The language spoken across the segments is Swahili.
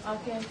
Okay.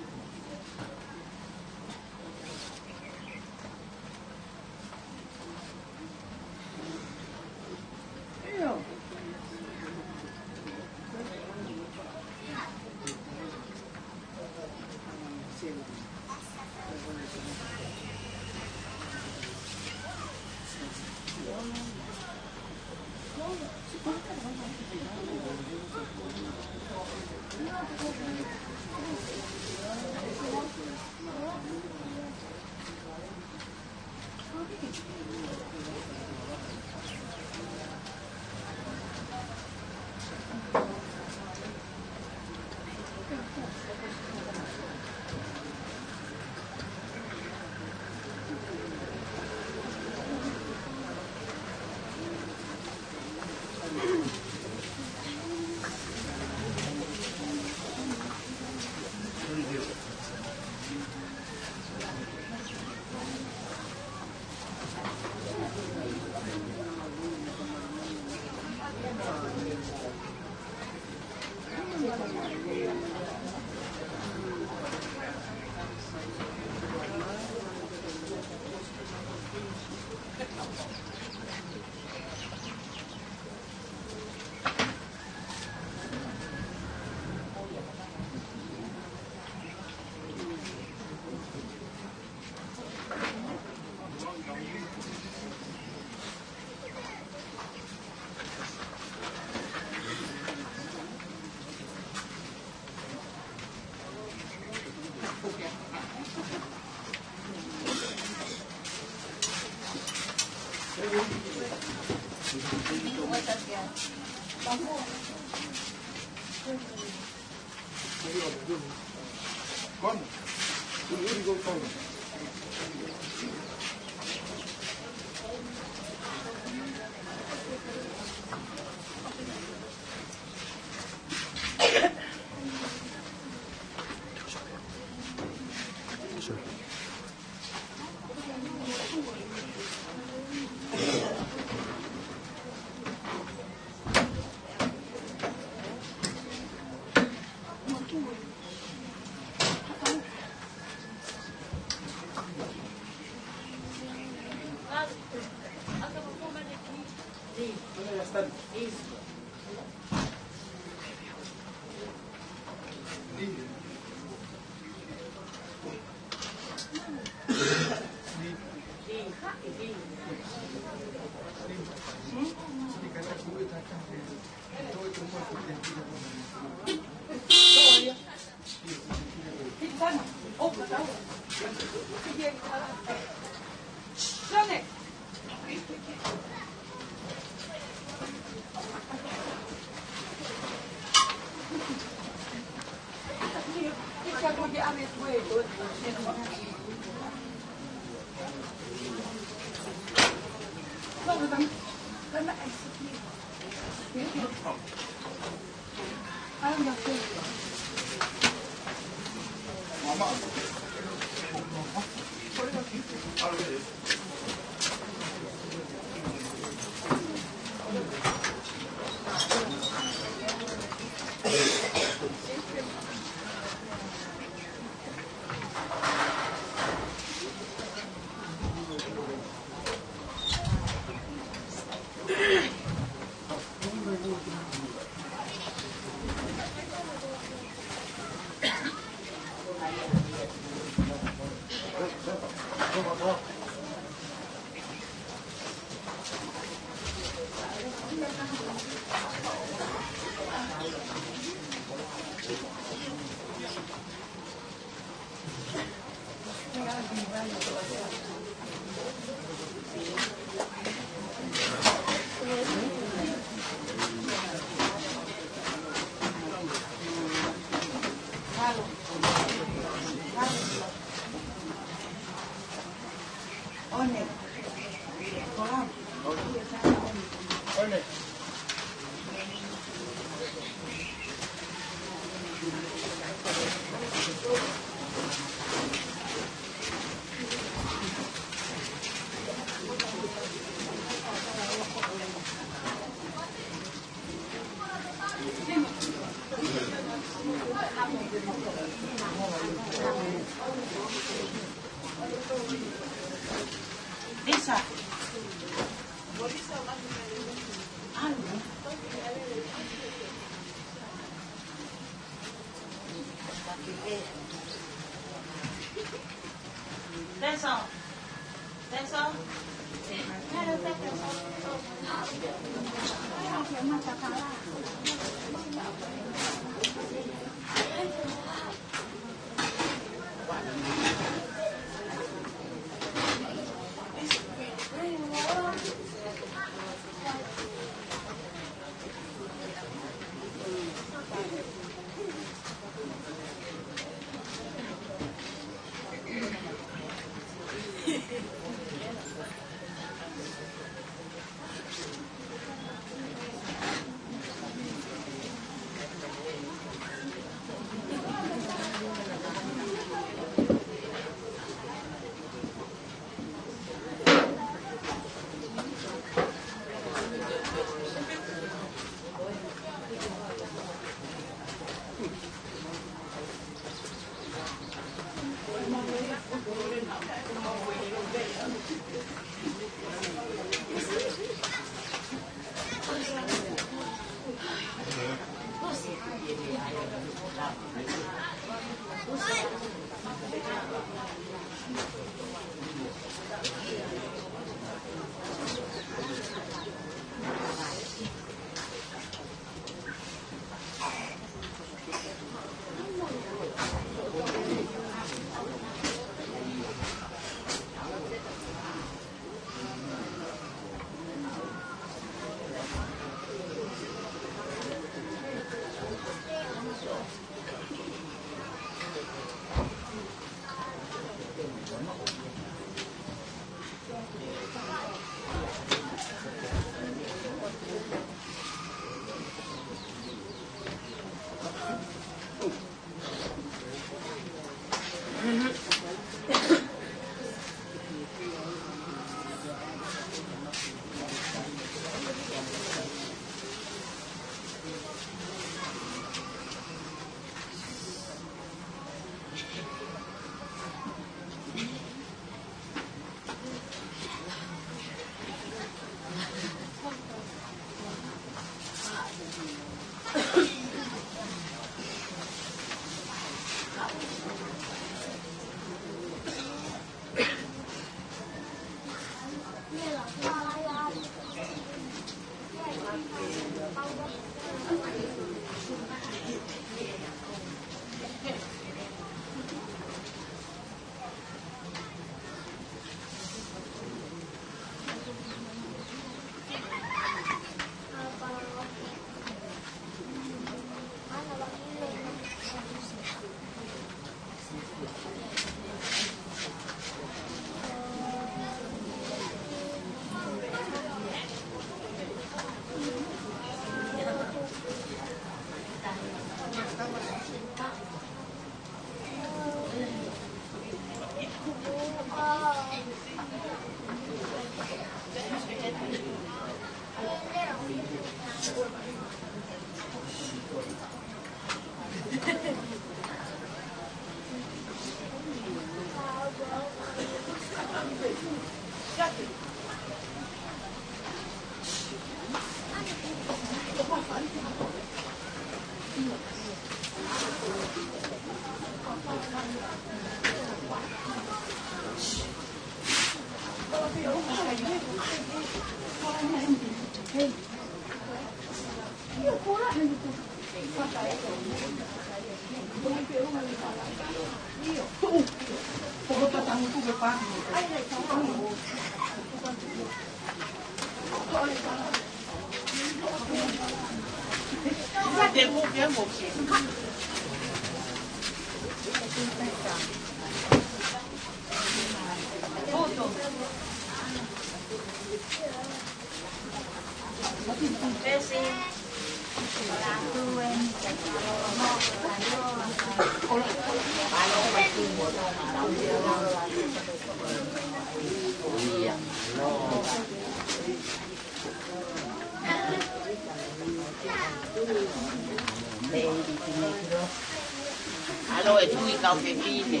Alo, e tui kau ke pine.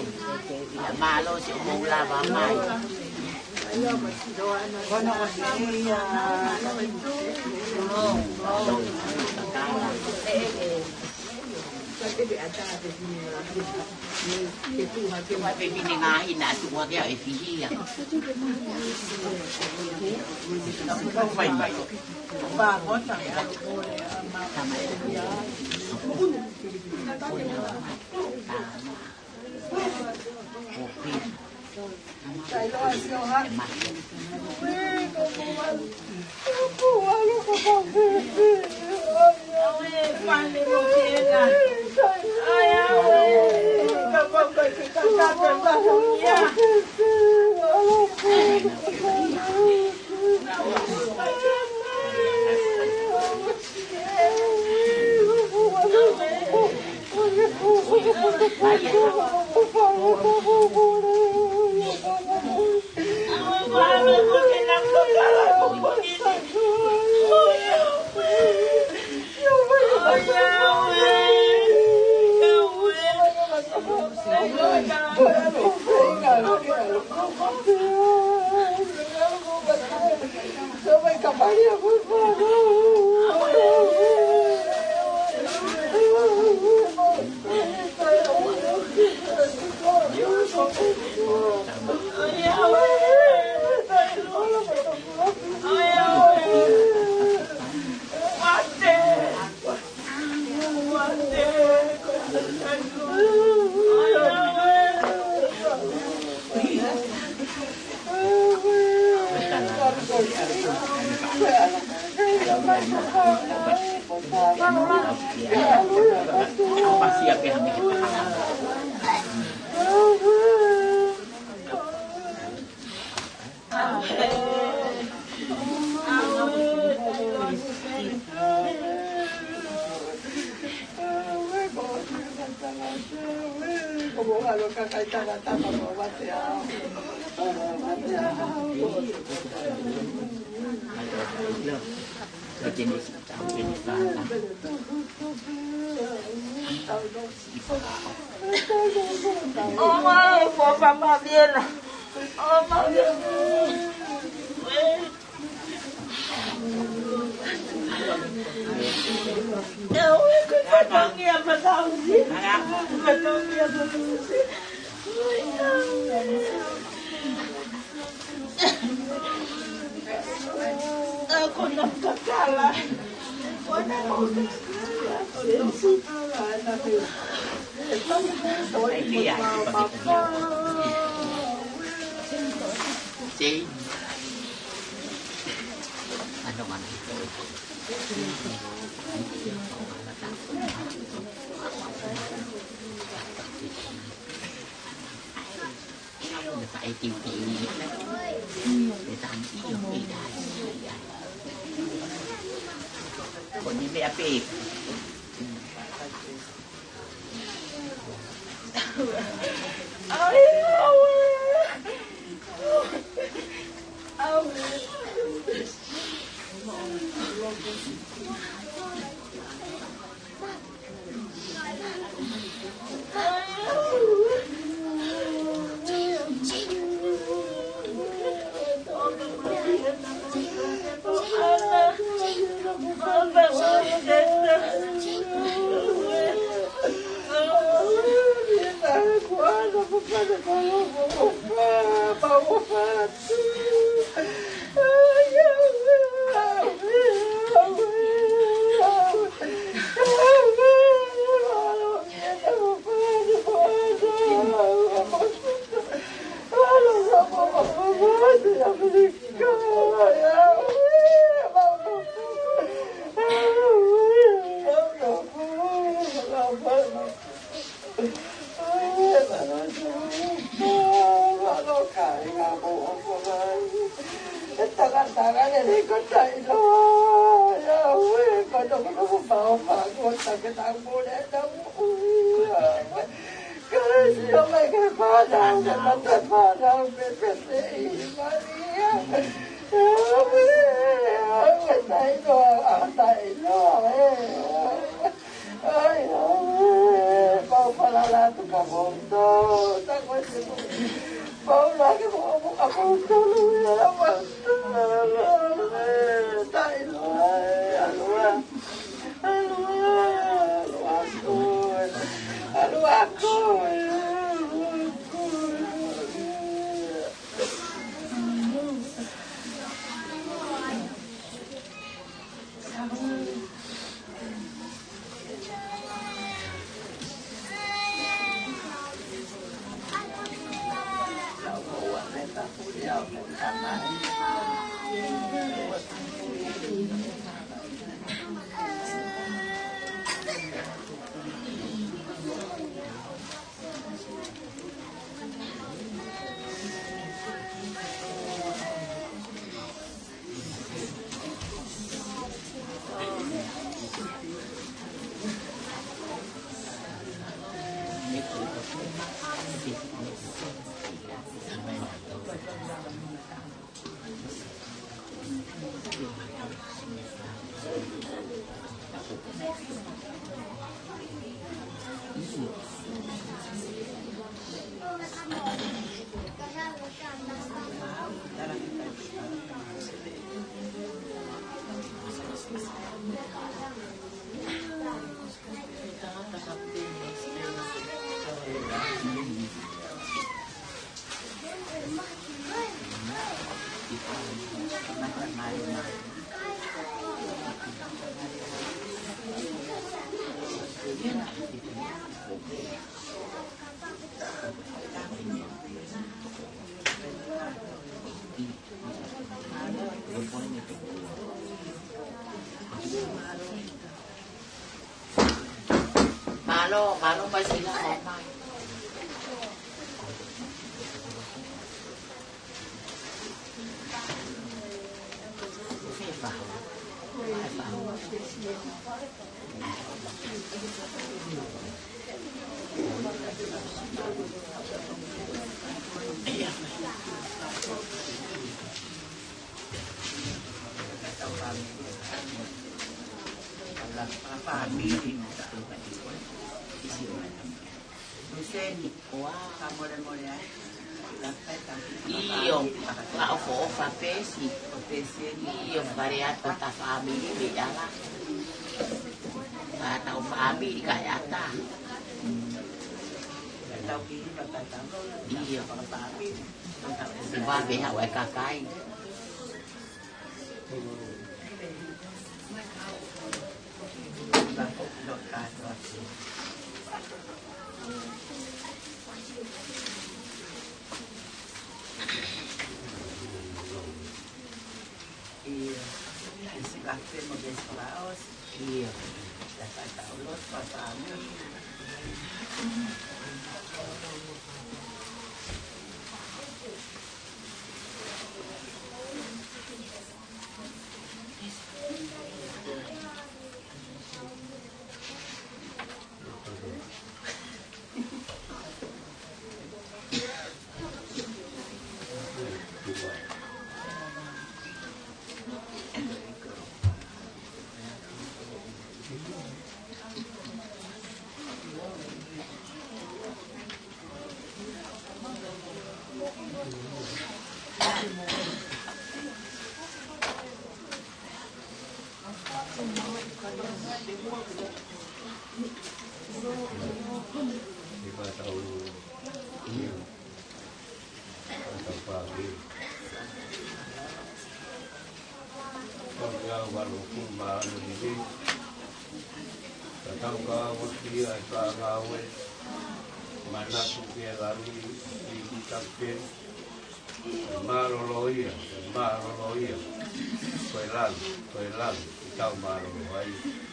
Ia malo se o moula wa mai. Paula que vamos a construir la Malo ba sila online? Io, ma ho fatto pesi, io variato questa famiglia, via là. Ma tao famiglia kayata. Io, si va bene a Waikakai. Esse café modesta laos, Io, essa taulos pasami. Maroloia, foi lá, então Maroloia.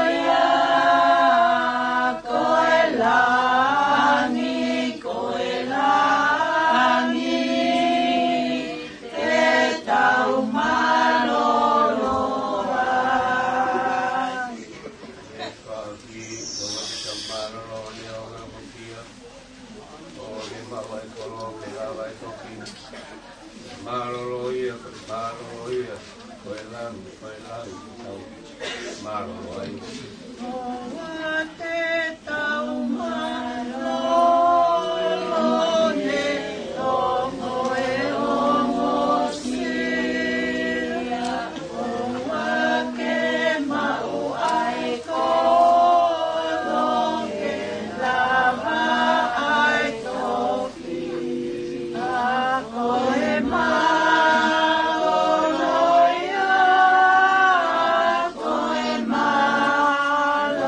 Hallelujah. Maroloia, maroloia, koe lang, tau maroloi. Oa te tau malone, ongo e ongo sira. Oa ke mau ai kolong ke lava ai toki. Ako e maloloia, ako e maloloia,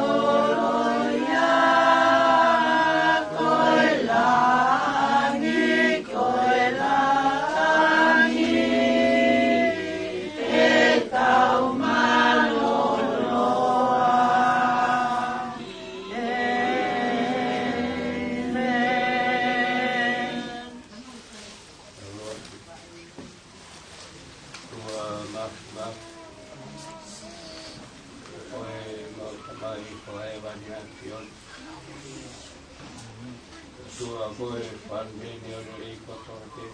ako e langi, ko e langi, e tau maloloa. Amen. Tua maf, koe mau tamai, koe vania pion. Tua koe pandeni ono i kotote.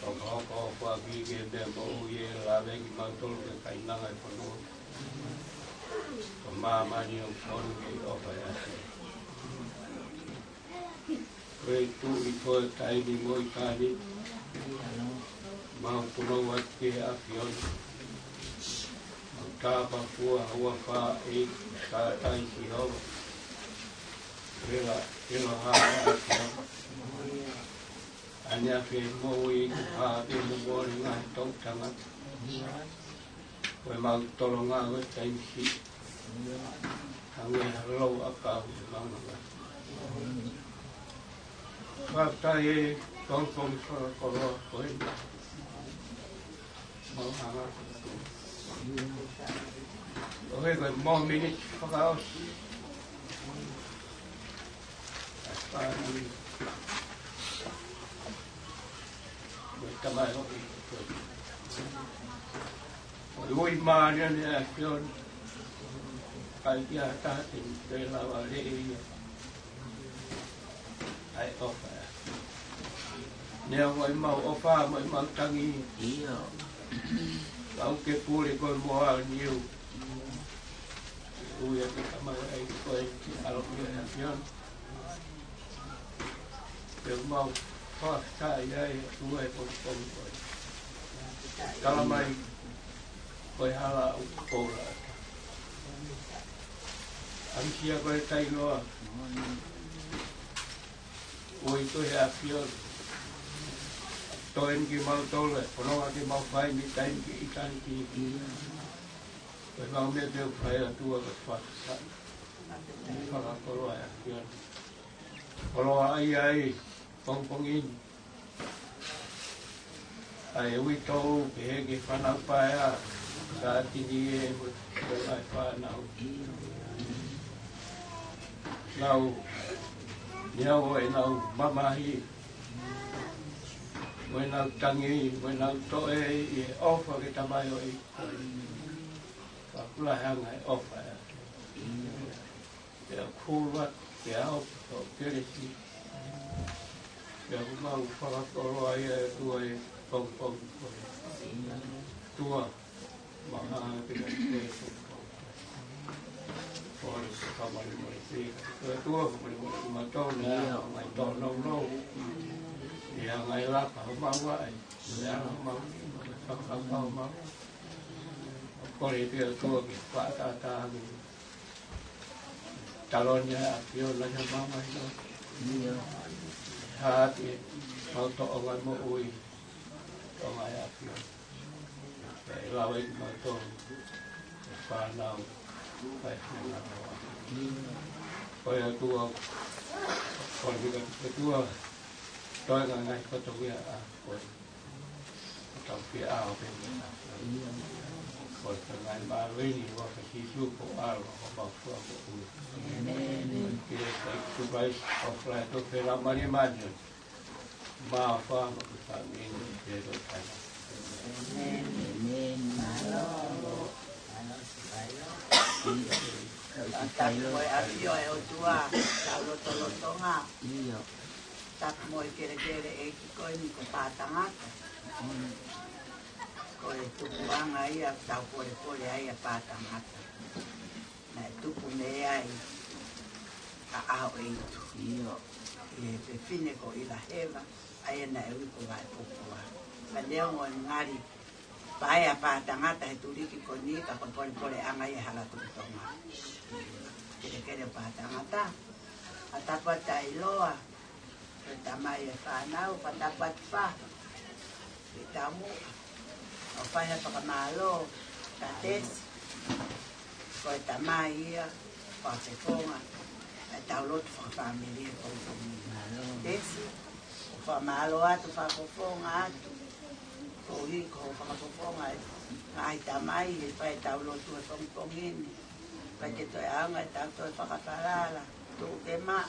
Hoko pagi ke be mo ye lave ki mantol ke kainanga e pono. Mama ni o son ke ofa ya. Koe tu i koe taini mo i kani. Mau puno wat ke a pion. Mau tapa kua hua wha e ka tai ki hau. Ela ha a pion. Anya fe mo i ha te mo mori ngai tau tanga. Koe mau tolo ngā koe taimi si. Hange halau a kau te maunanga. Whaktai e tongpong whakakoroa koe. Mau hanga. Ohe koe mō minutes whakaos. Aspani. Koe tamai hoi koe. Koe ui maari ane a kion. Kai kia tātin te lawa rei. Ai ofa. Nea koe mau ofa, mau tangi. Iyo. Au ke pūre koe moa niu. Ui a te kamau ai koe ki alo ki a pion. Te mau whaktai ai ue koe koe. Kalamai koe hala u kōra. Ankia koe tainoa. Ui koe a pion. Toen ki mau tole, pononga ki mau whai mi taim ki ikan ki koe mau mea teo whai a tua ka whakasai. Whakakoroa e a kion. Koroa ai ai, pongpong in. Ai ui tau ke he ke whanau pae a, ka atini e mo te mai whanau. Nau, niau e nau mamahi. Moe nau tangi, moe nau toe i e ofa ke tamai o i. Whakula hanga e ofa e. Te a kūrat, te au, o keresi. Te a kumau whakakoroa i e tua e pong. Tua, maha te a te pong. Kore se kamari mo i te. Tua, kumari mo i matau nea, mai tau nau. Ia ngai laka ho mau ai. Ia mau mau. Kore te tua ki whaatatangi. Talonia a pio la ya mau ai no. Hati mau to ngai mo ui. To ngai a pio. E lawe ki mau to. Whanau. Pai hana hoa. Koe a tua. Kore mika te tua. Tôi là ngày có trong cái trong phía ao bên còn ngày ba mươi thì có cái chi số của ao có bảo phước của cái cái bài học lại tôi phải làm mấy mà pha một cái phạm nhân để tôi thấy Koe a pio e o tua, ka loto nga. tap mo kere e ki ko ni ko patangata. Ko e tupuanga ia tau pole ai a patangata. Na tupu me ai a ao e itu. E pe fine ko ila heva ai na e wiko vai pupua. Pa leo mo ngari pai a patangata he turiki ko ni ka pole anga ia hala tuputonga. Kere patangata. Atapata iloa. Tamai e whanau, patapat wha. I tamu. O whaina whakamalo. Ta tesi. Ko e tamai ia. Whapefonga. E taulotu whakawhamilia kongkongi. Tesi. O whamalo atu whakofonga atu. Ko hi ko whakafofonga. Ngai tamai e whai taulotu e kongkongini. Whai te toi aunga e tauto e whakawhalala. Tu ke ma,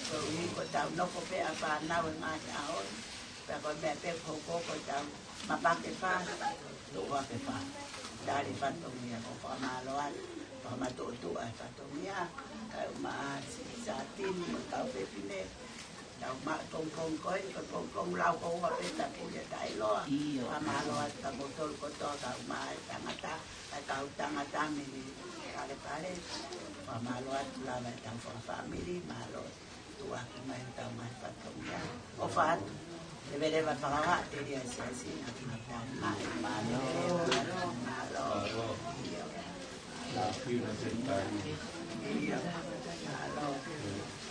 ko i ko tau noko pe a whanau e ngā te ahoi. Pea ko mea pe koko ko tau mapake wha, tu wake wha. Tari whatongia ko whamalo atu, whamatotu a whatongia. Kai uma sa tini, tau pepine. Tau ma kongkong koe, ko kongkong lau ko ua pe ta puya tai loa. Whamalo atu ka kotol kotoa ka uma e tangata, kau tangata mini. Kale pare, whamalo atu lawa e tau whakawhamiri, malo tua ki mai tau mai whatongia. O whatu, te verewa whakawa, te ria siasina ki ni tau mai, malo, malo. Iyo, malo,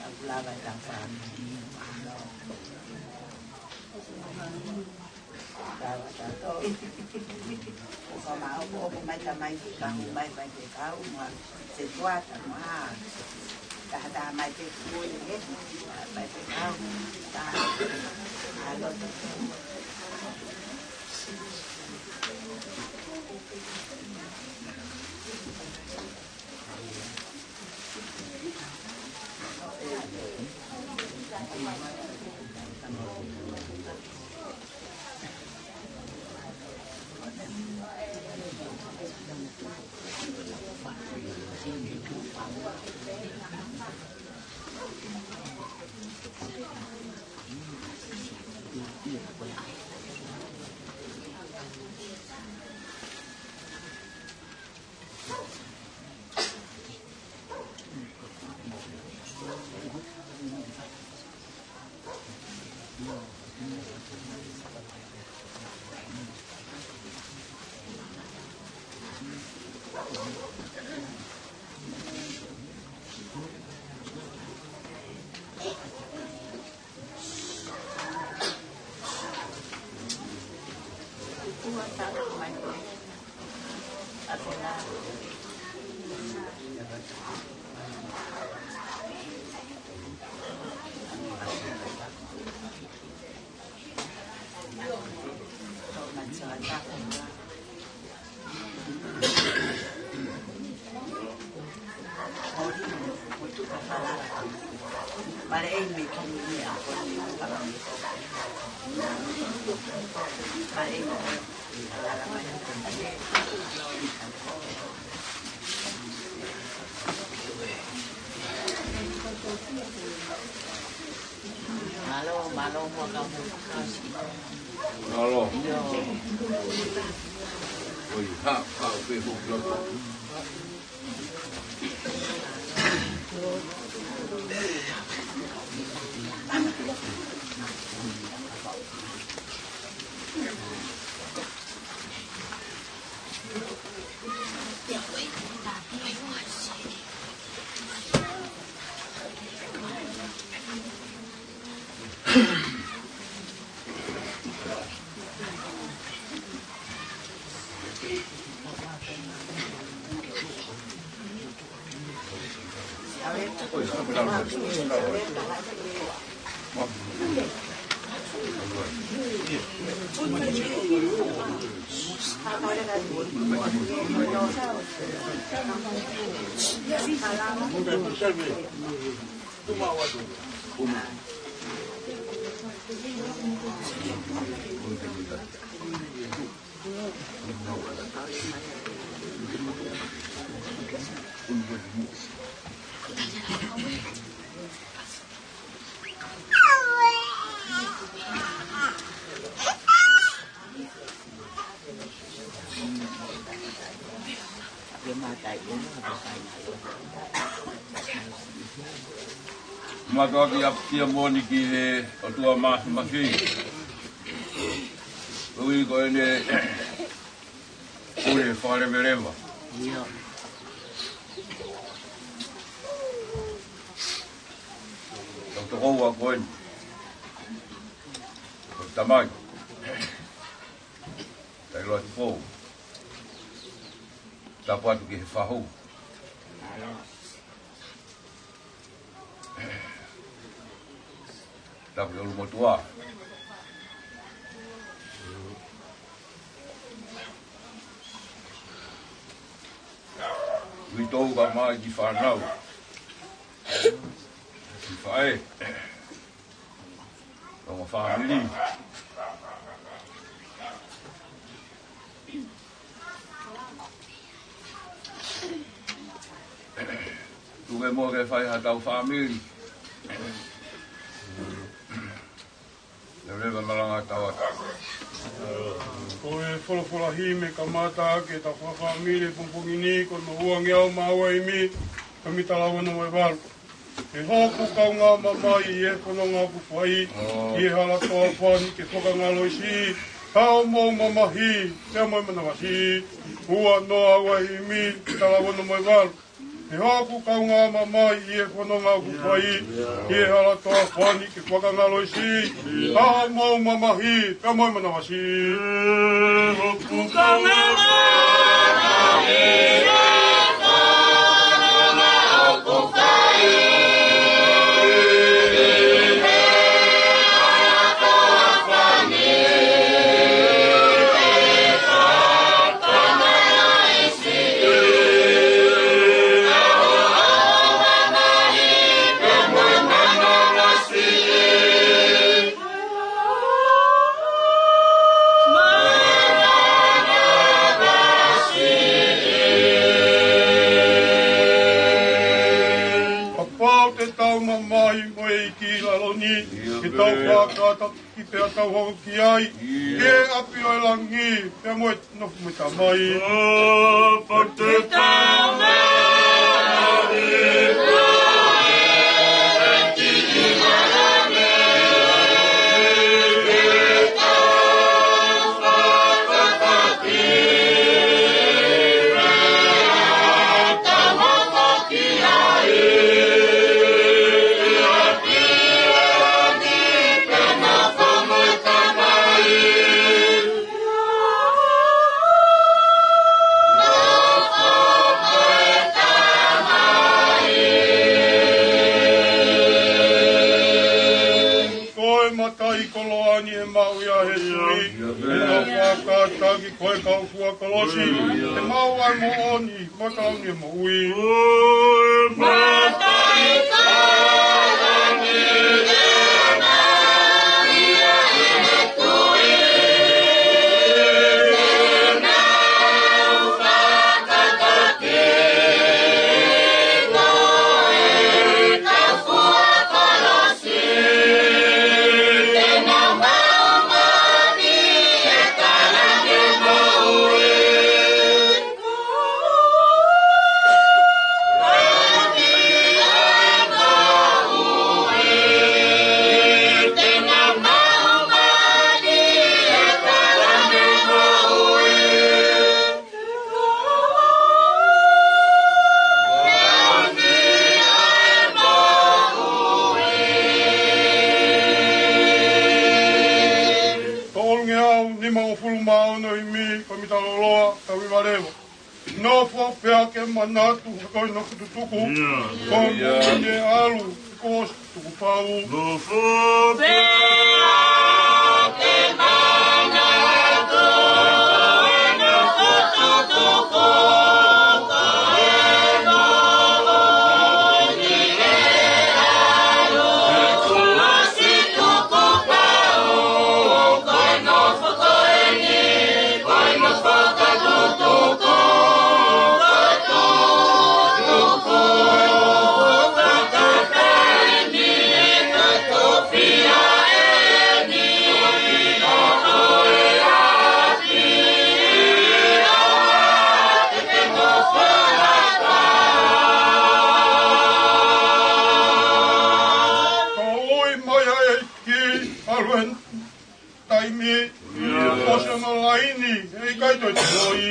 tau lawa e tau whamiri, malo. Tawa tato. Ko mau ko mai tamai ki ka mai mai te ka uma se tuata ma. Ta mai te ku ni mai te ka ta. Alo te. Malo mo kamu kasi. Malo. Oi, ha, pe huklo. Matoa ki apia moni ki he o tua masi. Ui ko ene ure whare merema. Ia. Tau tokou a koen. Ko tamai. Tai loa tu pou. Tapu atu ki he whahou. Tapu ke ulo motua. Ui tau ka mai ki whanau. Ki whae. Tonga whamili. Tuke mo ke whae hatau whamili. Rewa malanga tawata. Ko e wholofola hi me ka mata ke ta whawhamile pumpungi ni ko no huangi au maua i mi ka mitalawa no e walu. E hoku kaunga mamai i e kono ngā puwhai i e halatoa whani ke whakangalo i si. Kao mou mamahi, te moi manawasi, ua noa wahi mi ki talawa no e walu. E hoku kaunga mamai i e kono ngā puwhai i e halatoa whani ke whakangalo i si. Kao mou mamahi, te moi manawasi. Hoku kaunga mamahi i e kono ngā puwhai. Ki tau whakata ki te atau hau ki ai, ke api o langi, te moe nofu me tamai. Pa te tau mai, ki i marame, ke tau whakata ki, tau hau ki ai. Matai koloani e mau ia he sui, e nā whakataki koe kau fuakolosi, e mau ai mo oni, koe kauni e mo ui. Matai koloani e mau ia he sui, e nā whakataki koe kau fuakolosi. No fo pea ke manatu ko no tutuku ko ye alu ko tuku pau no fo pea ke manatu no tutuku Fia e taimi. O se no laini, ei kai toi te noi.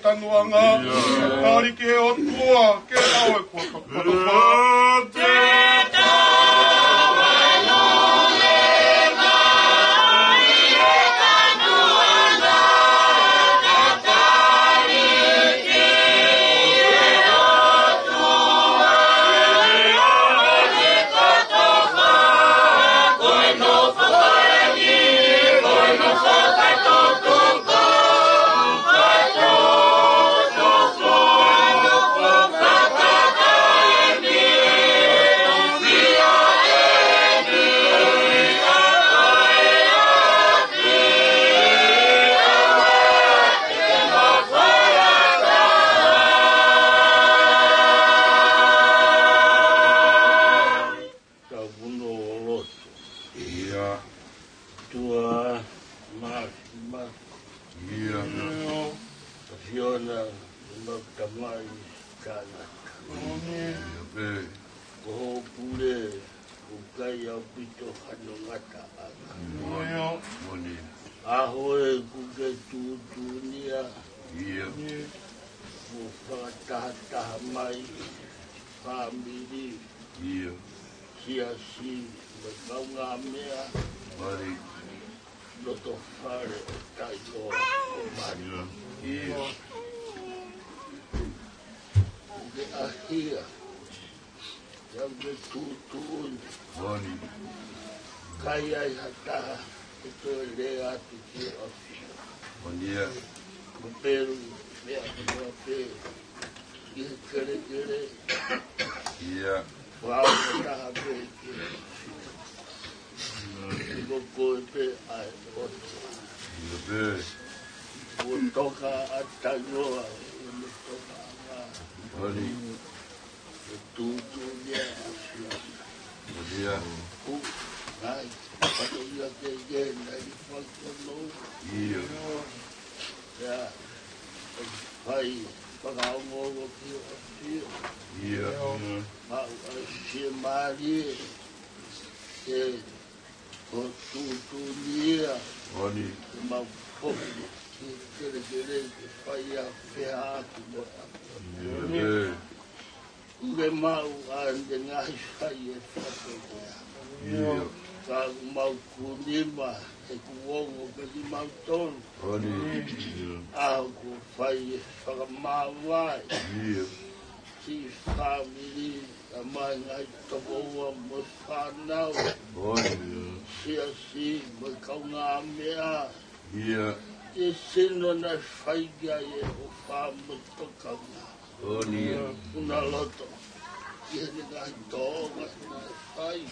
Tanuanga, tari ke o tua, ke au e kua kapapa. Ahoe kuke tutunia, whakataha mai, whamiri, siasi, kaunga mea, loto whare o taiko o mani. Kuke ahia, yauke tutuni, kai ai hataha, ito lea atu ki ofia. Ko peru, mea kua peru. Ihe kere. Wao hataha pe ki ofia. Iko koe pe ai otua. Ua toka atangoa, ua toka anga. Tutu lea afia. Ai, pato ia ke gena i whakono. Ia, whai, whakaongo ki o fia. Mau a sia marie, e o tutunia. Mau whoki, ki kere ke whai a whea atu moa. Uge mau a ande ngai whai e whakono. Ka mau kunima, e kuongo ka di mau tonu. Aho ku whai e whakamawai. Si whamiri, a mai ngai tokoua mo whanau. Si, mo kaunga mea. E sino na whaiga e o whamutokanga. Una loto. Ia ni ngai tōga, na whai.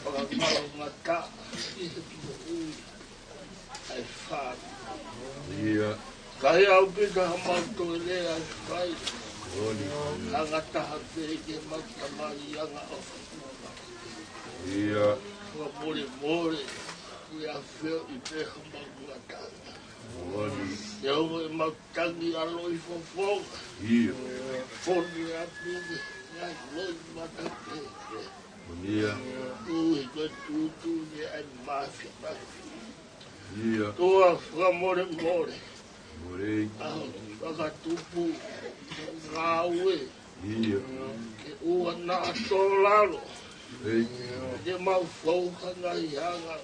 Whakamau ngata, ia ki ui. Ai whāmi. Kai au pita hamauto e lea ai whai. Angataha te ke matamai anga o whakamau. Whamore, ia whio i te hamau ngatanga. Ia ua e mautangi alo i whawhonga. Whoni a pini. Ngai loi matake. Ui koe tutu ni ai mafi. Toa whamore. Aho, whakatupu. Ngāue. Ke ua nā tōlaro. Ke mau whauhanga i hanga.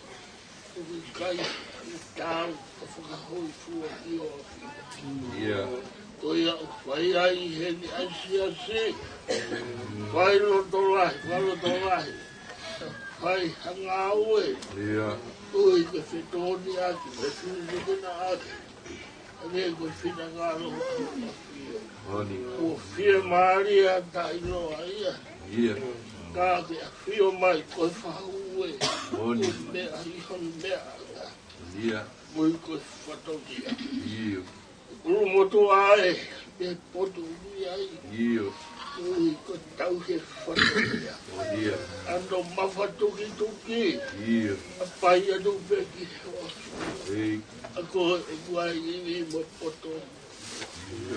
Ui kai i tāu. Whakahoi fua ki o awhi. Toia whai ai heni ai siasi. Whai loto lahi. fai hanga ue. Ia. Ui ke whetoni aki, me whina aki. Ane koe whina ngaro Oni. o whia maari a ta inoa ia. Ia. Ka ke a whio mai koe whahu e. Oni. Koe mea ihon mea anga. Ia. Koe koe whatokia. Io. Uru motu ae, me potu ui ai. Io. Ui koe tau he whatokia. Ia. Ando mawhatuki tuki. Ia. A pai anu peki. Ei. Ako e kuai iwi mo poto.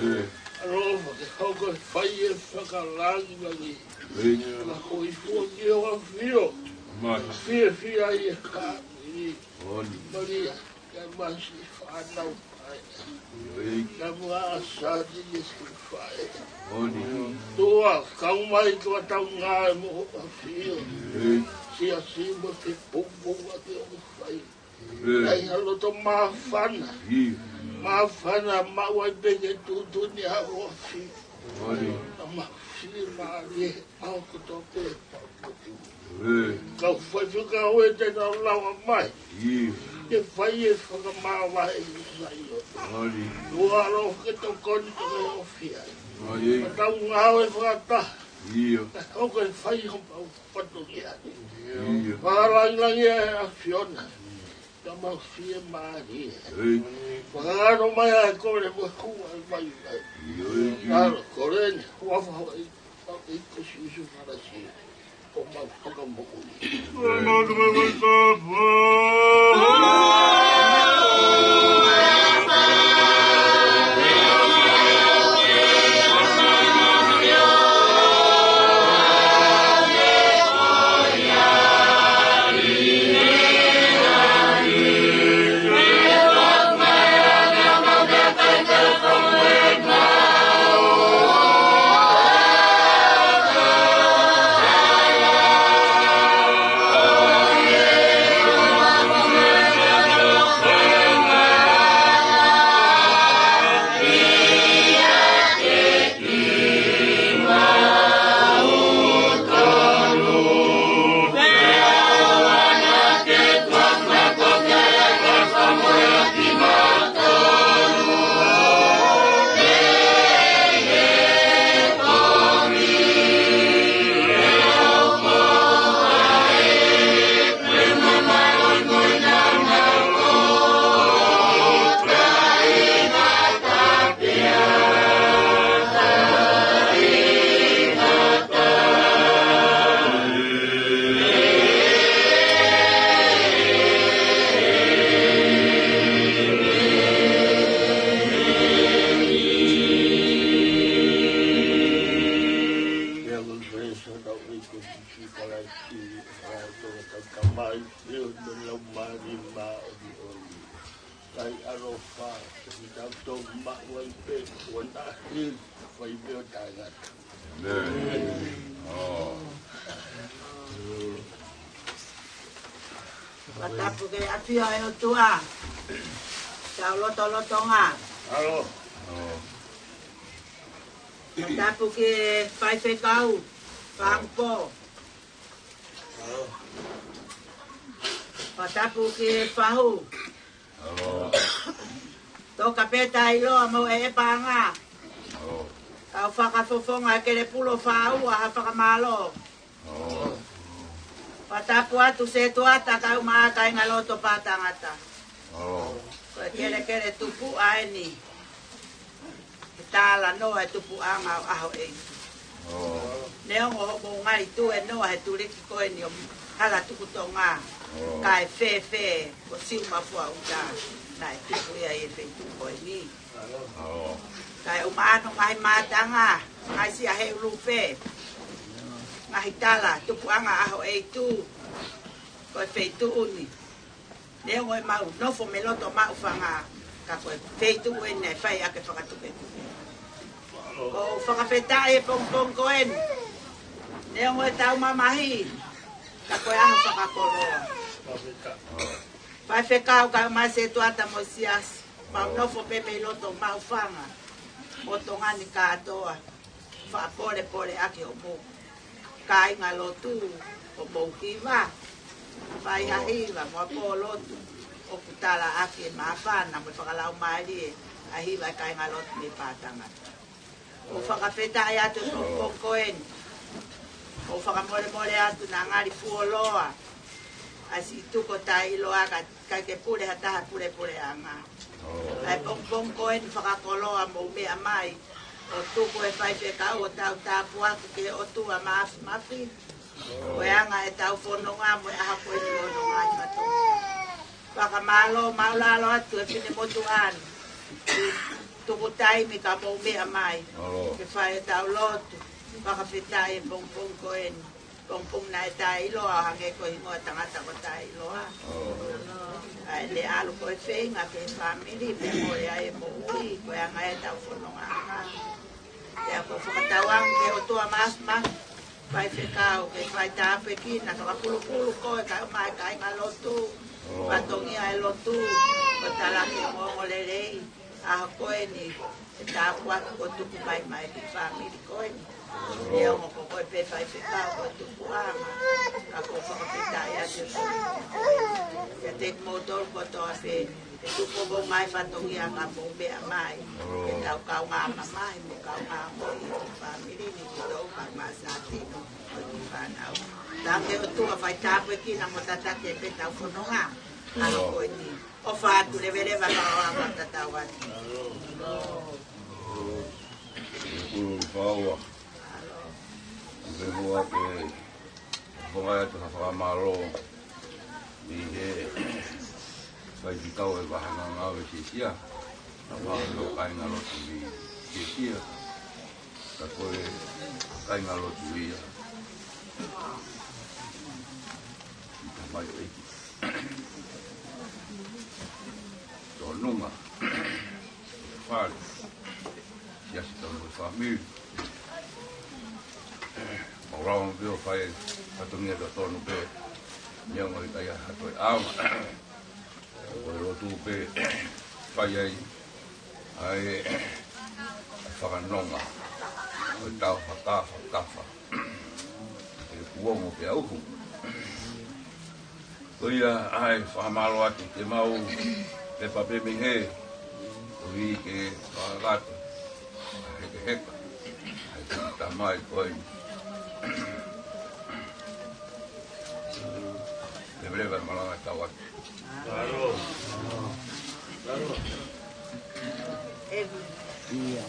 Ei. Arofa ke hauka whai e whakalangi wangi. Ei. Ka hoi fua ki o a whio. Mai. Whia i e ka i Oni. Maria. Ka masi whanau pai. Ei. Ka mua a sāti e si whae. Oni. Tua, kau mai kua tau ngā e mo a whio. Ei. Sia si mo te pumpu a te o whai. Ei. Ai haloto maa whana. Io. Maa whana maua i peke tūtuni a o whio. Oni. Ma fili ma rie au ko to pe. Ei. Ka fai fuka oe te na lawa mai. Io. Ke fai e whaka maa mai i sai o. Oni. Ua aro ke to koni to me o fia. Ai. Ma tau ngā oe whakata. Io. Ka hoko e fai ho pau pato ki ane. Io. Whakalangi e a fiona. Ka ma fie ma rie. Ei. Whakano mai a kore mo hua e mai mai. Io. Naro, kore ne. Hua whaha i kusi usu marasi. O ma whakamoku. Patapu ke apia e o tua. Tau loto ngā. Alo. Patapu ke pai whekau. Whangpo. Patapu ke whahu. Tō ka peta i loa mo e panga. Tau whakafofonga ke le pulo whau a ha whakamalo. Patapu atu se tuata kau maa kai ngā loto pātangata. Koe kere tupu aeni. E tāla noa e tupu anga o aho e. Neongo hopo ngai tu e noa he turiki koe ni o hala tuku tō ngā. Ka e whē, ko siu mafua uta. Na e tupu ia e whē tupu koe ni. Ka e umaano ngai mātanga. Ngai si a he ulu whē. Ngahi tala, tupu anga aho e tu. Koe whē tu uni. Neongo e mau, nofo me loto mau whanga. Ka koe whē tu ene, whai ake whakatuke. Ko whakawheta e pong koen. Neongo e tau mamahi. Ka koe aho whakakoroa. Whai whekau ka mai se tuata mo sias. Mau nofo pepe loto mau whanga. O tongani ka atoa. Wha pore ake o mō. Ka inga lotu o mō kiwa. whai hahiwa, mua po lotu. O kutala ake mawhana, mo whakalau maari a hiwa kai ngā lotu me pātanga. O whakawheta ai atu pongkoen. O whakamore atu nā ngāri fuoloa. A si tuko tai iloa kai ke pure hataha pure anga. Ai pongkoen whakakoloa mo mea mai. O tuko e whai whekau o tau tāpu aku ke o tua mafi. O anga e tau whanonga mo e aha koe ni whanonga i matonga. Whakamalo, maulalo atu e whine motu anu. Tuku taimi ka mo mea mai. Ke whai e tau lotu. Whakawhetai e pongkoen. Pongpong na e tai iloa hange ko hingoa tangata ko tai iloa. Le alu ko e whenga ke family, me mo e ai mo ui, ko e anga e tau whanonga anga. Ea ko whakatawang ke o tua masma, whai whekau, ke whai tāpe kina, ka pulu ko e ka mai ka inga lotu, patongia e lotu, ko talaki o ngongo lerei, aha koe ni, e tāpuaki ko tuku mai ki family koe ni. E ongo ko koe pe whai whekau ko tuku anga, ka ko whakawhetai ate koe. E te motor ko toa pe, e tuku mo mai whatongia ka mo mea mai, e tau kau ngā mamai, mo kau ngā mo i ki family ni ki tau ka ngā sātino, o ki whanau. Tange o tua whai tāpu e kina mo tatake e pe tau whanonga, aha koe ni. O whātu lewerewa ka o anga tatau ati. Ulu whaua. Me mua ke whangai atu ha whakamaro i he whai tikau e wahanga ngāwe si sia. Na wahanga kai ngā lotu i si sia. Ka koe kai ngā lotu i a. I ka mai o iki. Tō nunga. Whāre. Siasi tau mo whamiri. Maurang vio whai patungia ka tonu pe niango i kai hatoi auma. Koe rotu pe whai ai whakanonga. Koe tau whakafa. E kuongo pe auku. Koe ia ai whakamalo atu te mau te papemi he. Koe i ke whakagata. Heka. Ai te tamai koe. De breve malanga tau atu. Claro. Iya.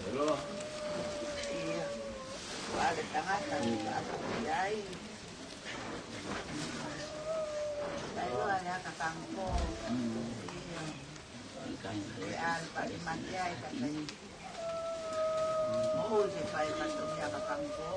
Hello. Iya. Wale tangata, ako yai. Tayo ala kakangko. Iya. Real pali mandiay katay. Oo, di pa yung matumya kakangko.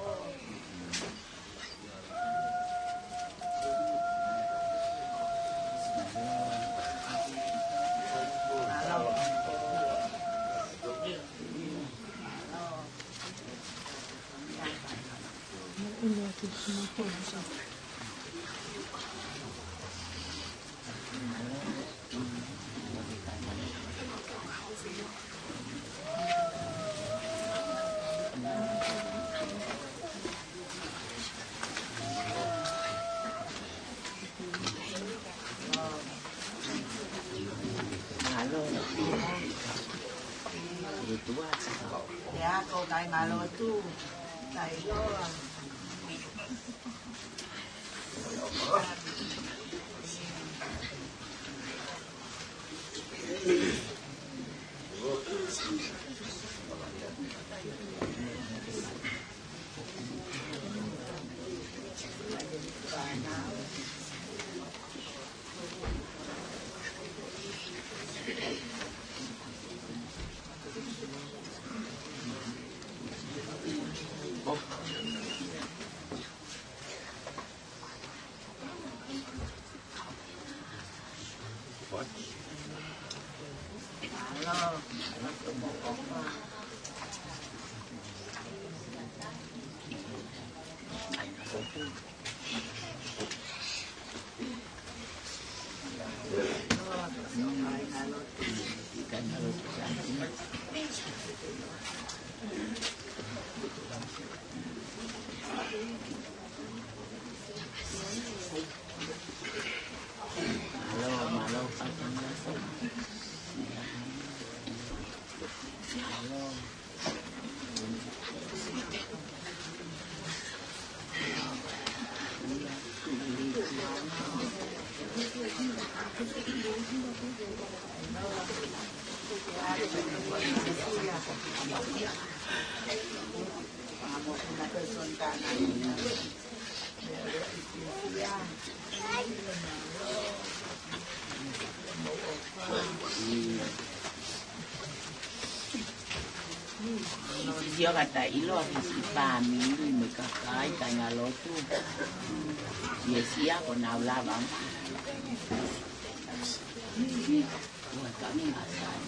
Ya, kau kaya ngalo tu, tayo. Malo pasang nasi. Dia kata ilo si pami mereka kai tanya lo tu. Dia siap pun nak labang. Buat kami asal.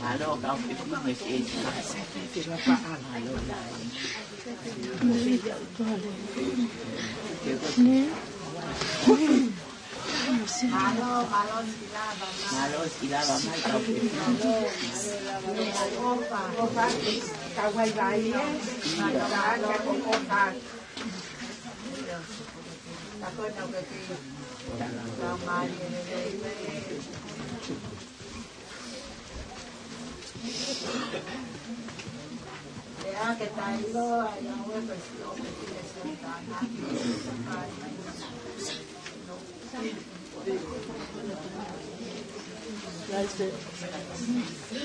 Halo, kau pergi mesej. Halo, Halo, sila bamai kau pergi. Kau bayi-bayi ya. Takut nak pergi. Ramai ya que tayo ayaw versión que tiene sentana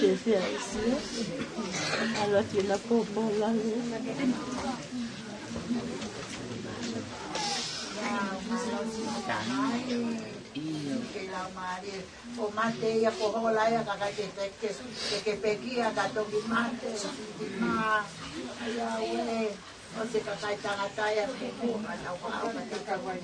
Desde así, a la tienda popular. o mate ya ko hola ya kaka que pequia gato que mate ya we o se kaka tanga ya ko ana ko ana ka wa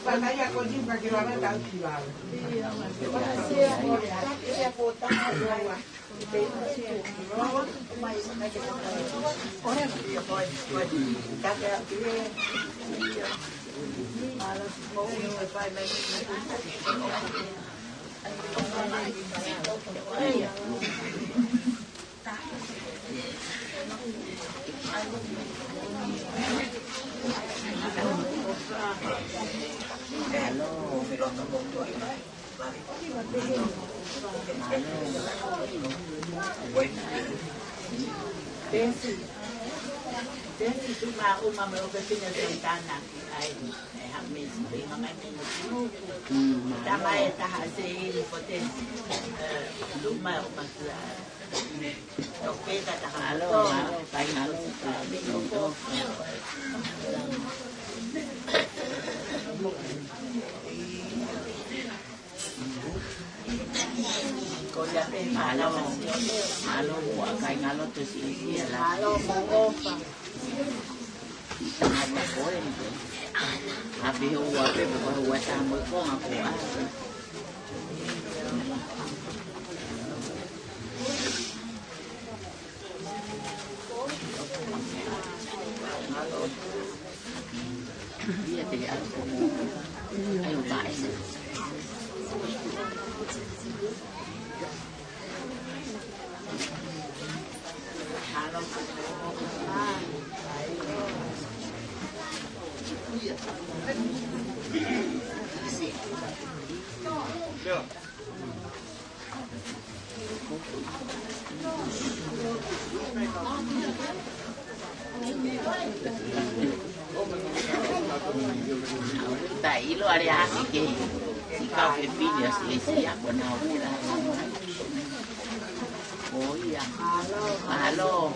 Batalla con Jimba que lo van a activar. Desi cuma melukasinya sentana hamil makanya sama eta hasil potensi cuma Halo, tay halo, halo. Halo, kay halo to si halo mo pa. Tama ko rin. Happy huwa pe ko huwa sa mo ko ako Dia tidak ada. Ayo baik. Halo. Tại lo đi ăn cái gì kau ke pilih siap pernah ulah oh iya halo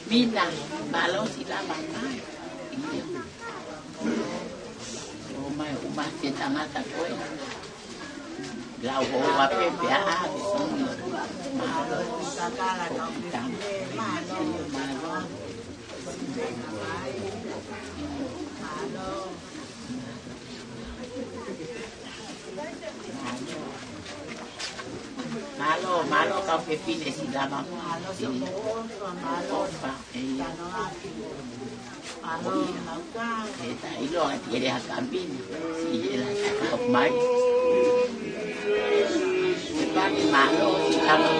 Mina halo sila bangkai umah kita ngata kowe lau hoa pepe a malo sakala malo malo kau pepine si lama malo sini malo malo nauka kita ilo tiada hakambin si jelas kau mai sebab malo si lama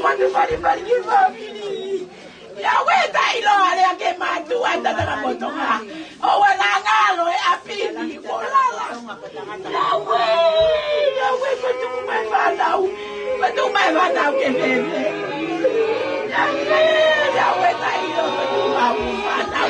matu mari mari ki family. Ya weta ilo ale ke matu anda na motonga. O wala ngalo e apini kolala. Ya we matu mai vadau. Matu mai vadau ke bebe. Ya weta ilo matu mau vadau.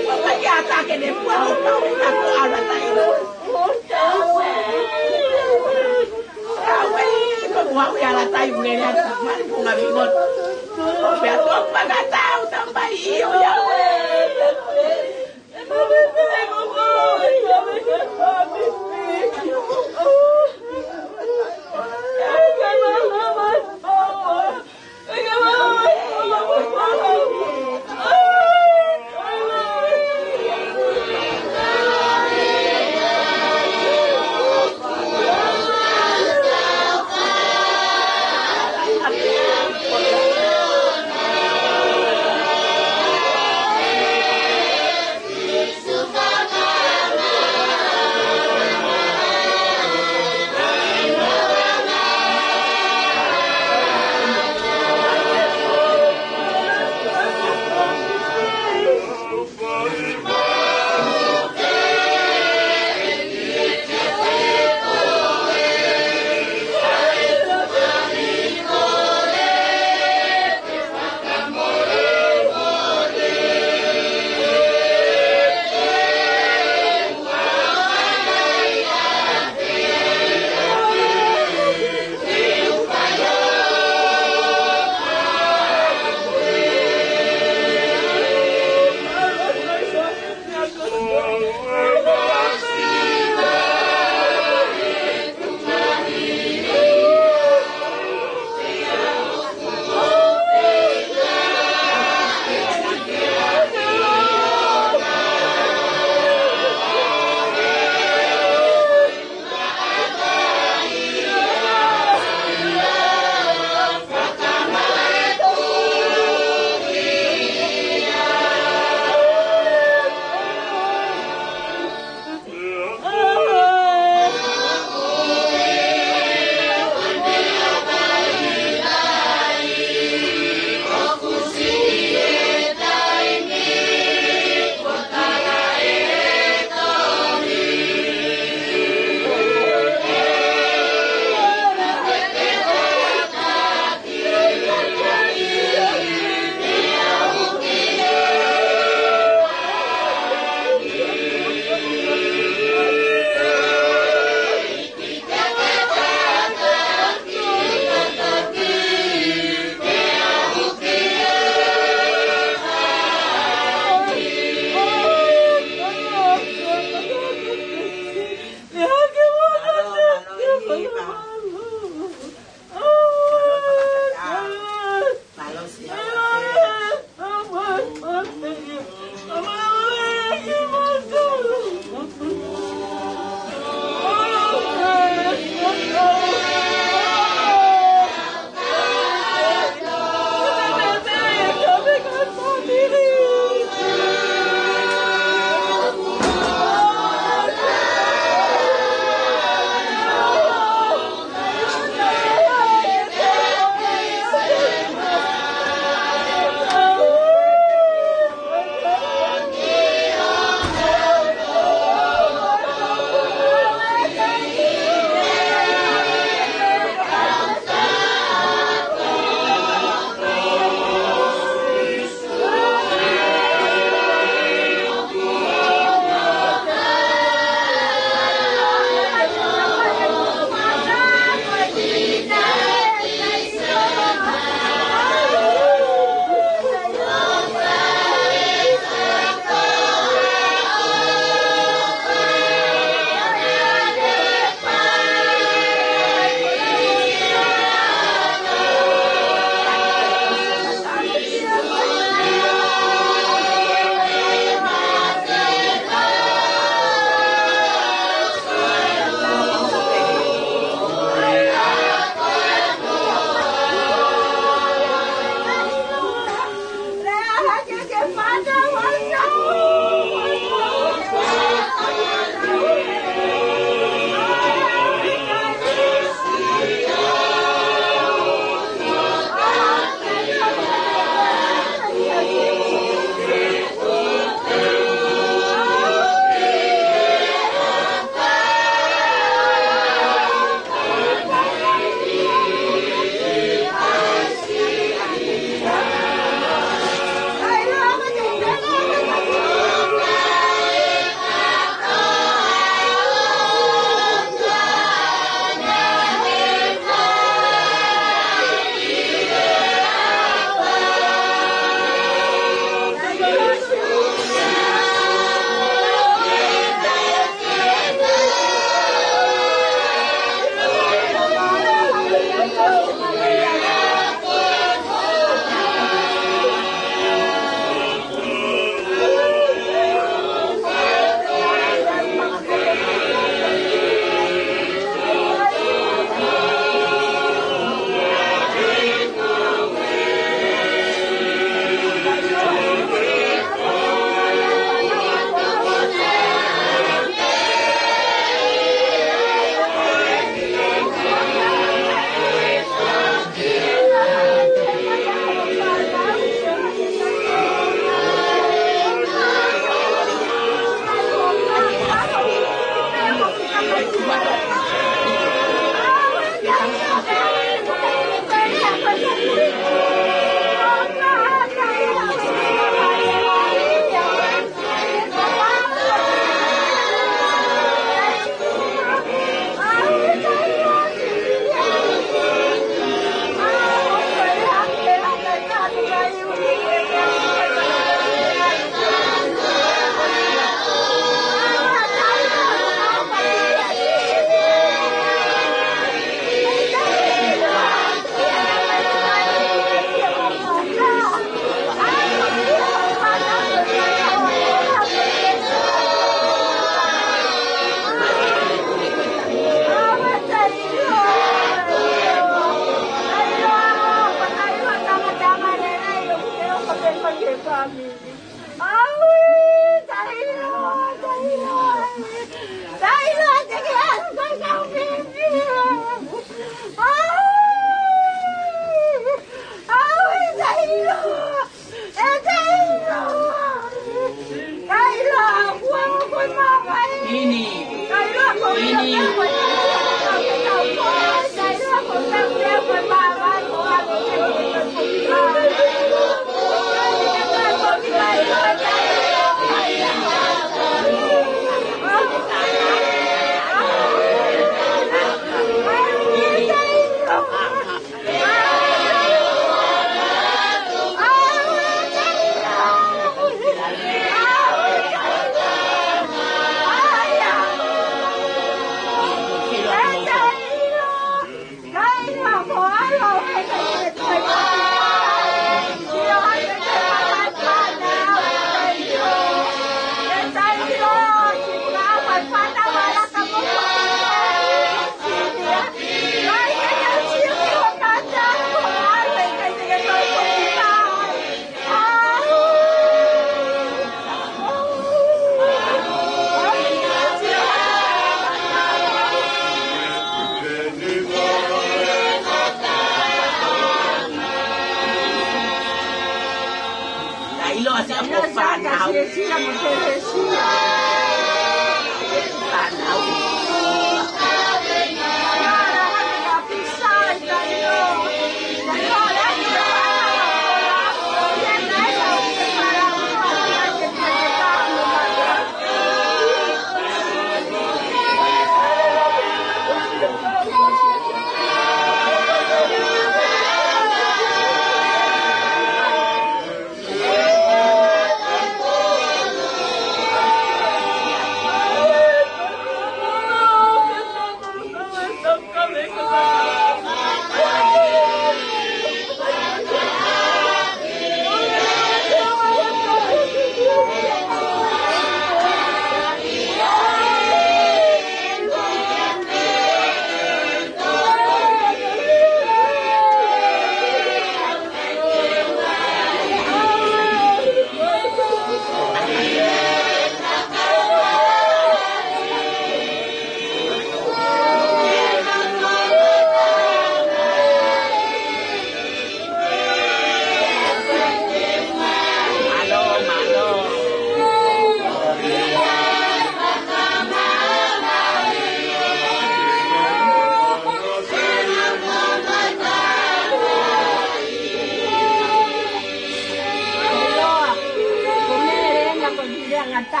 ngata.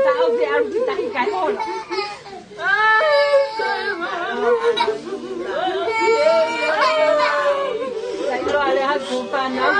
Tahu dia harus kita ikai bola. Saya lo ada aku panah.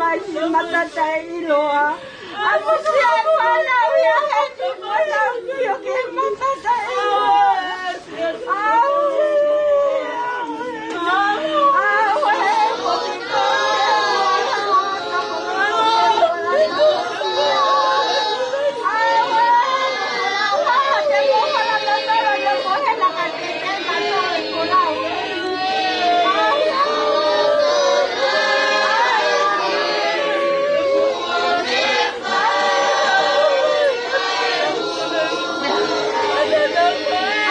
Hãy subscribe cho kênh Ghiền Mì Gõ để không bỏ lỡ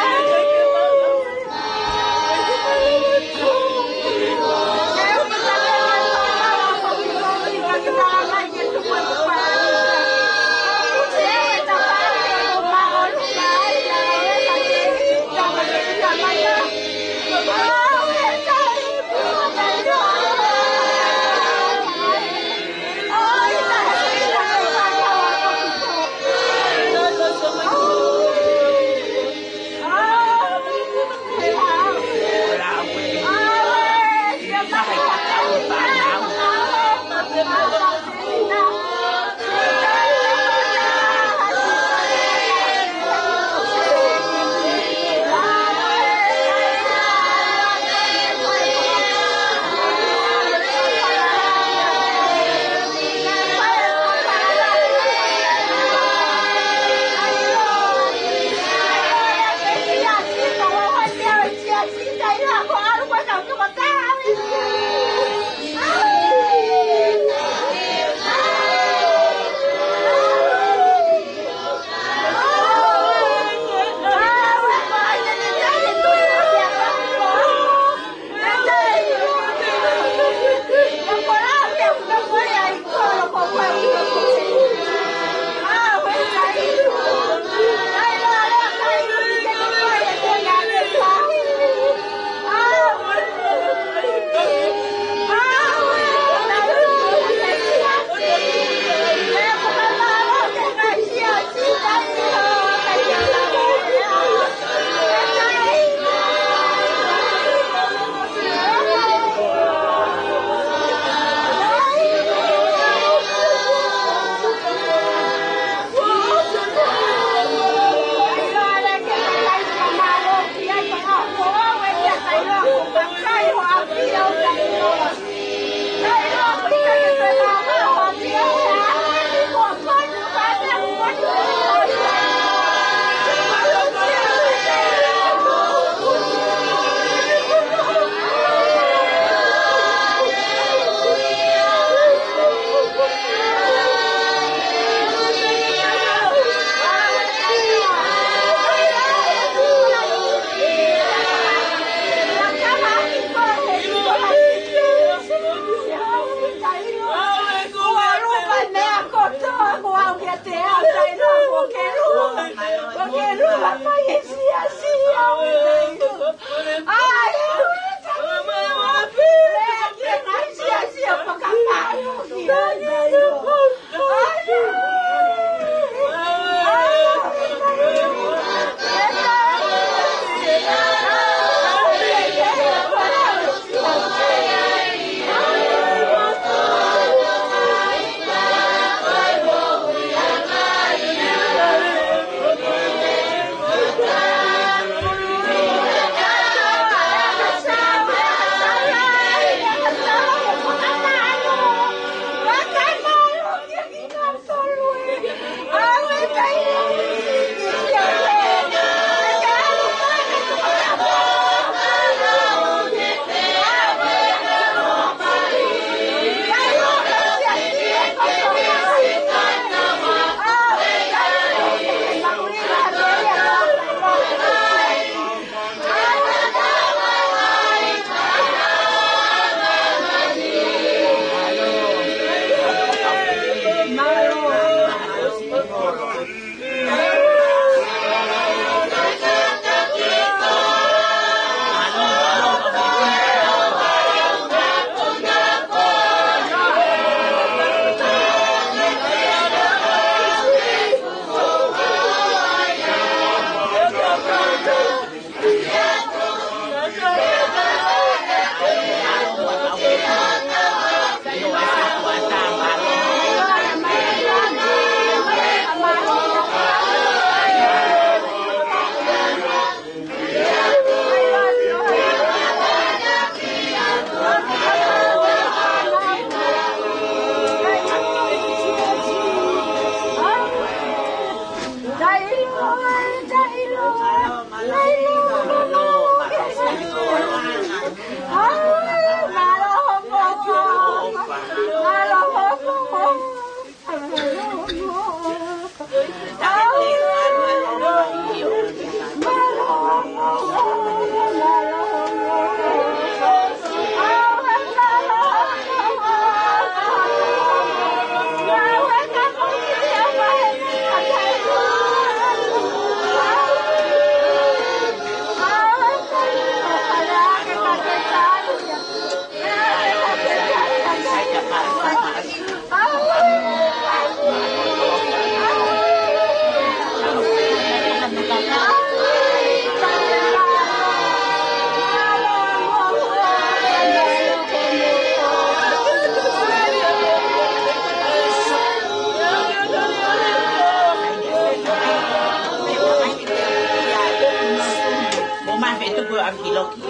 Pakiloki.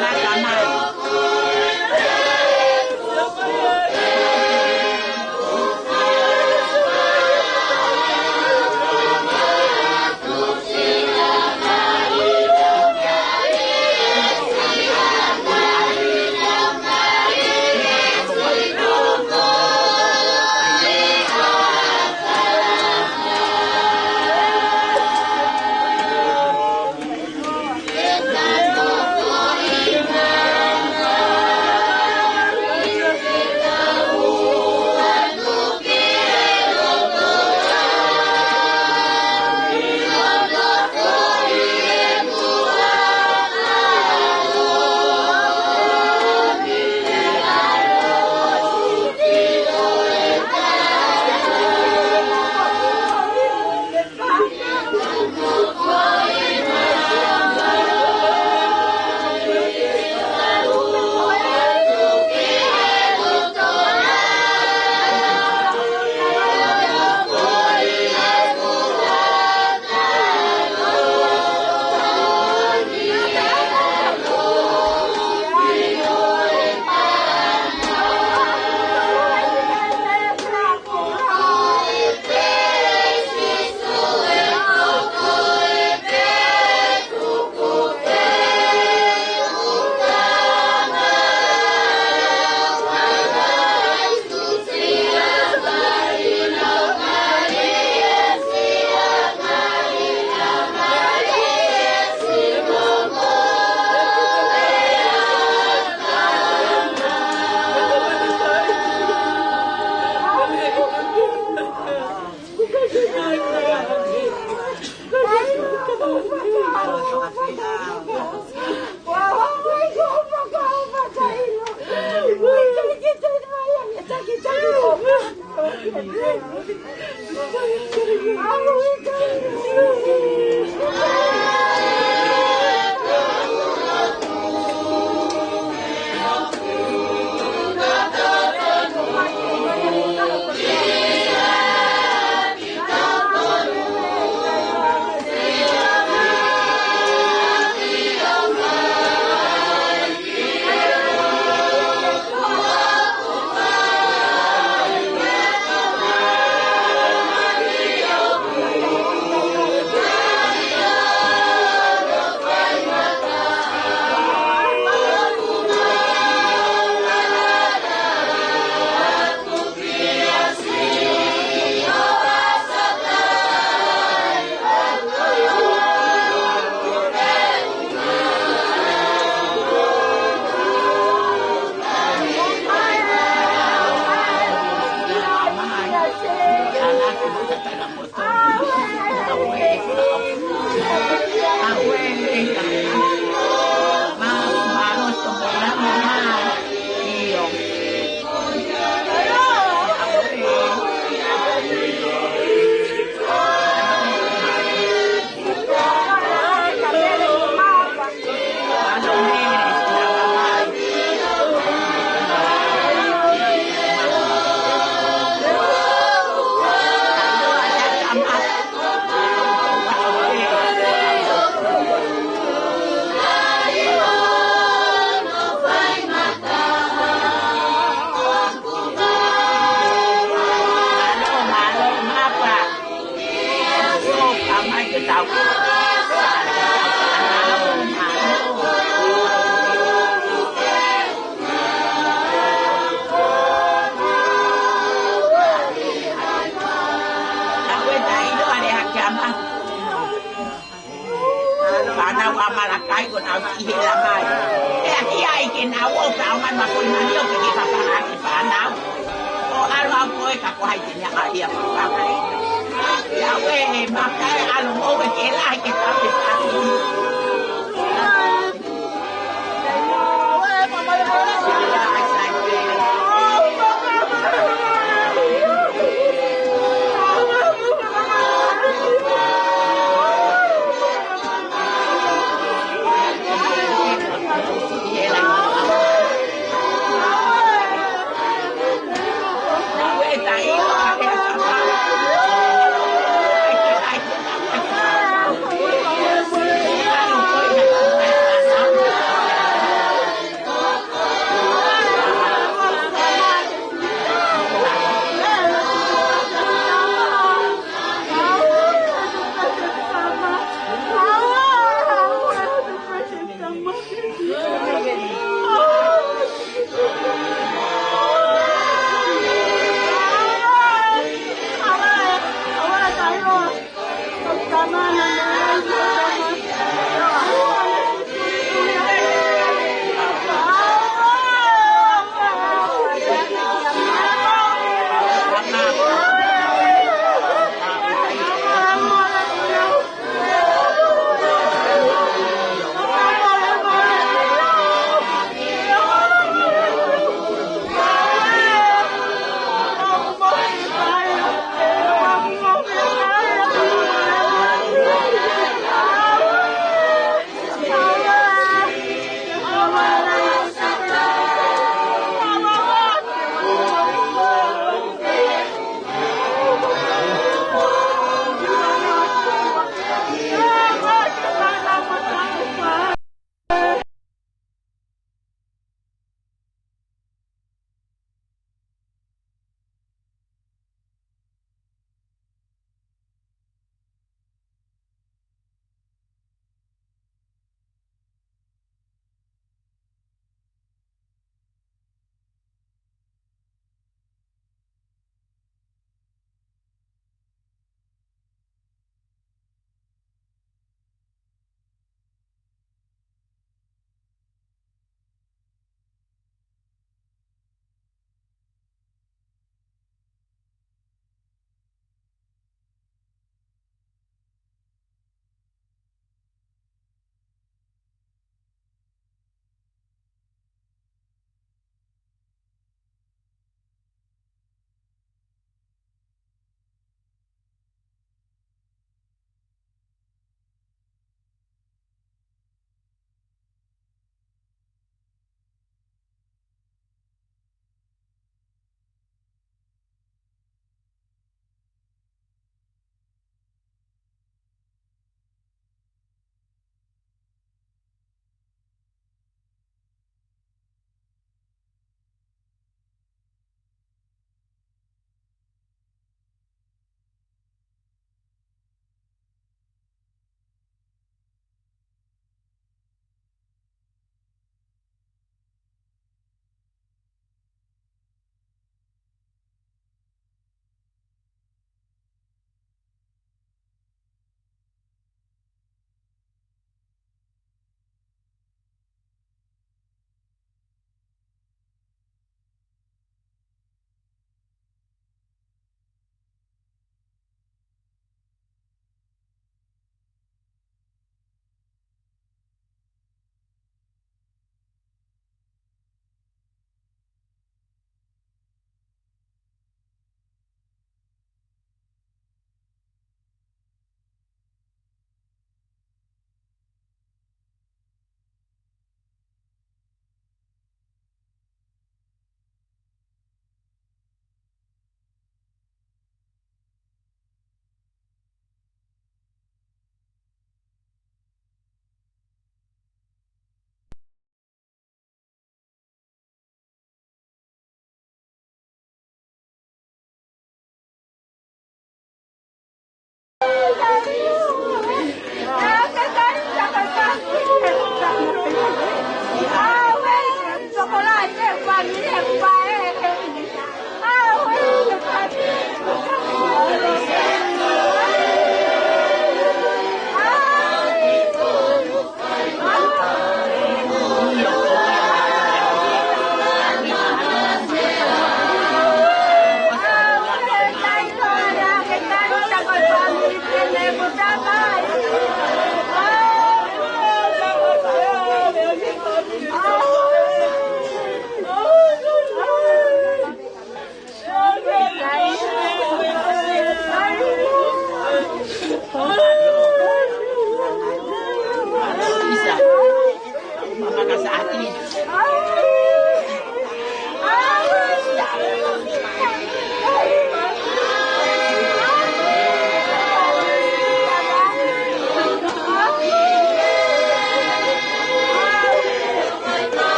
Nakama.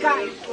Malo.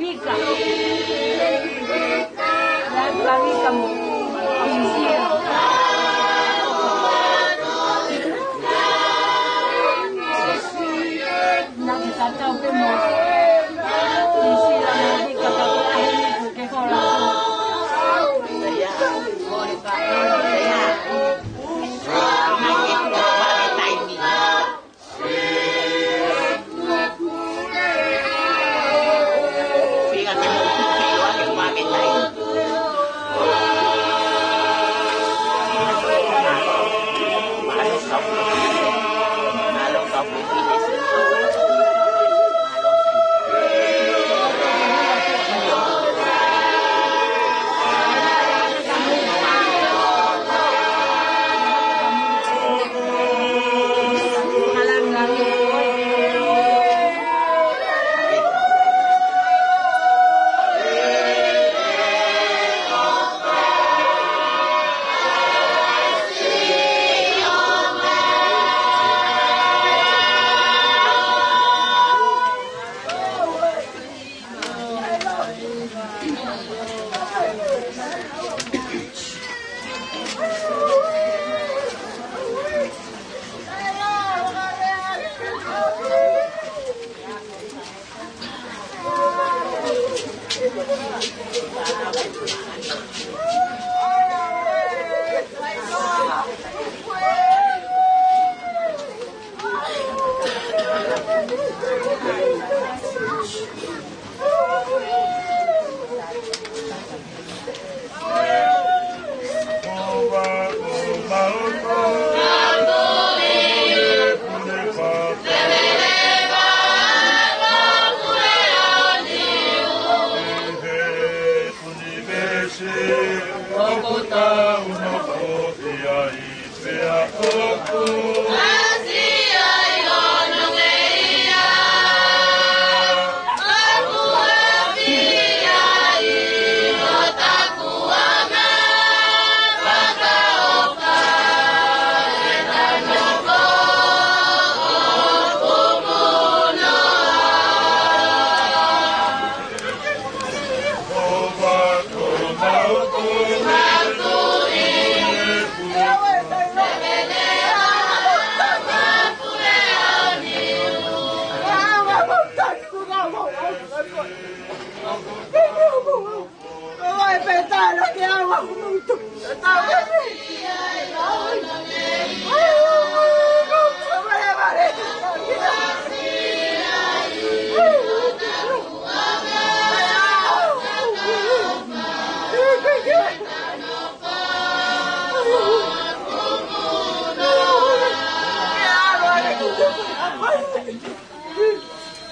Vika. La Vika mo. Na kita pe mo. Isi la Vika ka ke hola. Ya, boleh Pak. Ya. Nanti kita pakai timing. Fíjate, que pakai timing. Malo kau pilih situ.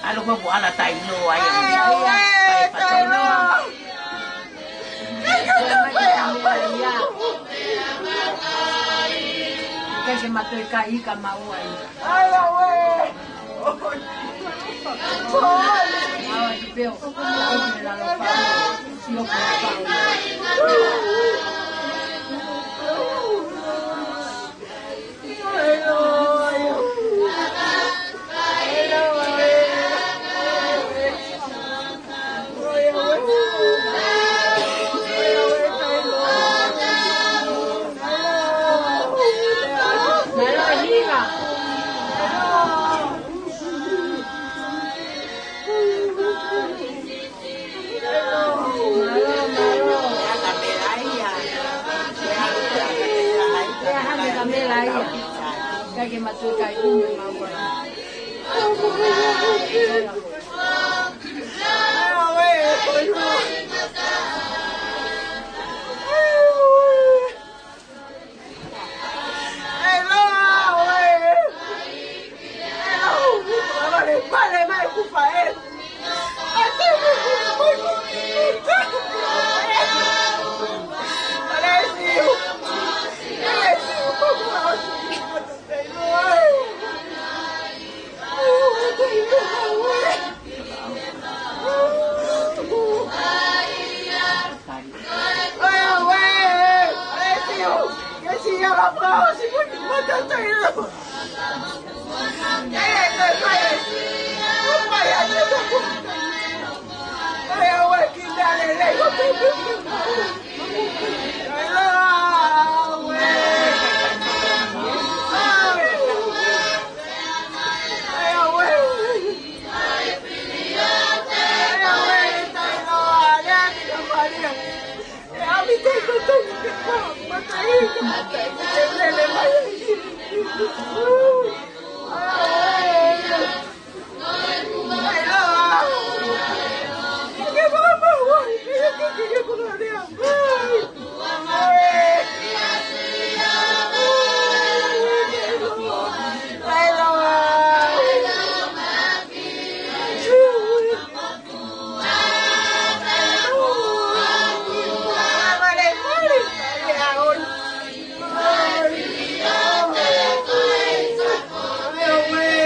Ano ba po ala tayo no ay Kasi matoy ka ika mauay. Awa di peo. Kaya matoy ka ika mauay. Ay, Away.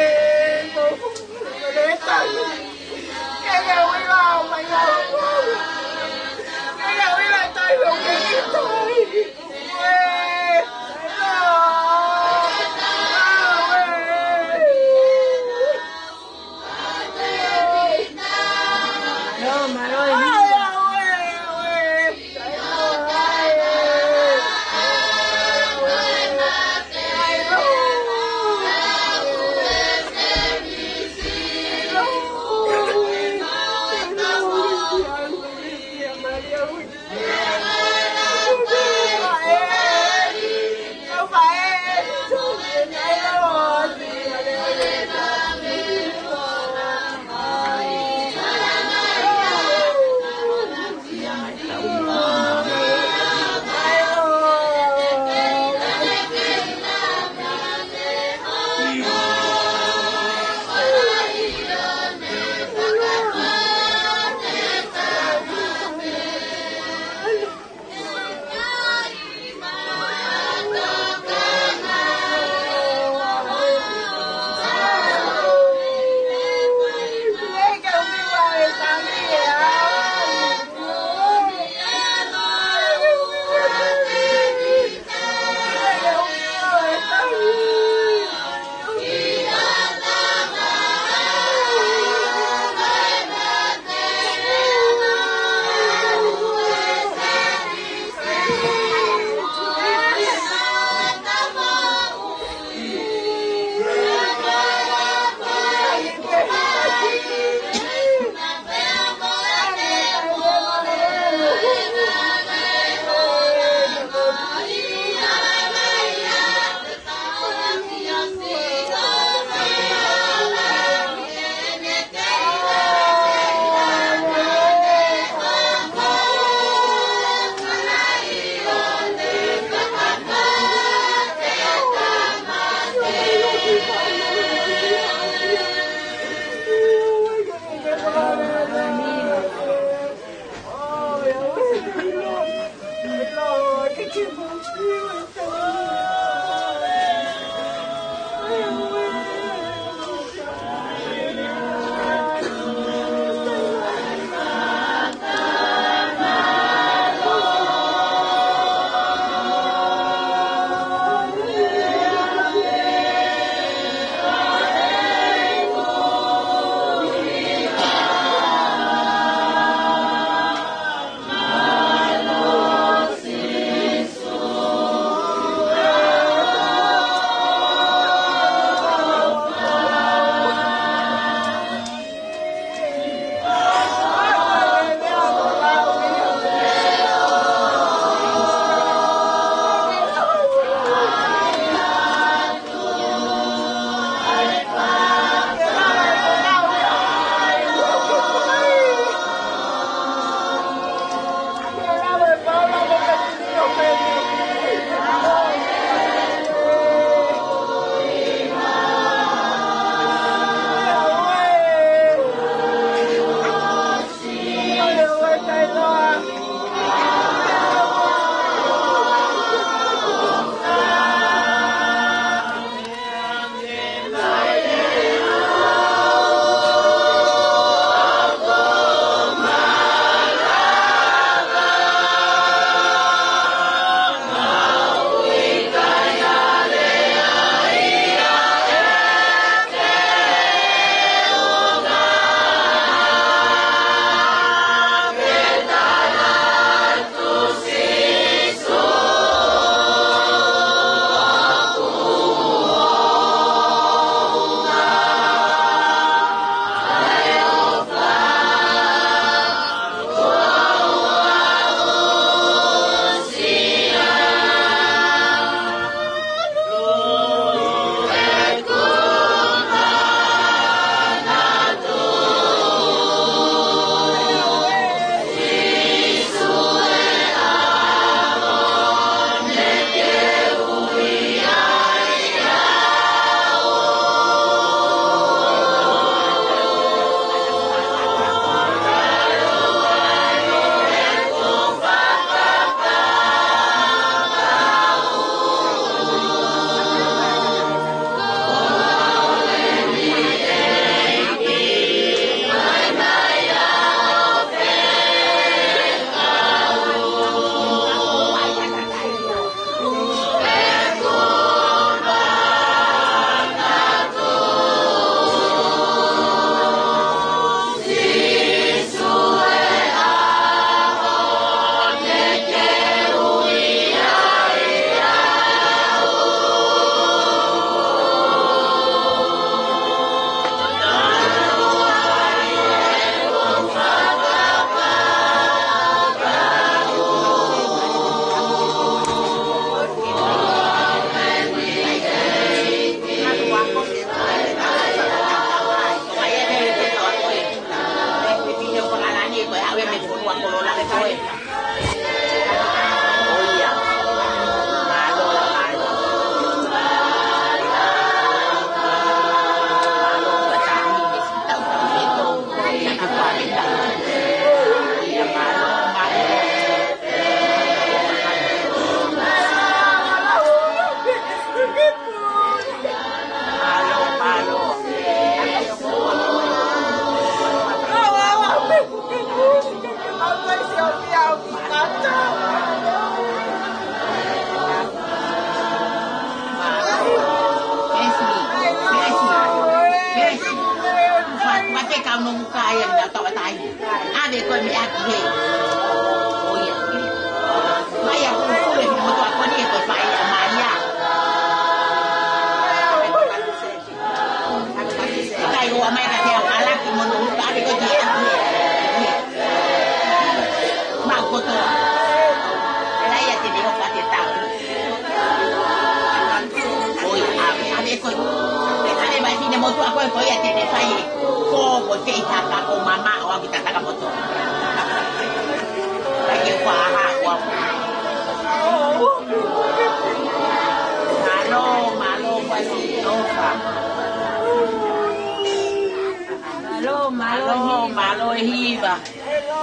Malo hiva.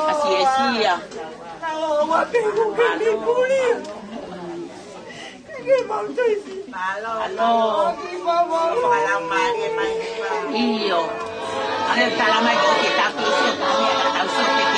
Asia. Io. Adesso la mai che sta qui sotto la mia casa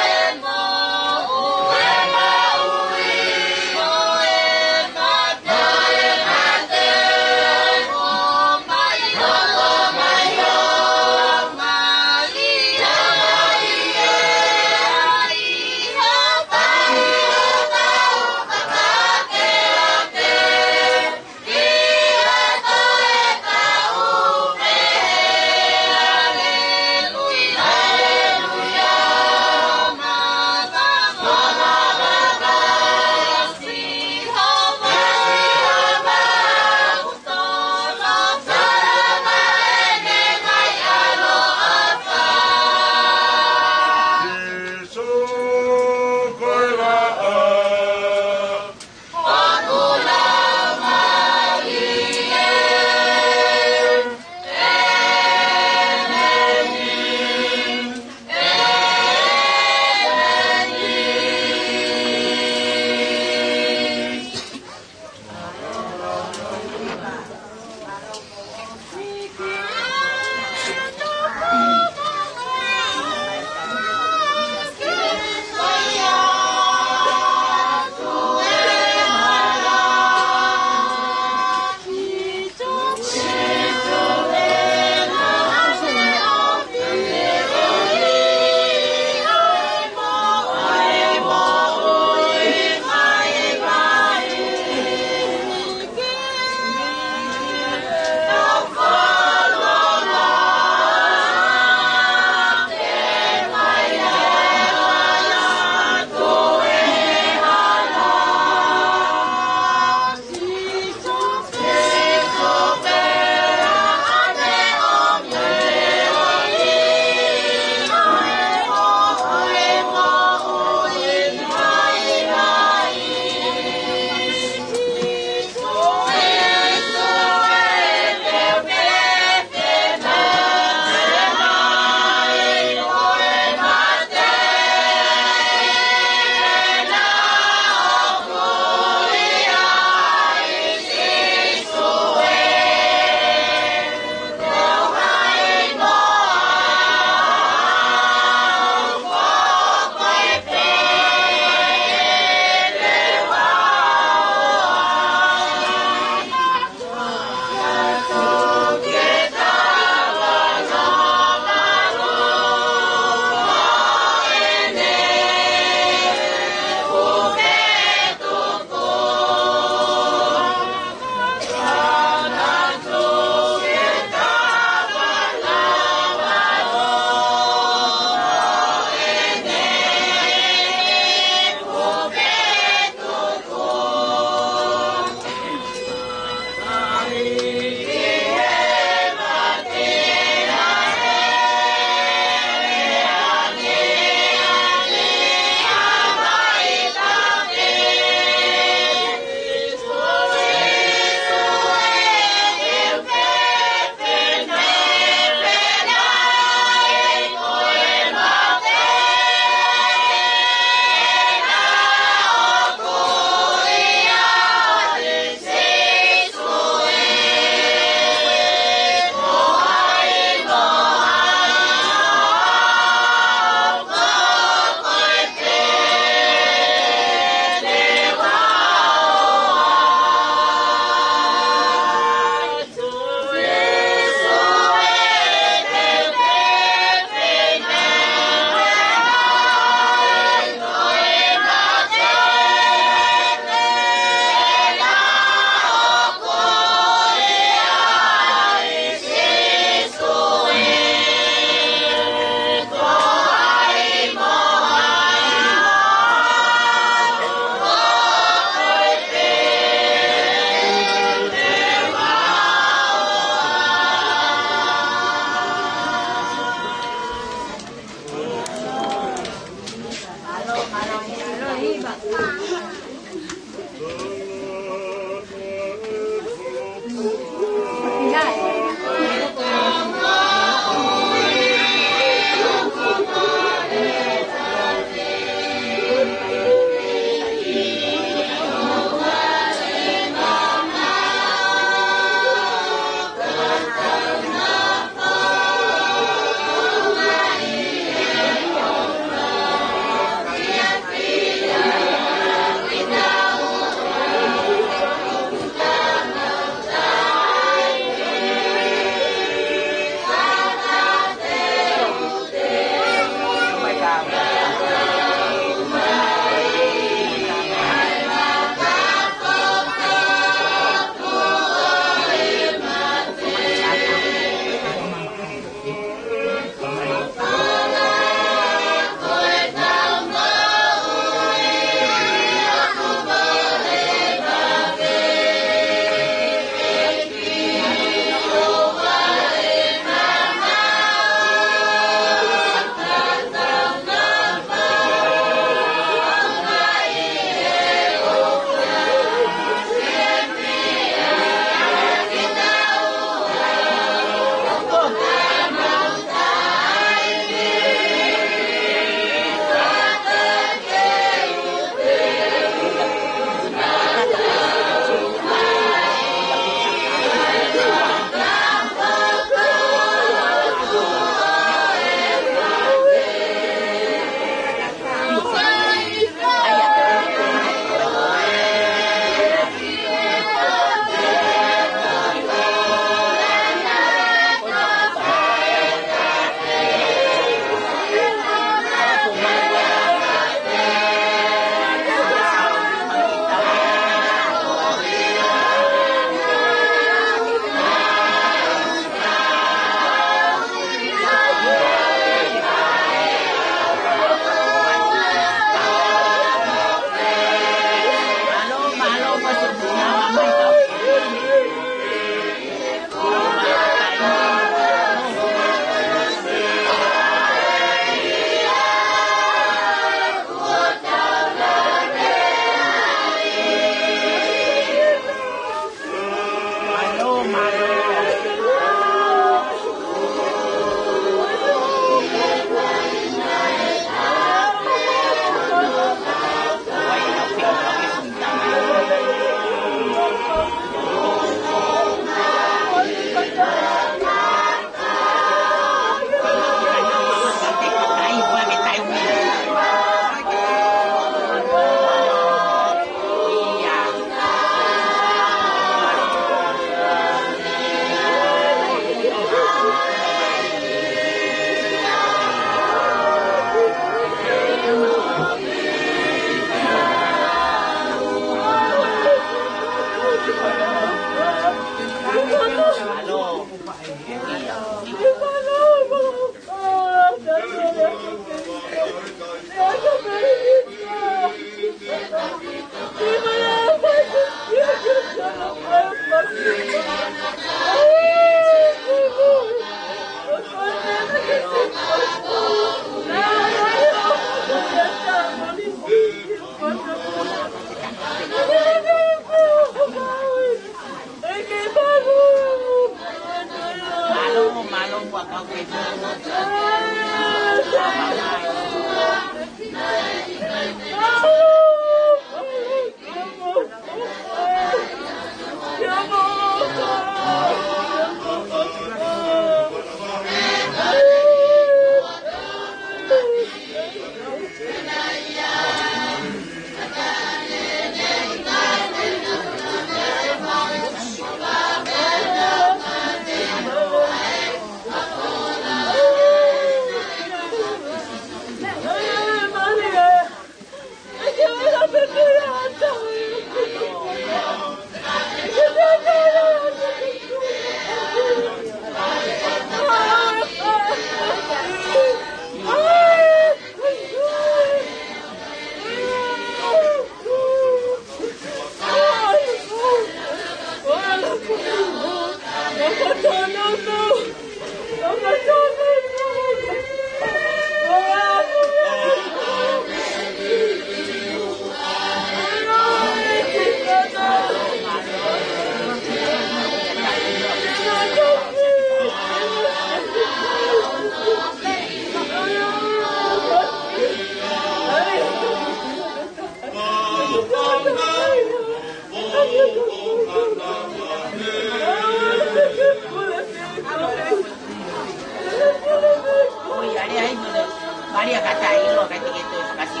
Maria kata ilo kata gitu kasih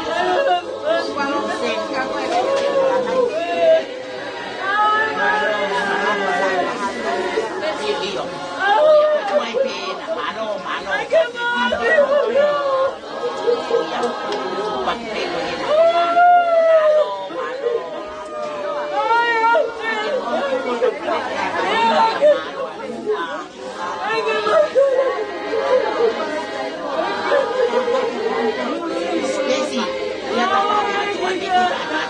Kalau sen kamu ada iyo mai pena malo pakpelo Spesi, ya kata tuan itu kata.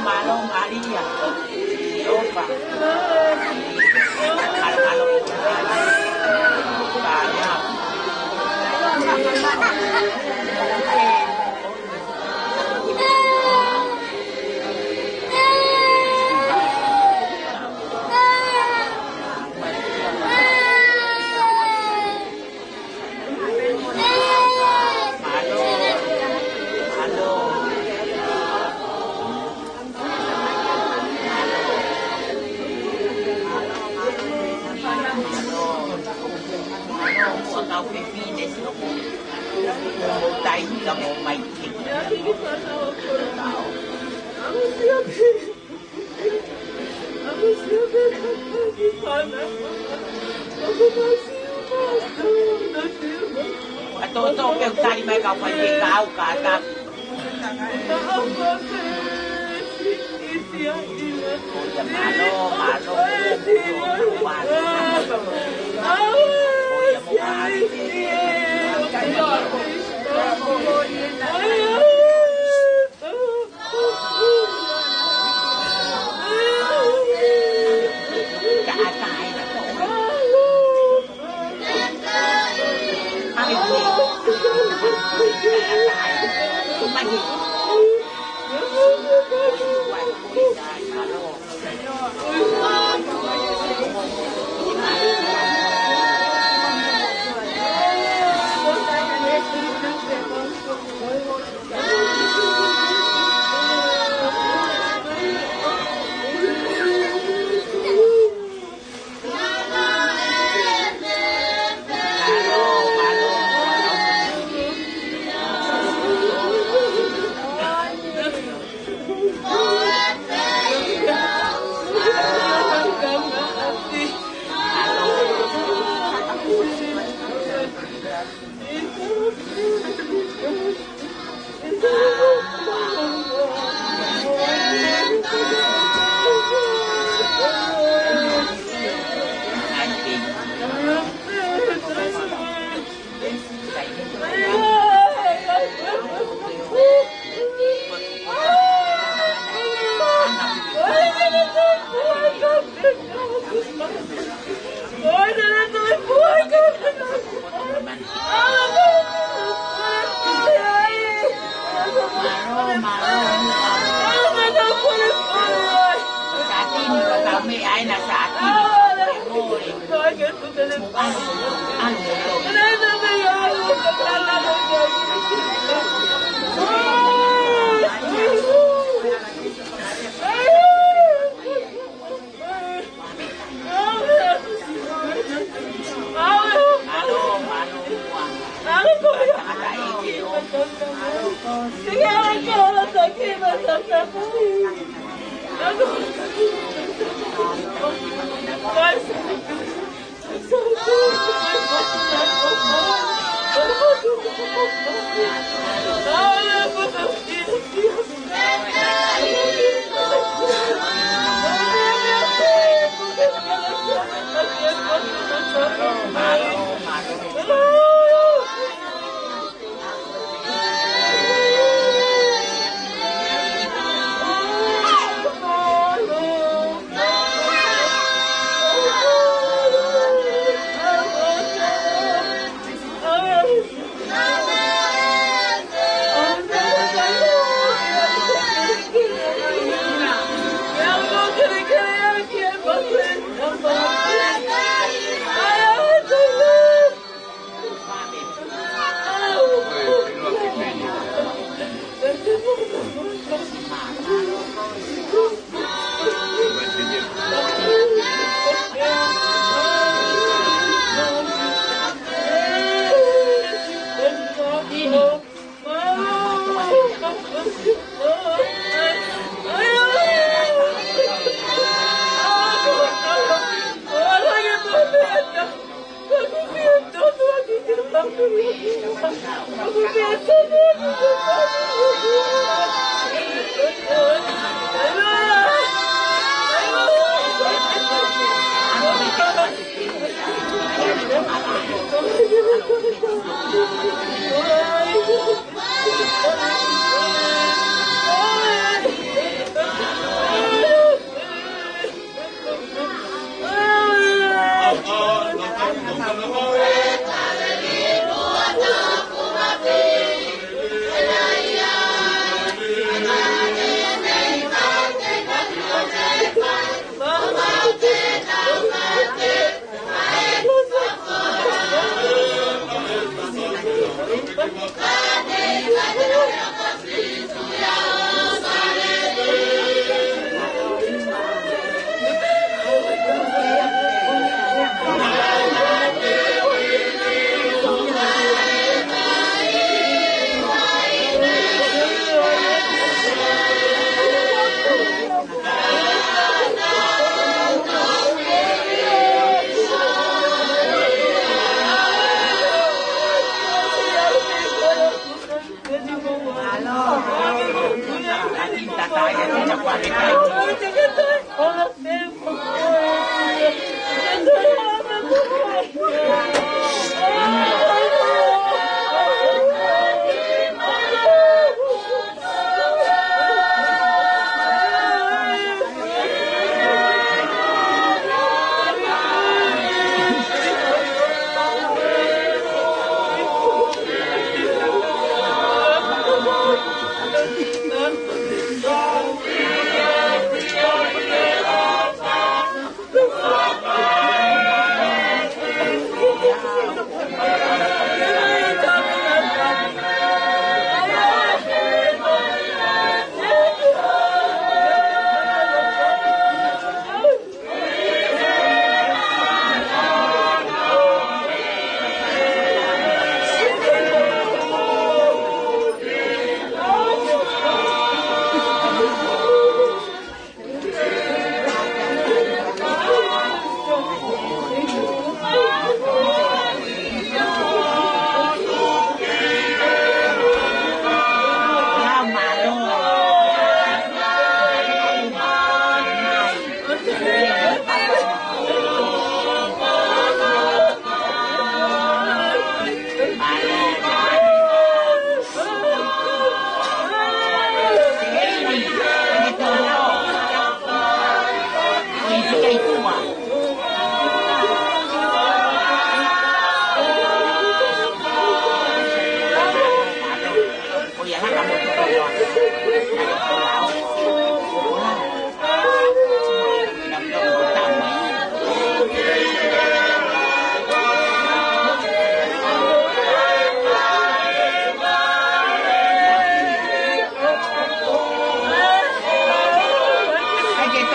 Malo Maria, Opa. Malo banyak. Kau pepines lo mo tayo ka mo may kik Ito pero tayo may kau pagkikaw ka tak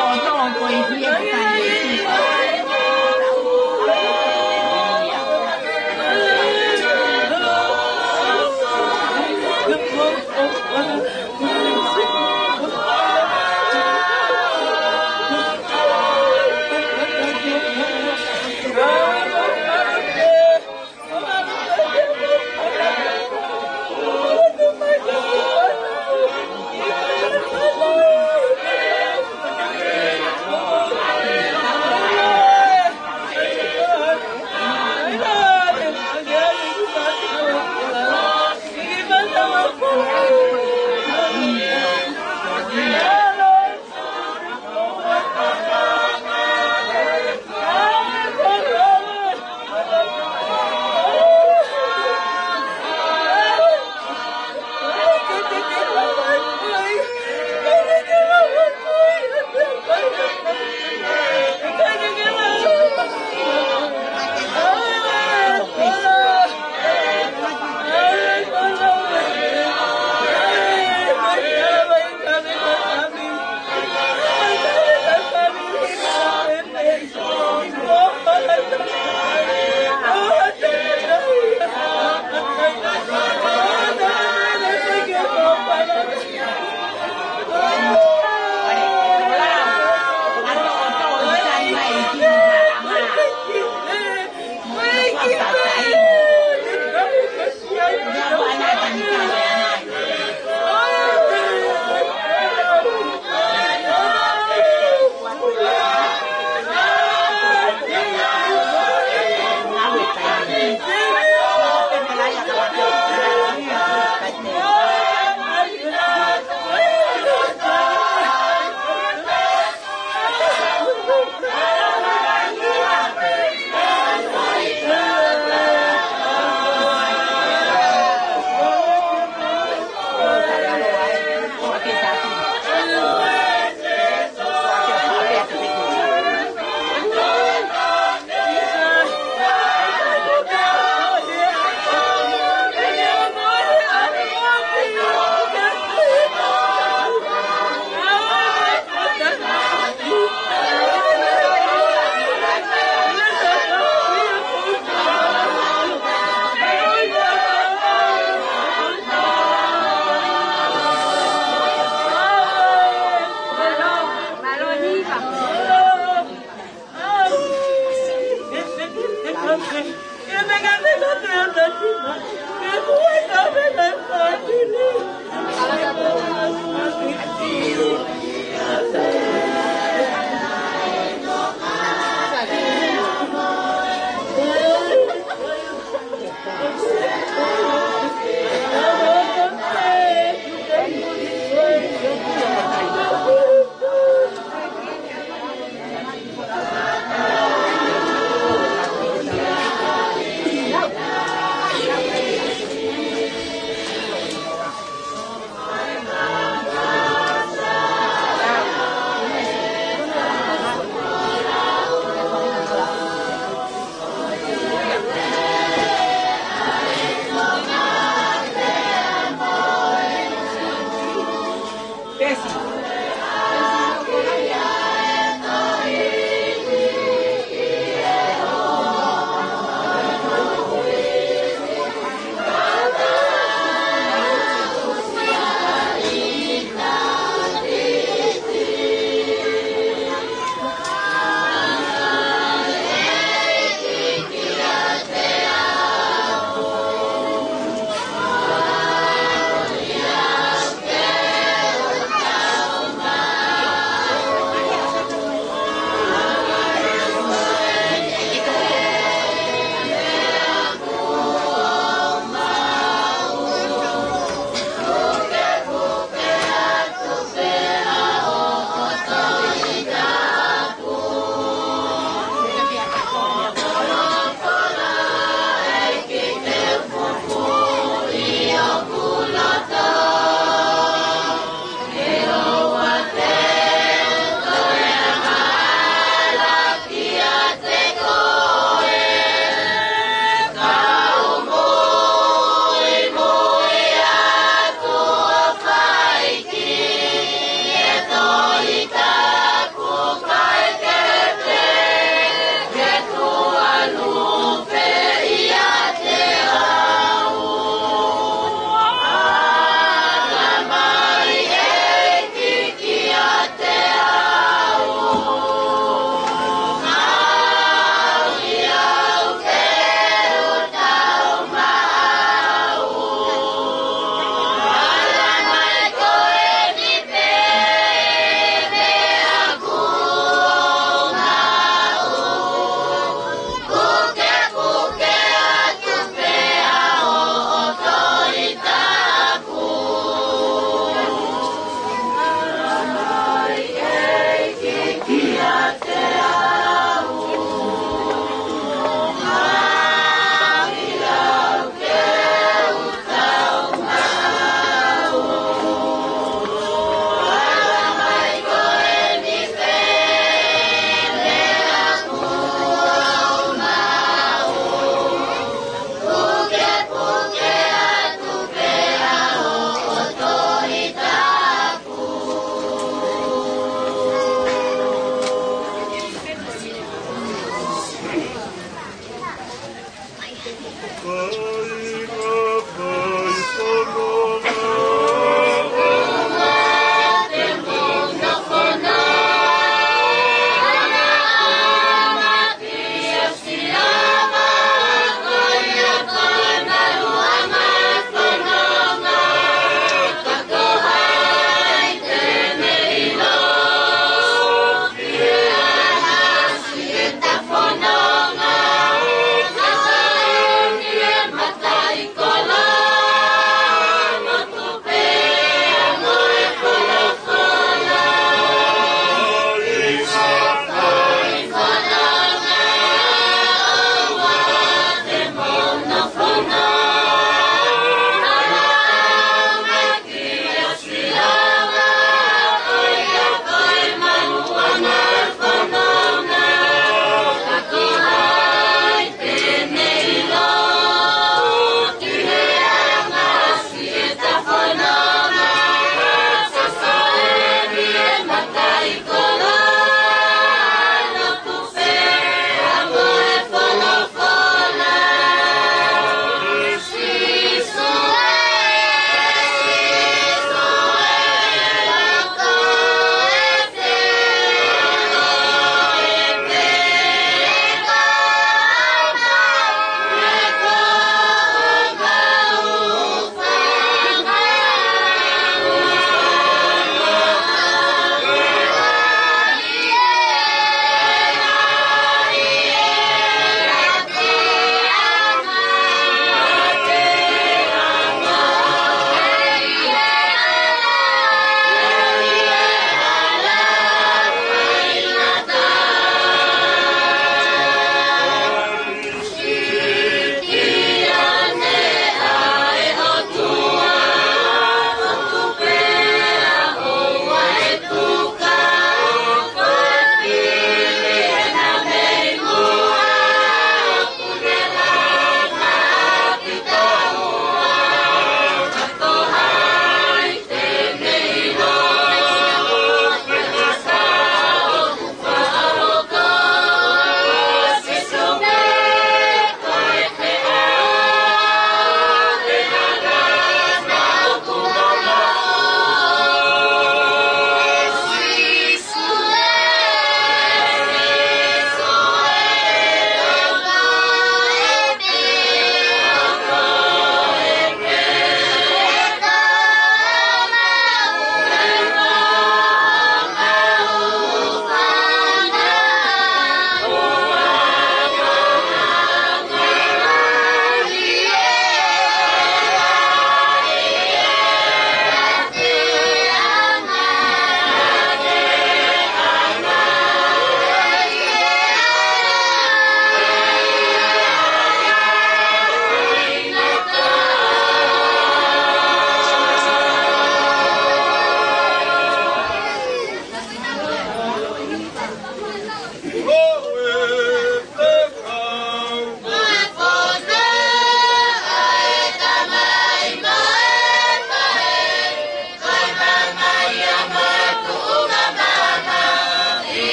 Hãy subscribe cho kênh Ghiền Mì Gõ để không bỏ lỡ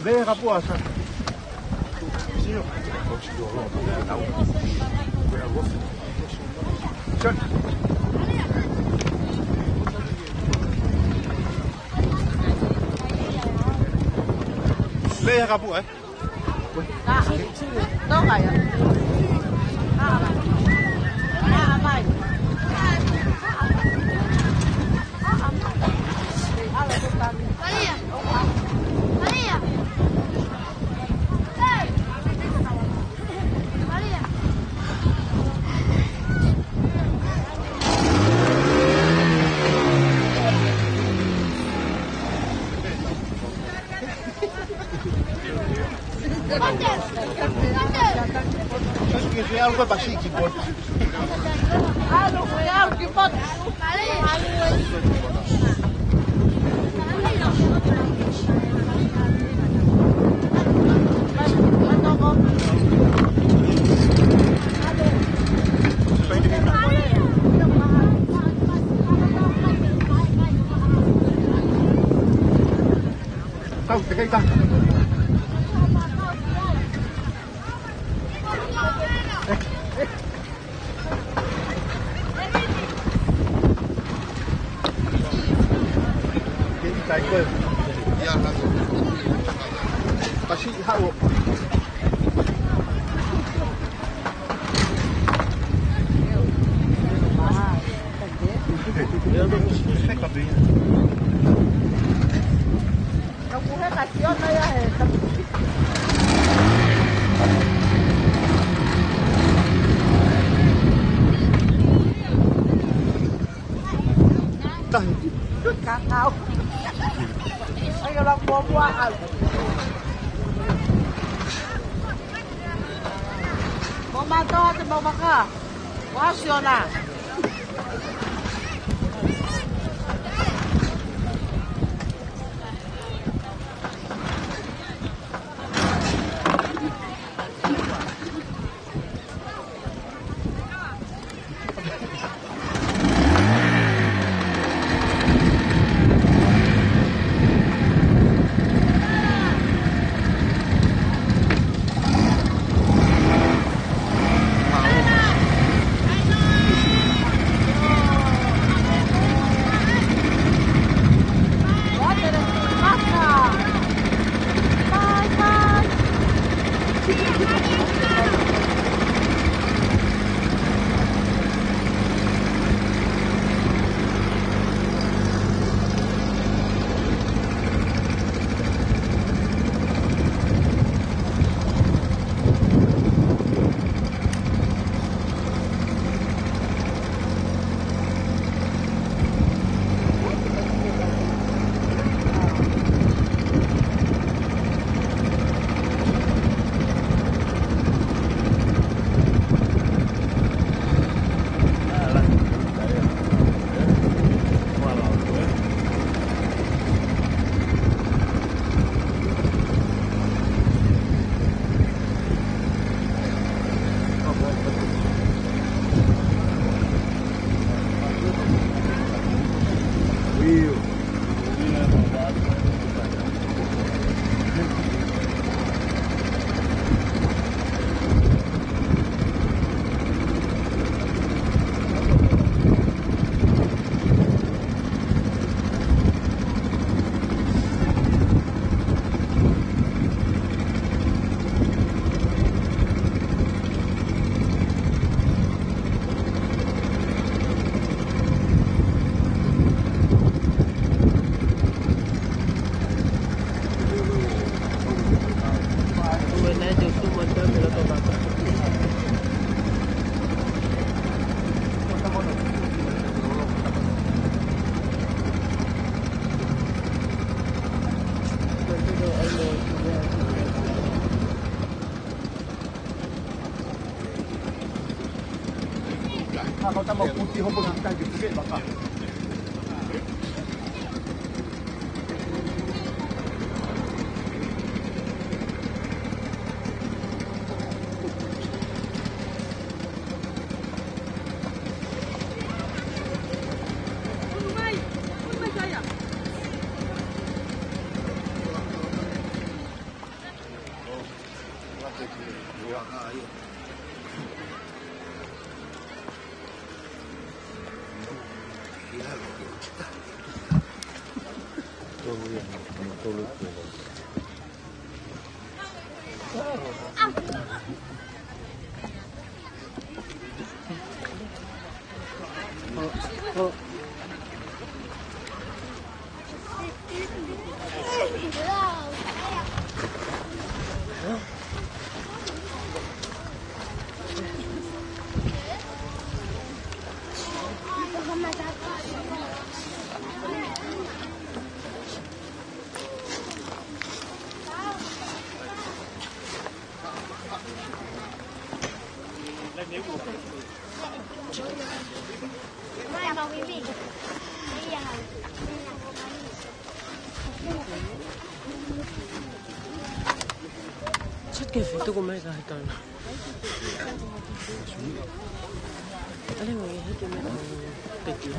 Vera puasa. Vera kapu eh? Đâu phải ạ? Algo basic por. Algo que pode. Tao, te cae. Pasti hao. Kakao. Ay, walang buwa-buwaan. Bumato at bumaka. Wasyo na. Kalau tak mau putih hobok kita je sikit bakar. Che fai come sai tanto? Allora mi che me petti.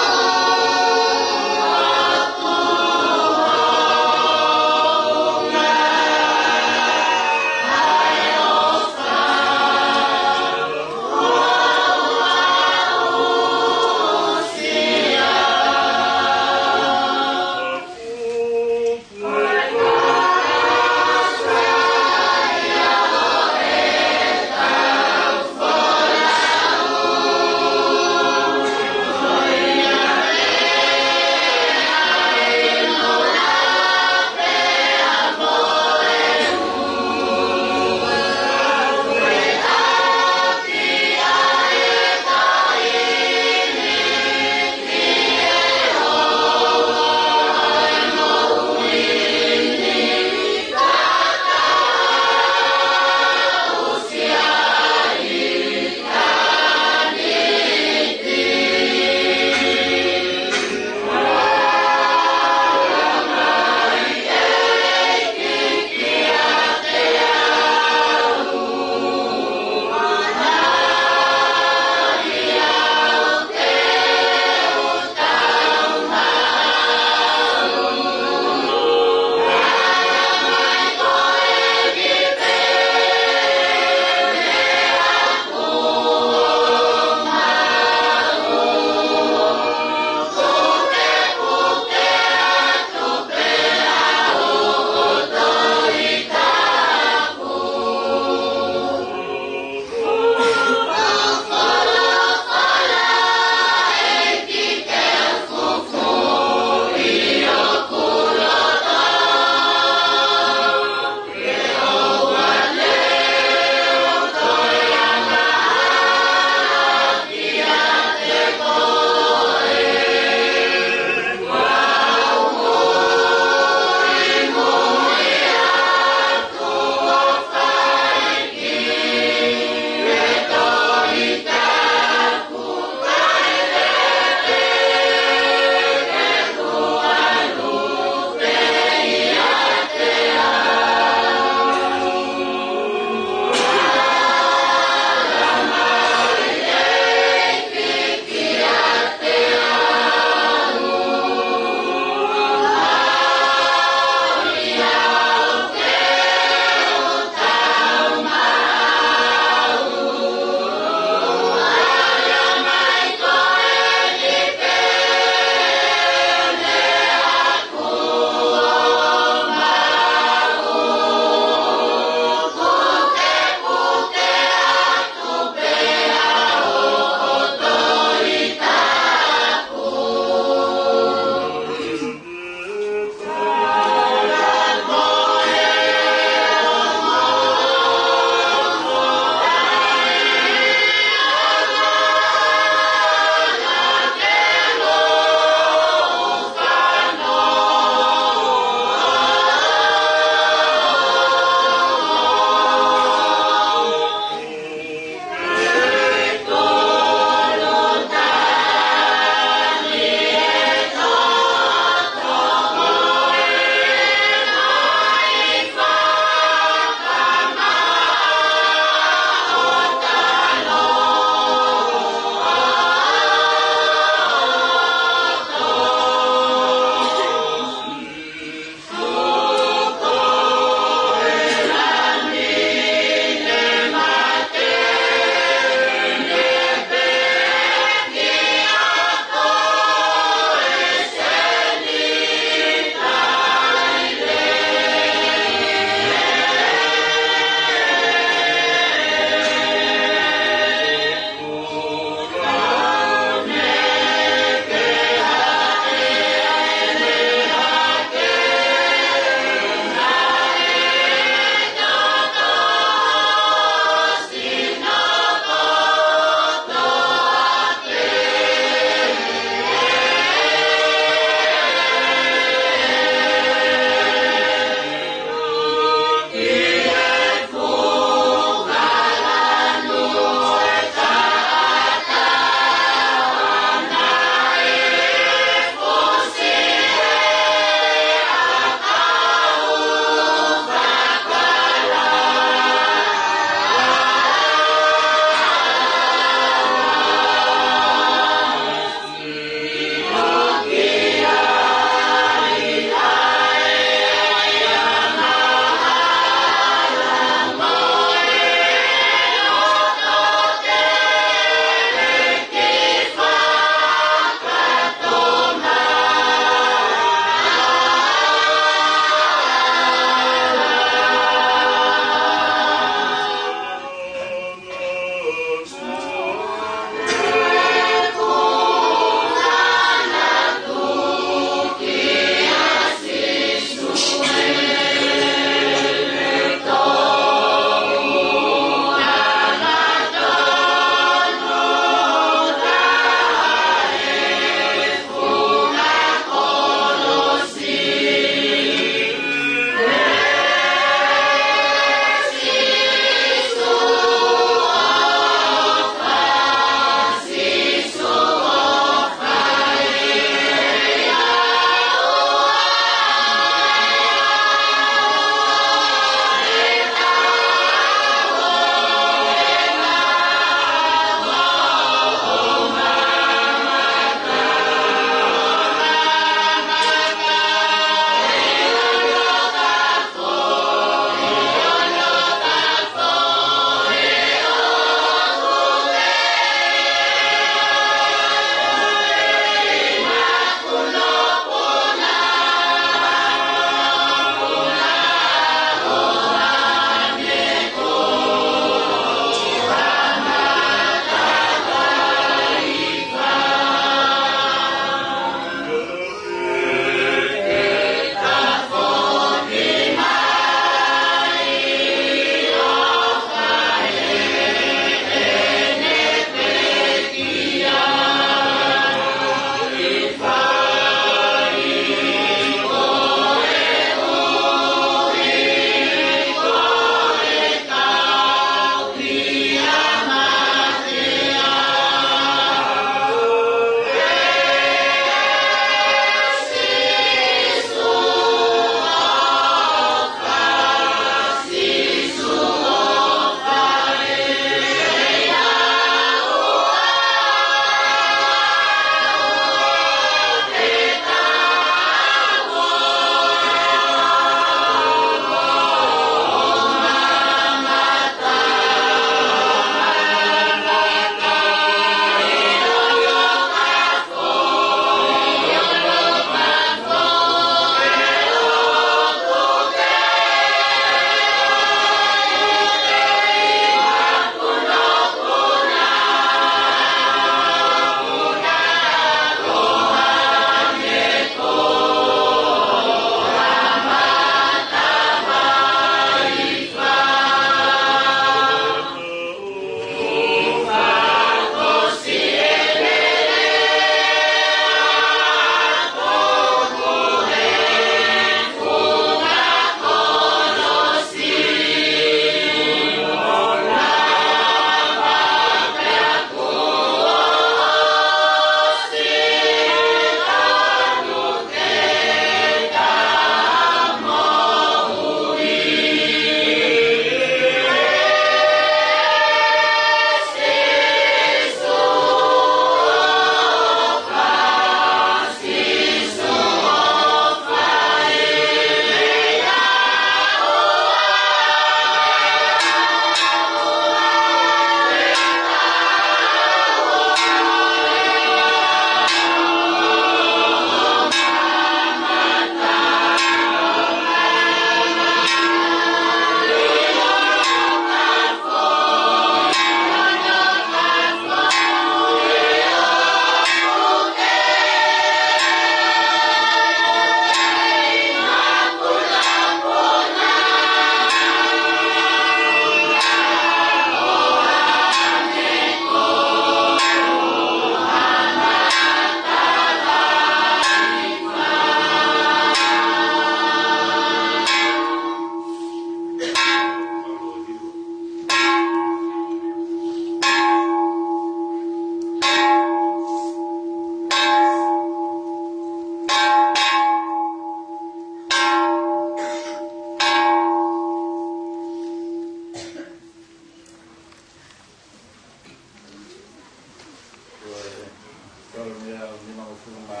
Amen.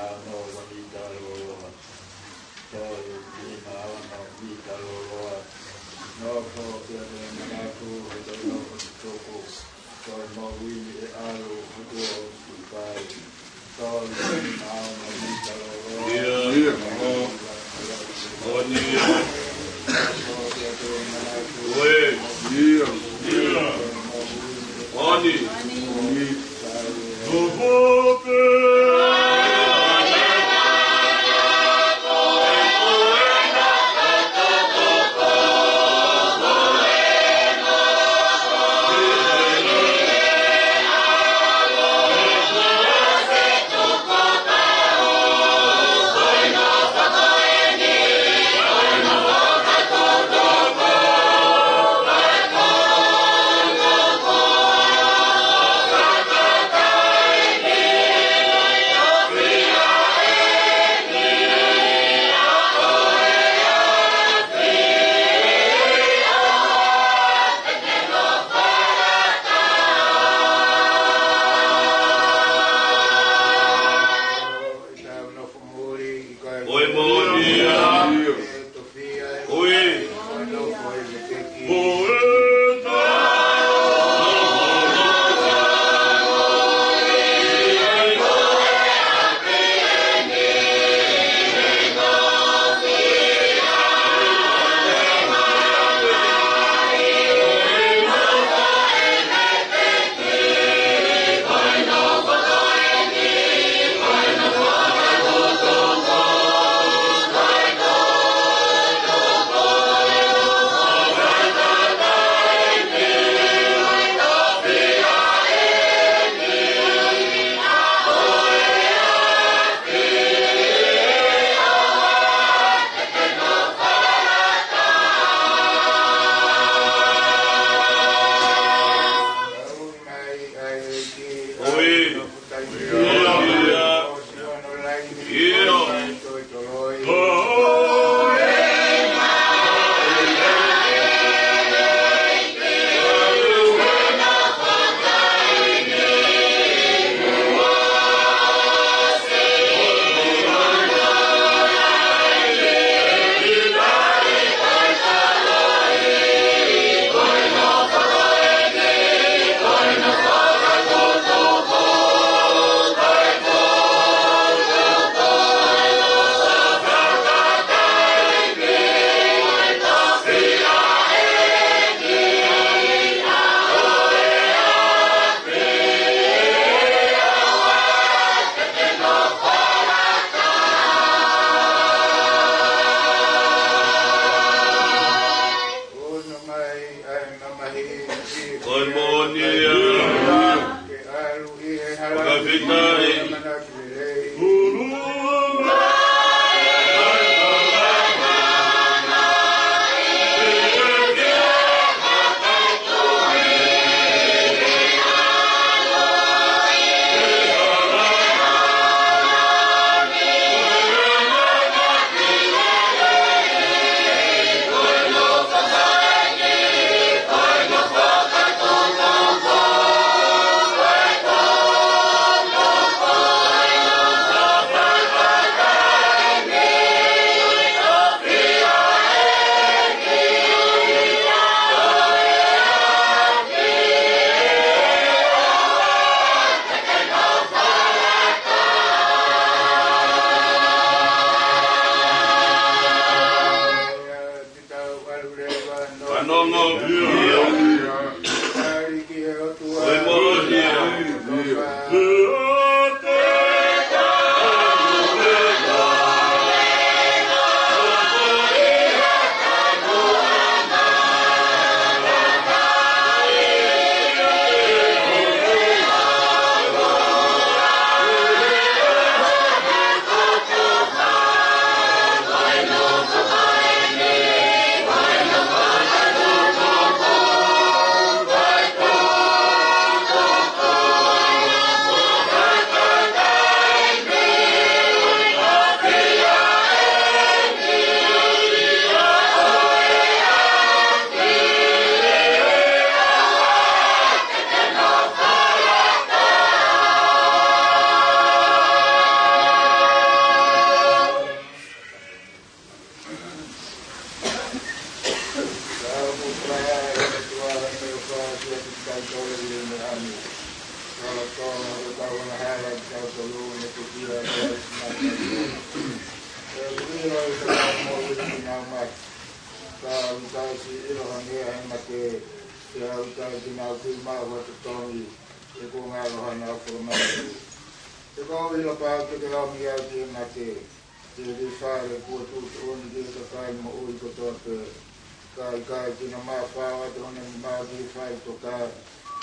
Kai kina mawhawa tōne mawhi whai toka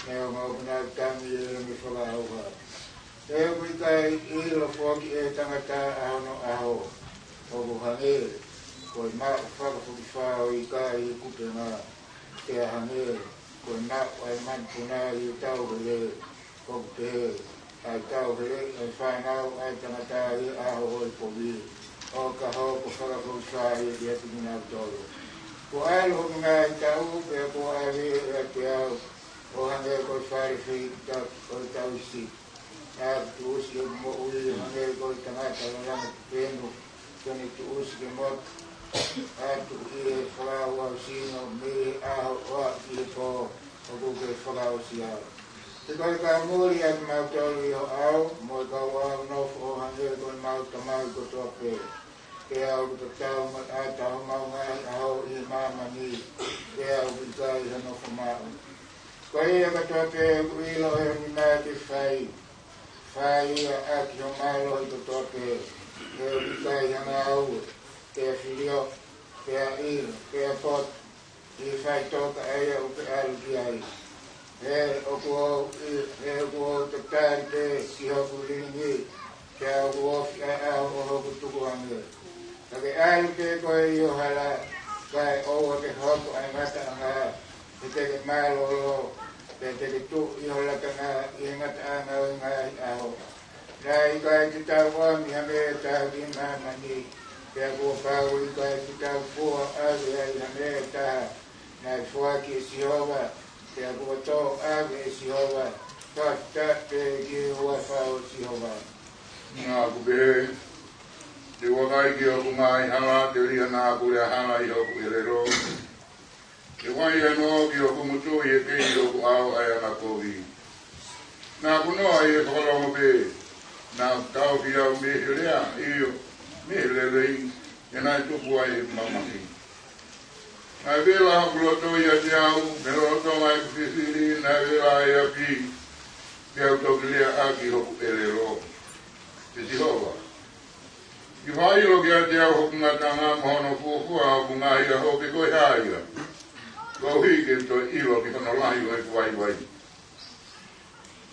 neo ngau tangi e mi whakahauha. Teo kui kai ilo whoki e tangata ahono aho o hange koi mao whakafuki whao I kai I kupe ngā te hange koi mao ai manpuna I tau hele koku te he ai tau hele ai whanau ai tangata I aho hoi povi o ka ho ko whakafuki whao I ati mina tolu. Ko ai ho ngā I tau pe ko ai e te au o hange koi whare whi koi tau isi. Nā tu usi o mo ui hange koi tangata o rana pēnu tani tu usi ke mot. Nā tu I e whakau au sino me aho oa I e po o kuke whakau si au. Te koi ka muri at mau tolu I ho au, mo I kau au nofo o hange koi mau tamau ko toa pē. Ke au ka tau mat a tau mau ngai aho I mama ni, ke au ki kai hano whamau. Koi e ka toa pē uilo e ni nā te whai, whai a ki ho malo I ka toa pē, ke au ki kai hana au, ke a whirio, ke a ilo, ke a pot, I whai toka aia o ke alu ki ai. He o kuo te tāri te ki hoku ringi, ke au kuo fi a au o hoku tuku hange. Take alu ke koe I o hala, kai oua ke hoku ai ngata ngā, te teke malo lo, te teke tu I o laka ngā, I ngata ngā o ngā I aho. Nā I kai te tau wami hange tau ki mama ni, te a kua pāu I kai te tau pua awe ai hange taha, nā I fuaki e Sihova, te a kua tō awe e Sihova, whakta te ki hua whao Sihova. Ngā kupehe, te wakai ki oku mai hanga, te ria nā kure hanga I oku I rero. Te wai anō ki oku mutu I e kei oku au ai ana kovi. Nā kunoa I e whakarongo pē, nā tau ki au mehe rea, io, mehe rei, e nai tupu ai mamaki. Nai vela haku loto I a te au, me loto mai kufisiri, nai vela I a pi, te au toki lea aki hoku e rero. Te Sihova. Ki whairo ki a te au hoku ngata ngā mohono fuafua hoku ngā hia hoki koe haia. Kau hiki to iwa ki kono lahi o e kuai wai.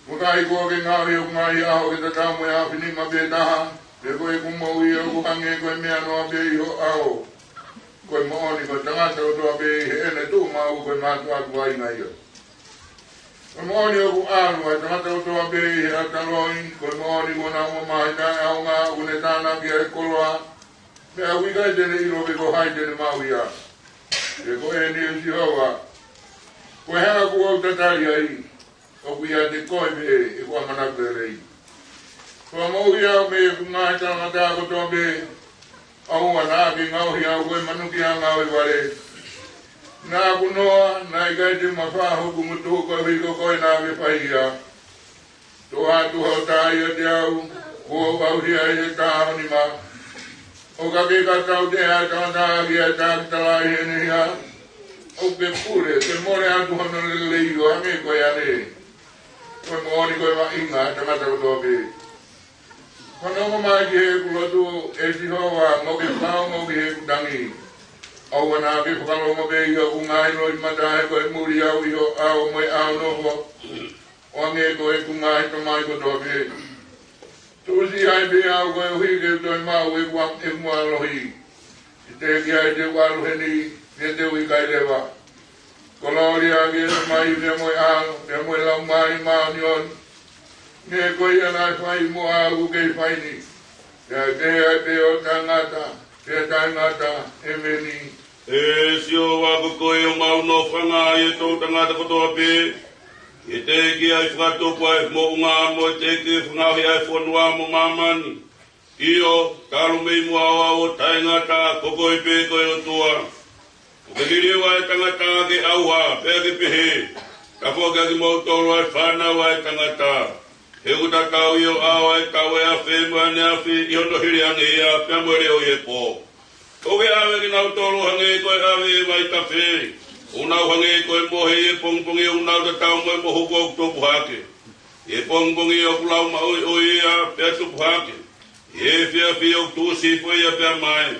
Mukai kua ke ngā hia hoku ngā hia hoki ta tamu e hapi ni ma be taha, te koe kumau I hoku hange koe mea noa be I ho ao. Koe mooni koe tangata o toa be I he ene tu mau koe mātua kuai ngai o. Koe mooni o ku alu ai tangata o toa be I he ataloi, koe mooni mo na mo mahi tae au ngā une tāna ki a e koloa, mea wikai tene I robe ko hai tene mau I a. E ko e ni e Sihova, koe hea ku au tatari ai, o ku ia te koe me e kua manakwe rei. Koe mauhi au me ku ngāi tangata ko toa be, au ana ki ngauhi au koe manuki a ngau I wale. Nā kunoa, nā I kai te mawhaho ku mutu koe hiko koe nā me whaia. Tō hatu hau tāi a te au, kua au hia I te tāhoni ma. O ka ke ka tau te hea tāngata ki a tāki talai hene hia. O ke pure, te more atu hana lele I o hange koe ane. Koe mooni koe wa inga, tangata ko tō ke. Whanonga mai ki he kulotu e Sihova, mo ke whao mo ki he kutangi. Au wana ke whakalonga pe I o ngai no I matahe koe muri au I o au moe au noho. O ange koe kungai tamai ko toke. Tusi hai pe au koe uhi ke toi mau e kuam e mua lohi. I te ki hai te waru heni, ke te ui kai lewa. Kolori a ke mai me moe au, me moe lau mai mau nion. Ne koe anai whai mua au kei whaini. Ke hai pe o tangata, ke tangata e meni. E Sihova ko koe o mau no whanga I e tō tangata kotoa pē. E te ki ai whakatopu ai mo ngā mo te ki whangahi ai whanua mo mamani. Io, karu mei mua o taingata, koko I pē koe o tua. O ke hiriwa e tangata ke auha, pēr ke pehe. Ka whoka ki mau tōru ai whanau ai tangata. He uta kau yo awa e kau e a whi mua ne a whi i hono hiri ange i a pia mwere o i e pō. Oge awe ki nau tolu hange koe awe e mai ta whi. Unau hange koe mohe i e pongpongi unau ta tau moe mohu kua kutopu hake. I e pongpongi o kulau ma oi oi a pia tupu hake. I e whia whi o kutusi fo i a pia mai.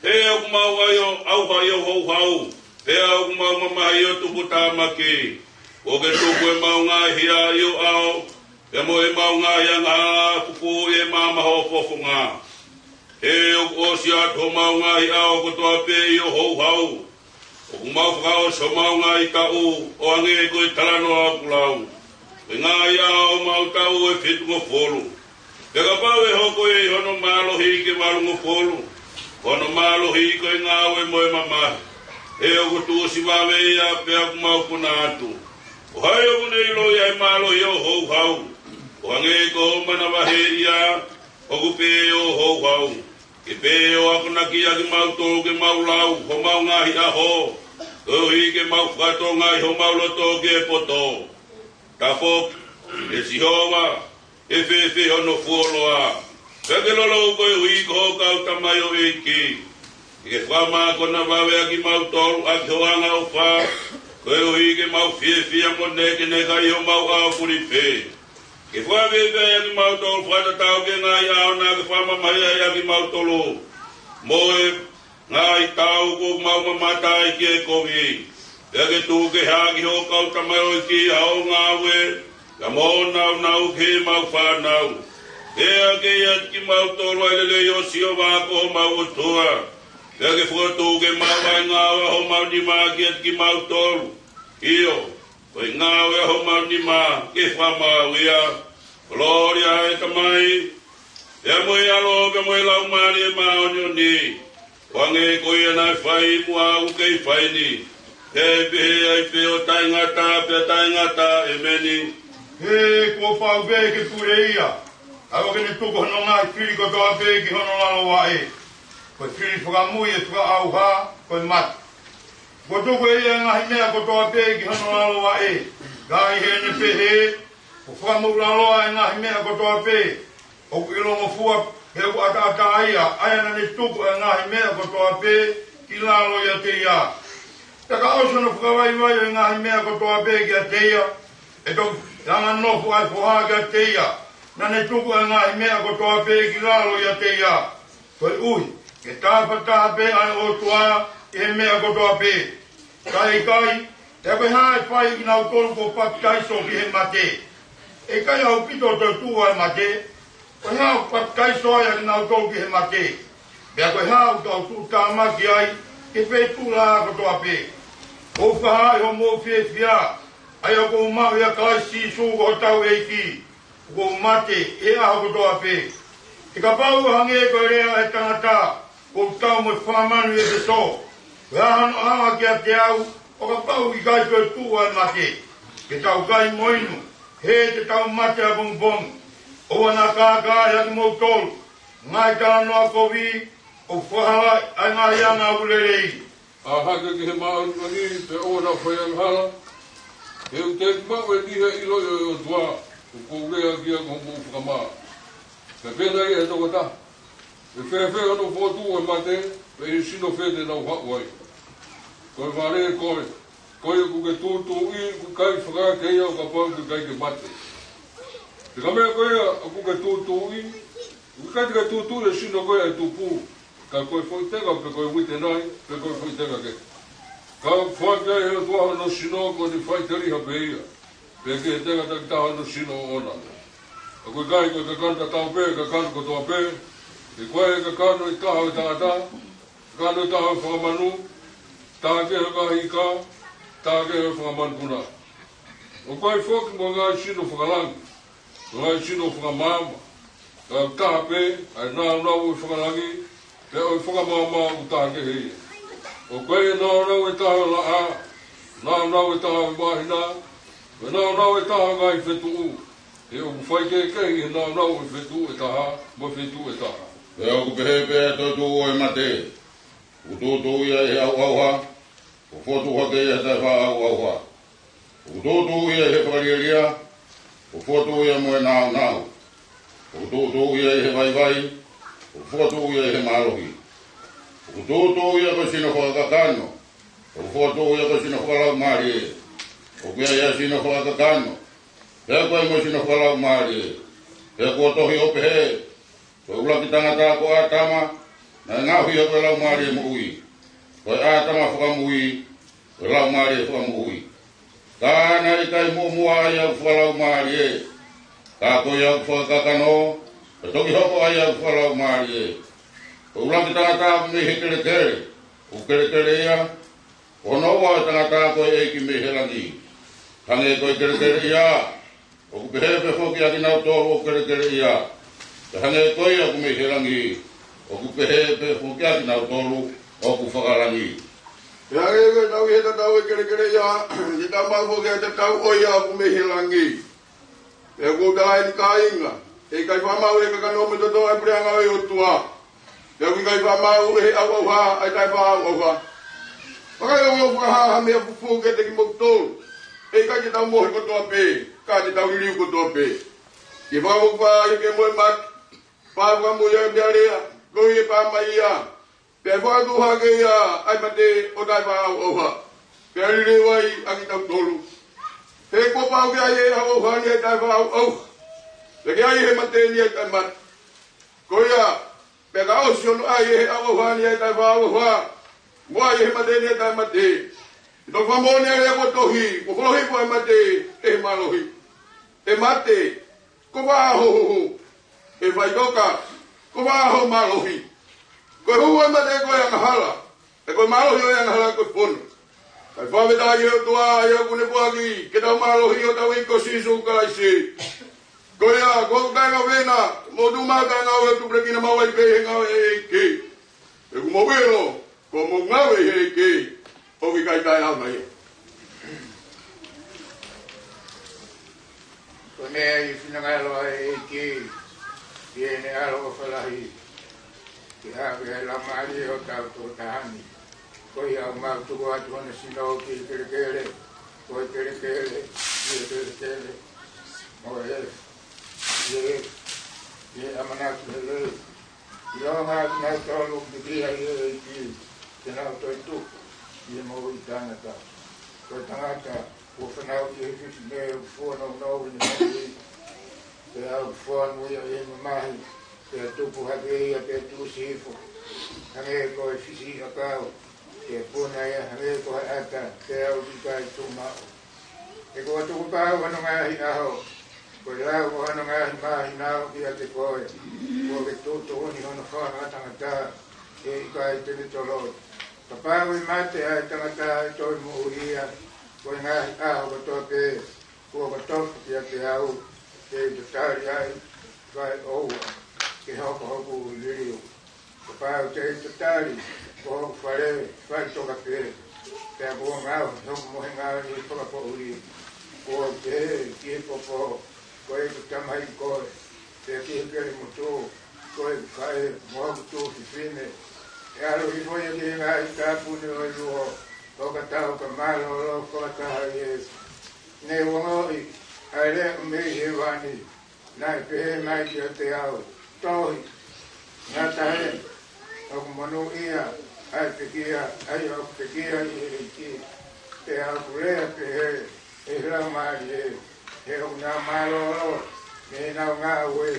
He au kumau ai o au hai o hou hau. He au kumau mamai o tupu tāmaki. Oge tupu e mau ngā hia i o au. E mo e mau ngā ia ngā kuku e māma ho fofo ngā. He o si atu ho mau ngā i au kotoa pe i o hou hau. O kumau whakao so mau ngā i ka u o ange e koe tarano a kulau. E ngā i au mau ka u e whitu ngo folu. Pe ka pau e hoko e hono mālohi ke malu ngo folu. Hono mālohi koe ngā ue moe mamahi. E o kutu o si wawe i a pe a kumau kuna atu. O hai o kune ilo i ai mālohi o hou hau. O ange ko mana wahe ia o kupe o hou hau. Ke pe o akunaki a ki mau tō ke mau lau ho mau ngahi a ho. O hi ke mau whato ngai ho mau loto ke poto. Ka fok e si hoa e whewhi hono fuoloa. Peke lolo koe hui ko ho kau tamai o e ki. Ke whama kona wawe a ki mau tōru a ki hoanga o wha. Koe hui ke mau whewhi a mo neke neka i ho mau a puri pe. Ke whawewe a ki mau tōru whata tau ke ngai ao nā ke whama mai a ki mau tōru. Moe ngai tau ko mau mamata i ki e kovi. Peke tū ke haki ho kau tamai o i ki hao ngā we. Ka mō nau ke mau whanau. Ea ke iat ki mau tōru ai lele i o sio wāko ho mau o tua. Peke whakatū ke mau ai ngāwa ho mau ni mā ki at ki mau tōru. Io. Koe ngāwe ho mau ni mā, ke whamau ia. Gloria e tamai. Ea moe alo, ke moe lau mani e mao ni o ni. Wange koe anai whai mua u kei whai ni. He pehe ai peo taingata, pea taingata e meni. He ko whau be ke pure ia. Awa kene tuko hono ngā whiri ko toa be ki hono lalo wa e. Koe whiri whakamui e whaka au ha, koe mati. Ko tuko e ia ngahi mea ko toa be ki hono lalo wa e. Gai he ne pehe, ko whakamu laloa e ngahi mea ko toa be. O ku ilongo fua, he ku ata aia, aia na ne tuko e ngahi mea ko toa be, ki lalo ia te ia. Taka osono whakawai wai e ngahi mea ko toa be ki a te ia. E tau ranga nofu ai poha ki a te ia. Na ne tuko e ngahi mea ko toa be ki lalo ia te ia. Koe ui, ke tāpataha be ai o tua e mea ko toa be. Kai, te koe hae whai ki nau tolu ko patkaiso ki he mate. E kai au pito te tua e mate. Koe hau patkaiso ai ki nau tolu ki he mate. Bea koe hau tau tu tāmaki ai ke whē tūla ko toa be. O whahai ho mō whia. Ai o kou mau ia kai si su ko tau e ki. Ko mate e aho ko toa be. E ka pau hange koe rea e tangata. Ko tau mo whamanu e te so. Rahano awa ki a te au. O ka pau i kai koe tua e mate. Ke tau kai moinu. He te tau mate a bongbong. O ana kākai aki mou tolu. Ngai tāno a kovi. O whahala ai ngā ianga ulerei. A hake ki he maani pe ona whaiang hala. He u te mau e nihe ilo i o tua. O kourea ki a kumbu whakamā. Ka pena i e toko ta. E whewhe anu whotu e mate. Pe i sino whete nau hakuai. Koe whare koe. Koe ku ke tūtū i ku kai whakakeia o ka pau ku kai ke mate. Te ka mea koe a ku ke tūtū i. Ku kai te ka tūtū e sino koe ai tūpū. Ka koe whaitega pe koe wite nai. Pe koe whaitega ke. Ka whaitega he tua no sino ko ni whaiteri ha pe ia. Pe ke he tega tak taha no sino ona. A koe kai koe ka kanta tau pe, ka kanta ko toa pe. E koe ka kano i taha o tangata. Kano i taha o whakamanu. Taha ke he kahika. Taha ke he whakamanpuna. O koe whoki mo ngai sino whakalangi. Ngai sino whakamama. Ka taha pe, ai nau i whakalangi. Pe oi whakamama u taha ke hei. O koe nau e taha la a. Nau e taha i mahina. Nau e taha ngai whetu u. E o whai kei he nau e whetu e taha. Mo whetu e taha. E o kupehe pe to tu o e mate. U tūtū ia e au au ha. O whotu hake ia te wha au au ha. U tūtū ia he whakariaria. O foto ia mo na na. O to ia he vai vai. O foto ia he malohi. O to ia ko sino ko kakano. O foto ia ko sino ko la mari. O kia ia sino ko kakano. He ko mo sino ko la mari. He ko to hi ope he. Ko ula kitanga ta ko atama. Na nga hi ko la mari mo ui. Ko atama ko mo ui. Ko la mari ko mo ui. Kana ikai mo ia ko la mari. Ka ko ia ko kakano. Toki hoko ia ko la mari. Ulang kita kata me hekele kele, ukele kele ia, ono wa tangata ko e ki me helangi. Tange ko kele kele ia, o behe be foki aki na to o kele kele ia. Tange ko ia ku me helangi, o behe be foki aki na to o ku fakalangi. Ya ke tau he tau kele kele ia, kita ma foki ata tau o ia ku me helangi. E ko dai ni kainga, e kai fa ma we ka no me to e pranga e o tua. Ya wingai fa mau he au ha ai tai fa au ha. Pakai o ha me fu ke te ki mo to. E ka ki ta mo ko to pe, ka ti ta wi ko to pe. Ki fa mo fa ke mo mat. Pa wa mo ya biare, ko ye pa mai ya. Pe fa du ha ke ya ai mate o tai fa au ha. Pe ri wai aki ta tolu. He ko pa ke ai au ha ni tai fa au. Le ke ai he mate ni ai mat. Ko ya pega o siono ai e awa wani ai tai wa wa mo ai he mate ni tai mate to fa mo ni ai ko tohi ko lohi ko mate e malohi e mate ko ba ho e vai toka ko ba ho malohi ko hu mate ko yang hala e ko malohi yang hala ko pun ai fa me dai o tua ai ko ne poagi ke da malohi o tawi ko sisu ka isi Goya, go kanga vena, modu maka ngawe tu prekina mawai ke ngawe ke. E mo velo, como ngawe ke, o vi kai kai mai. Kone ai finangalo ai ke, tiene algo falahi. Ki ave la mari o ta to tani. Ko ia ma tu wa tu na sino ki kere, ko kere, mo ye amana le yo ha na to lu di ai ki te na to tu ye mo itana ta ko tangata ko fana ki fi ne fo no ni te a fo no ye mai te tu pu ha ge te tu si fo ane ko fi ka te fo na ye ane ko ata te au di ka tu ma e ko tu pa wa no mai a ho ko la ko ano nga na ki ate ko ko ke to ni no fa na tangata e ka te ni tolo papa we mate ai tangata to mo uria ko nga ko to pe ko ki ate au ke te tari ai vai o ke ho ko lirio papa te tari ko fare to ka pe te ko nga no mo nga ni ko uri ko ke ki po koe ku tamai koe, te ki kere moto, koe kai moa kutu ki whine. E aro i moia ki ngā i tāpuni o i luo, o ka tau ka malo o lo ko taha i e. Ne wangoi, ai rea mei he wani, nai pehe mai ki o te au, tohi, ngā tahe, o ku manu ia, ai pekia, ai o pekia i e ki, te au kurea pehe, e hrau maari e. He o ngā mālo, me nau ngā ue,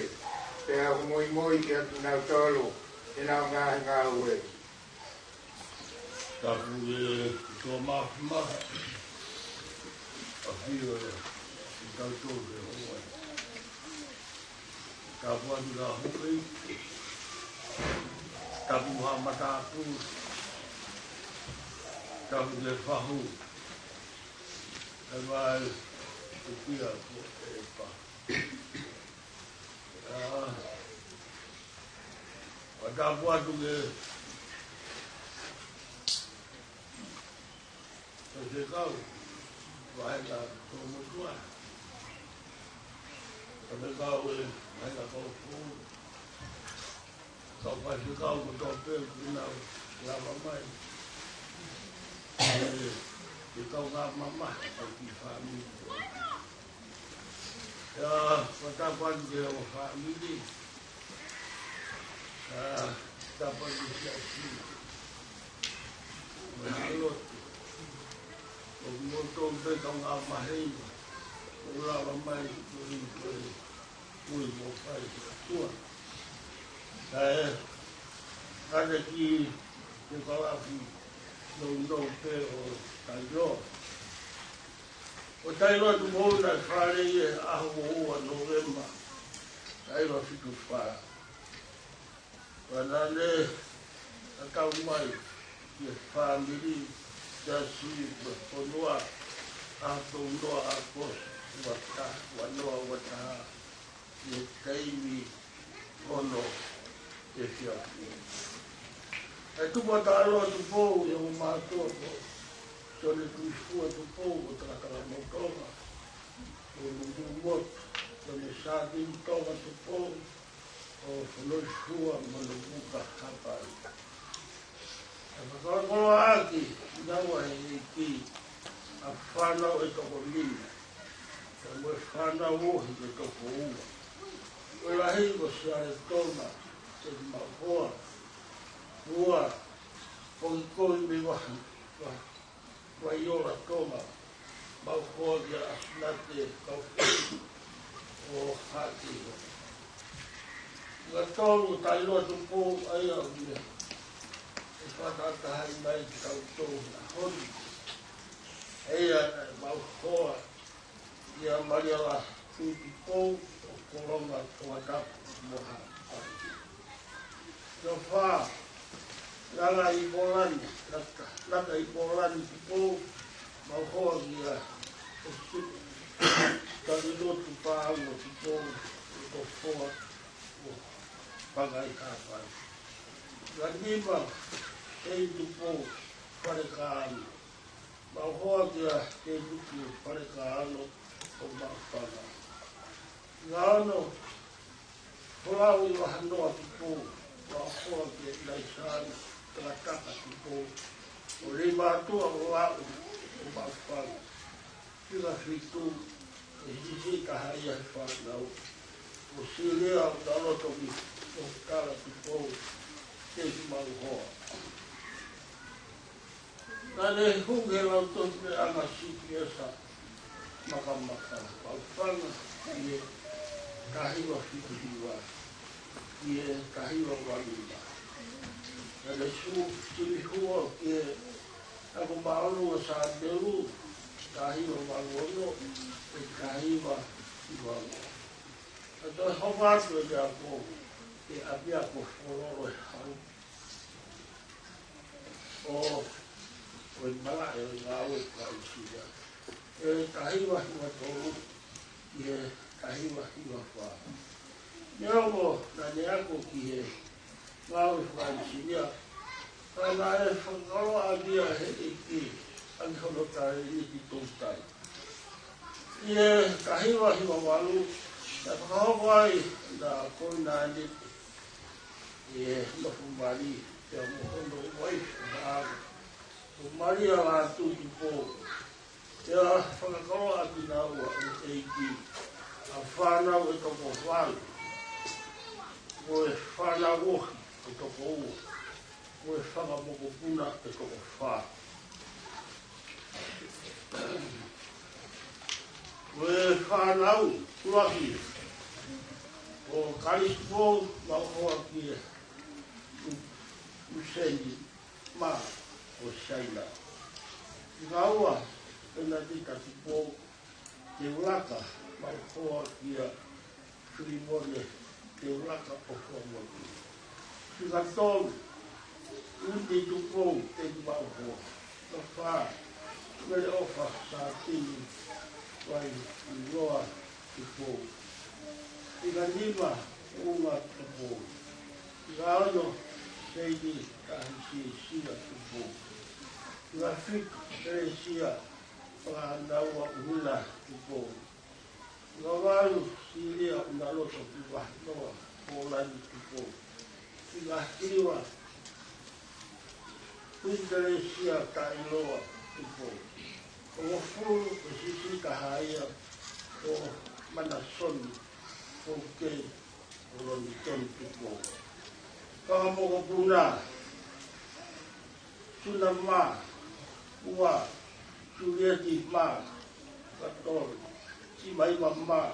te au moi ki atu nau tolu, e nau ngā ue. Tapu e tō mahi, a whio e, i tau tōru e hoa. Tapu anu rā hui, tapu ha matatu, tapu te whahu, e mai, o kia ko e pa. A tapu atu e se kau, vai la como tua. A se kau e vai la kau fu. Kau pa se kau ko tō pēu kina la mamai. E kau ngā mamai, au ki whāmi. Watapan dia family. Dapat disiasi. Mengalot. Mungkin betong amahin. Ulah ramai mui mopai tua. Saya ada ki kalau aku dong pe o tayo. O tayo tu mo na fare ye aho November. Tayo fitu fa. Wanale atau mai ye family jasi berdoa atau doa apos wata wata ye kaimi ono ye fia. Itu buat alo tu po yang mato po. Jadi tu semua tu po terkala motor. Untuk buat jadi saat ini tu po. Oh, kalau semua menemukan apa? Kalau lagi, dawa ini afana itu boleh. Kalau afana itu boleh. Kalau itu saya toma, jadi mahua, hua, pengkoi mewah, wayola toma, mahua dia asnate kau, oh hati. Gatol tayo tu po ayaw niya. Ipatatahay may kauto na hon. Ayan ay maukoa. Iya mariala tuti po o kulong at tumatap moha. Yofa, langa ibolan, langa ibolan po, maukoa niya. Talilo tu paango po, ito po pagai kapan. Ganima itu po parekaan. Bahwa dia itu parekaan o bakala. Ngano pulau wahano atu po bahwa dia laisan telakak atu po. Oleh tu awak o bakala. Kita fitu sisi kahaya fadau. Usilia dalo tobi o kala tipo ke malho. Nane hungela to ana sikiesa makamaka. Alfana ye kahiwa fitiwa. Ye kahiwa walima. Nane su silihua ke ako maulu sa delu kahiwa walwono kahiwa walwo. Então, roubar o dia por que havia por fora o malai o ngau kaisia. Kahiwa hiwa tolu ye kahiwa hiwa fa. Nyomo na niako kie ngau kaisia. Kana e fangalo adia he angelo kai ni tostai. Ye kahiwa hiwa walu da Hawaii da Konani e no Fumari e no wife da Maria la tu tipo ya fangalo adina wa eiki afana o to poval o fala wo to po o fala mo puna e to fa o fala o o karispo mau aqui o sendi ma o shaila gawa na dita tipo de ulaka mau aqui frimone de ulaka o fomo figatol de tupo de mau no fa ele ofa sa tini vai loa tipo Iganima uma tupo. Igano seidi kahisi sia tupo. Igafik sia panganawa uhula tupo. Igawalu silia unaloto tupa noa polani tupo. Igahtiwa sia kailoa tupo. O fulu sisi kahaya o mana soni o ke o lo ni toni tupo. Ka mo ko puna tuna ma ua Julieti ma kator si mai mama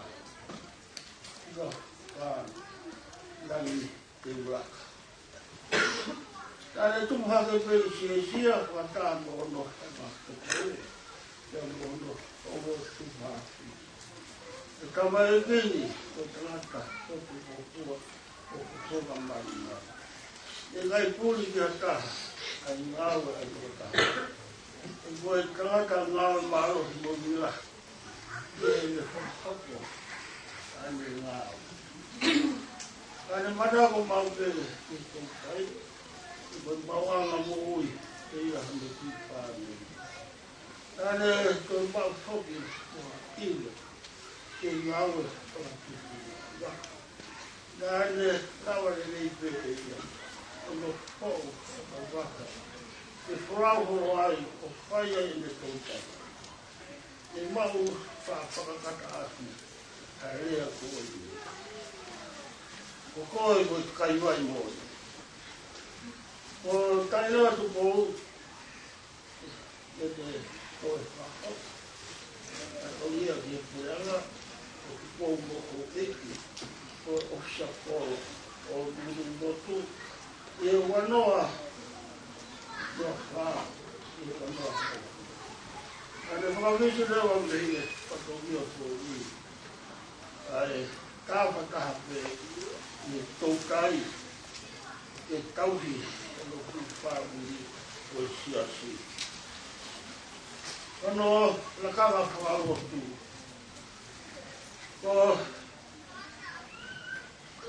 no nang tibla ada tu mhaga pe sia wata mo no ma ko ya mo no o tu ma kamai gini ko trata ko ko mama e lai puli ki ata ai ngau ai kota e voi trata ngau malo mo mila e ho ane ngau ane mada ko mau ke ko kai ko bawa na mo ui e ia hande ki pa ni ane ko mau foki ko ile ke ngau ko ki ya ane kawa le pe ia no po o vaka e frau ho ai o faia i le kota e mau fa kata asi a rea ko o koe ko kai vai mo o kai loa tu po e te koe whako o ia ki e puanga o ki po mo o eki o shako o munu motu e wanoa no wha e wanoa ane whakawisi lewa mlehe patomia po ui ai kawa kaha pe ni taukai ke tauhi o no ku whaamuri o siasi ono la kawa whaaro tu ko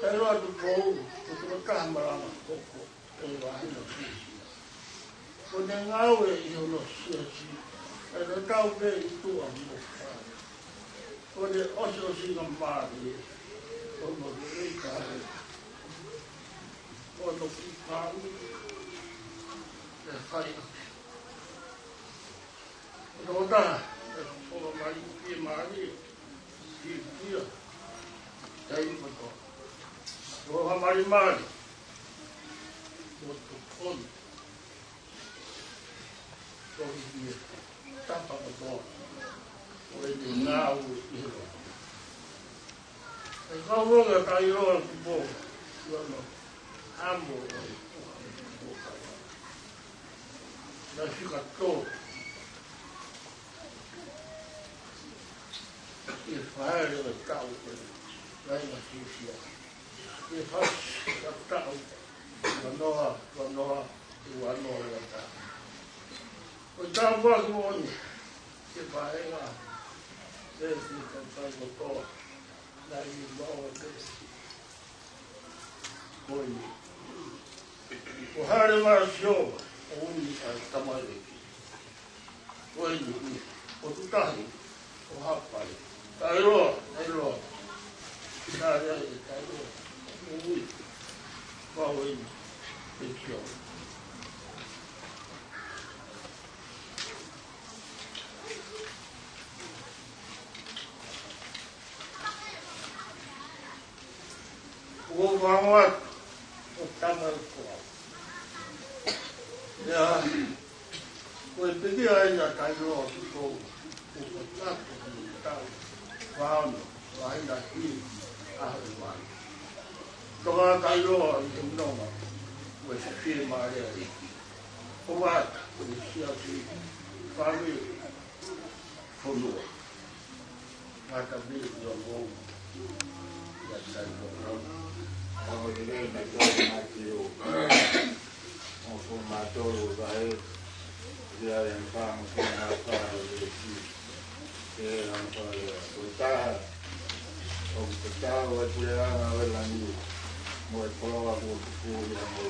e roa tu pou o tu kaha marama koko e wahina sisia ko ne ngau e i ono siasi e no tau pe i tua mo whaa ko ne osi na maari o no rei kahe o no ki pāu e whai ake o no taha e whora mai ki maari ki kia tei mato o ha mai maari o to koni o hi tapa mato o e te ngāu i hira e kauranga ka i roa ku po no amo o kawa na fika to e whaere o tau e lai na sisia e has ka tau wanoa e wanoa e ta o tau wak moni e whaenga e fika tai mo toa na i maua kesi koi o hare mara sio o uni a tamareki koi o tutahi o hapai tai roa tai roa o ui wao eni e kio o wangwat o tamal koa. Ya, ko e peki ai na tai roa ki ko o tato ki tau wano, ai na ki ahe wano. Toka tai roa i te mnoma, o e whiwhiri maarea iki. O wata, o e siasi whami whonua. Wata bili i o ngou, ia tai roa. Ako direi na tō mati o ko mātoro vai ia e whāma ki ngā whāra e ki e ngā whāra o taha o te tāu e pure anga o langi mo e koloa ko kupūria mo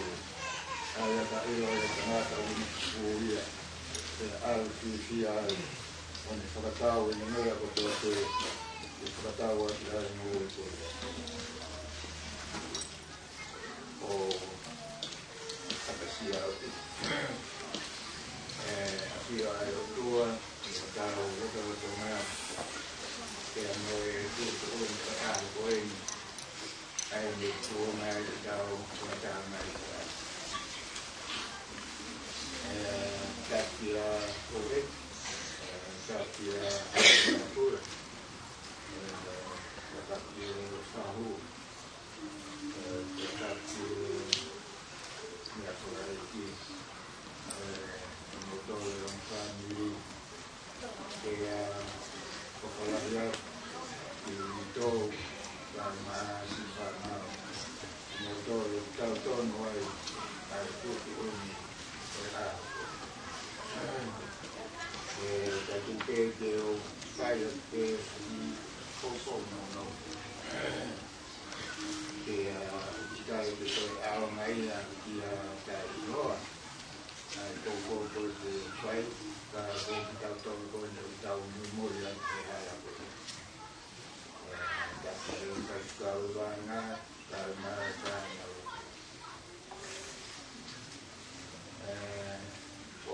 ai a ka eo e ka ngāta o ni kupūria e au si ai o ni whakatau e ni mea ko tō te whakatau ati ai mo e tō o kapasia o te apia ai o tua o tāu o tō mea ke ano e tū ai me tu mai tau ta mai tapia ore tapia pura tapia sahu tapia minha fora aqui motor um família que é popular e então sama sama motor tahun mulai aku ini jadi video saya ke foto no dia kita itu awal mai dia dari luar foto itu saya kita tahu tahu memori yang saya kalau bana karena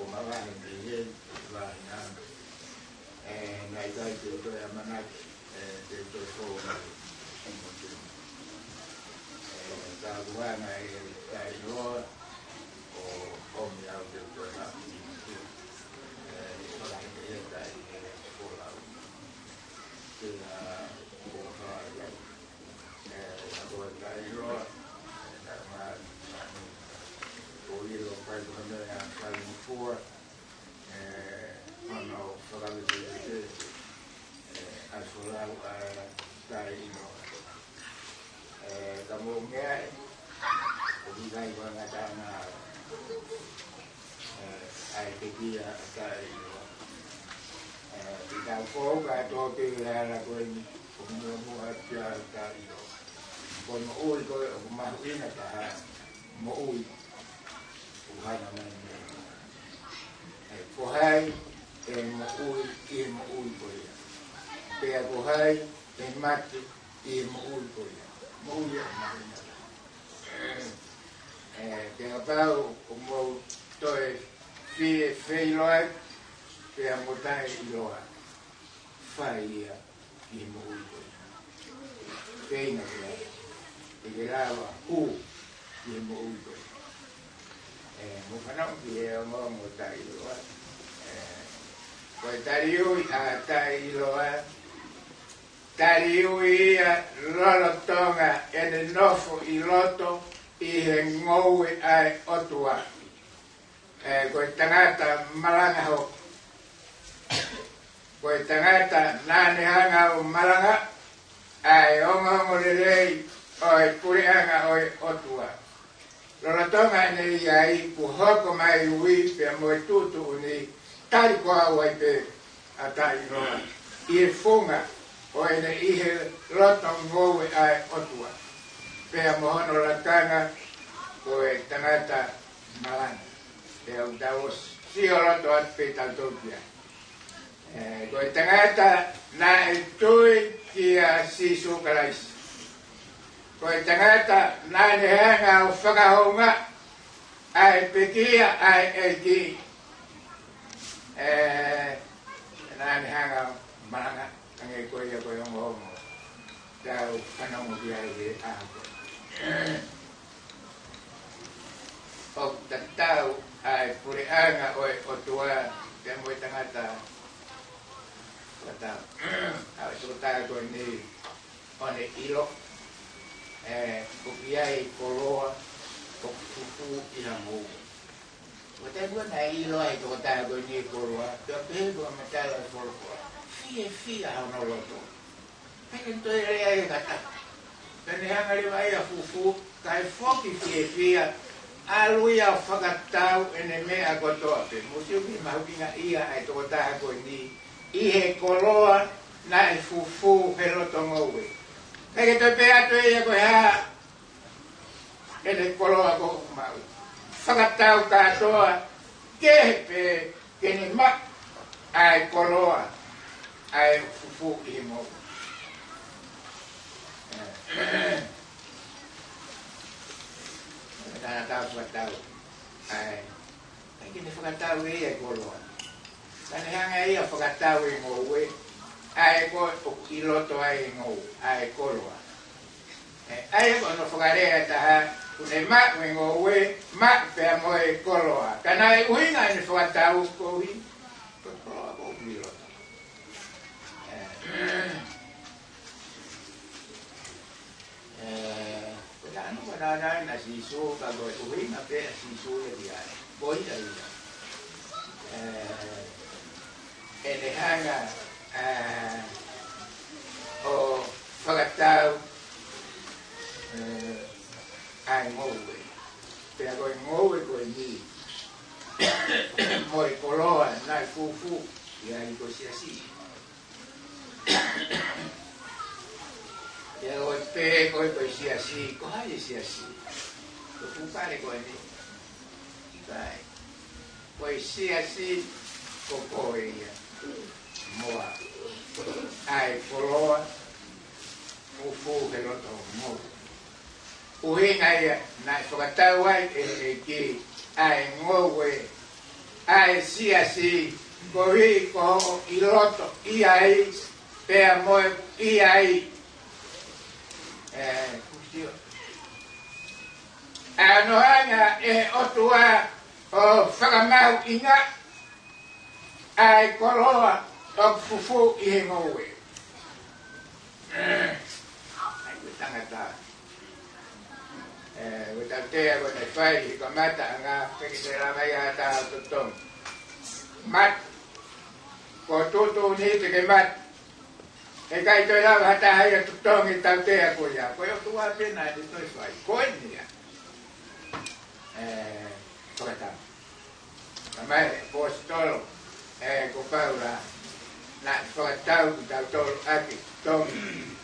malah ini bana naik itu yang mana itu kalau bana dari luar om yang itu nak orang ini dari sekolah kita dari luar karena boleh lupa benda yang paling kuat mana orang itu asal dari luar kamu enggak bukan mengatakan dia dari luar tidak kau atau pilihan aku ini membuat dia dari luar kon oi ko mahuina ta moi uhana mai ko hai moi ko ya pe ko hai mat moi ko ya moi mahuina que pau como toi fi loa pe amotai loa fai moi ko pe na que graba y muy bueno que vamos a pues tariui lolo tonga en el nofo y loto y en ngowe ai otua pues tangata malanga ho pues tangata nane hanga malanga ai ongo lelei oi purianga oi otua lolo tonga ne yai puhoko mai ui pe mo tutu ni tari ko ai pe atai roa i funga oi ne ihe loto ngowe ai otua pe mo hono la tanga oi tangata malan pe o davos si o loto at pe tantopia oi tangata na tui kia si sukalais koe tangata nane hanga o whakahonga ai pekia ai eki nane hanga maranga ange koe ia koe hongo hongo tau whanongo ki ai e ahako o tatau ai pureanga oe o tua te moe tangata tatau au tukotaga koe ni one ilo kopiai koloa o fufu ina mo wata buona ilo ai to ta go ni koloa to pego matala folko fia no loto pero entonces ai kata pene hanga le vai a fufu kai foki fia aluia fakatau ene me agotope musio ki mahukinga ia ai to ta go ni ihe koloa na fufu peloto ngowe que te pega tu ella pues en el color ako mau fakatau ka toa que ni ma ai color ai fufu imo ta fakatau ai que ni fakatau ella color kan hanga ella fakatau imo we ai ko iloto ai ngo ai koloa ai ko no whakarea taha, une ma wengo we, ma pea moe koloa. Kana e uhinga ine whakatau ko ui, ko koloa ko uiro. Ano ba na na siso ka go uhinga pea siso e diai. Boi da ina. Ene hanga o whakatau ai ngowe. Pea koe ngowe koe ni. Moe koloa nai fufu. Ia i ko siasi. Ia koe pe koe koe siasi. Ko hai siasi. Ko fukare koe ni. Ikai. Koe siasi ko koe ia. Moa. Ai koloa. Fufu ke roto moa. Uhinga ia, na whakatau ai e ki, ai ngowe, ai siasi, ko hi ko i loto, i ai, pea moe, i ai. Kustio. Ano hanga e otua o whakamau inga, ai koloa o fufu i he ngowe. Ai kutangata. Wetatea ko na fai ko mata nga pekisera mai ata tutong mat ko tutu ni te mat e kai to la hata hai tutong i tatea ko ya ko yo tua pena de to fai ko ni ya ko ta mai postol ko paura na ko tau tau aki tom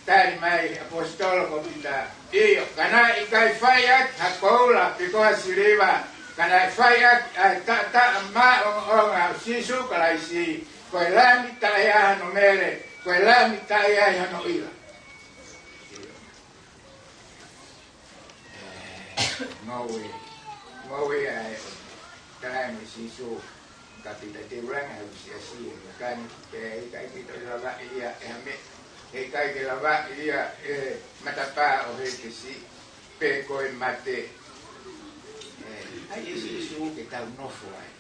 tari mai apostolo ko pita iyo kana ikai faiat hakola piko asiriba kana faiat ta ma onga sisu kala isi ko lami taya no mere ko lami taya no ila ngowe ai kana mi sisu kapita tibrang harus sia kan kai kita lava ia ame e kai ke lava ia matapa o he si pe ko mate ai isi su ke ta no foi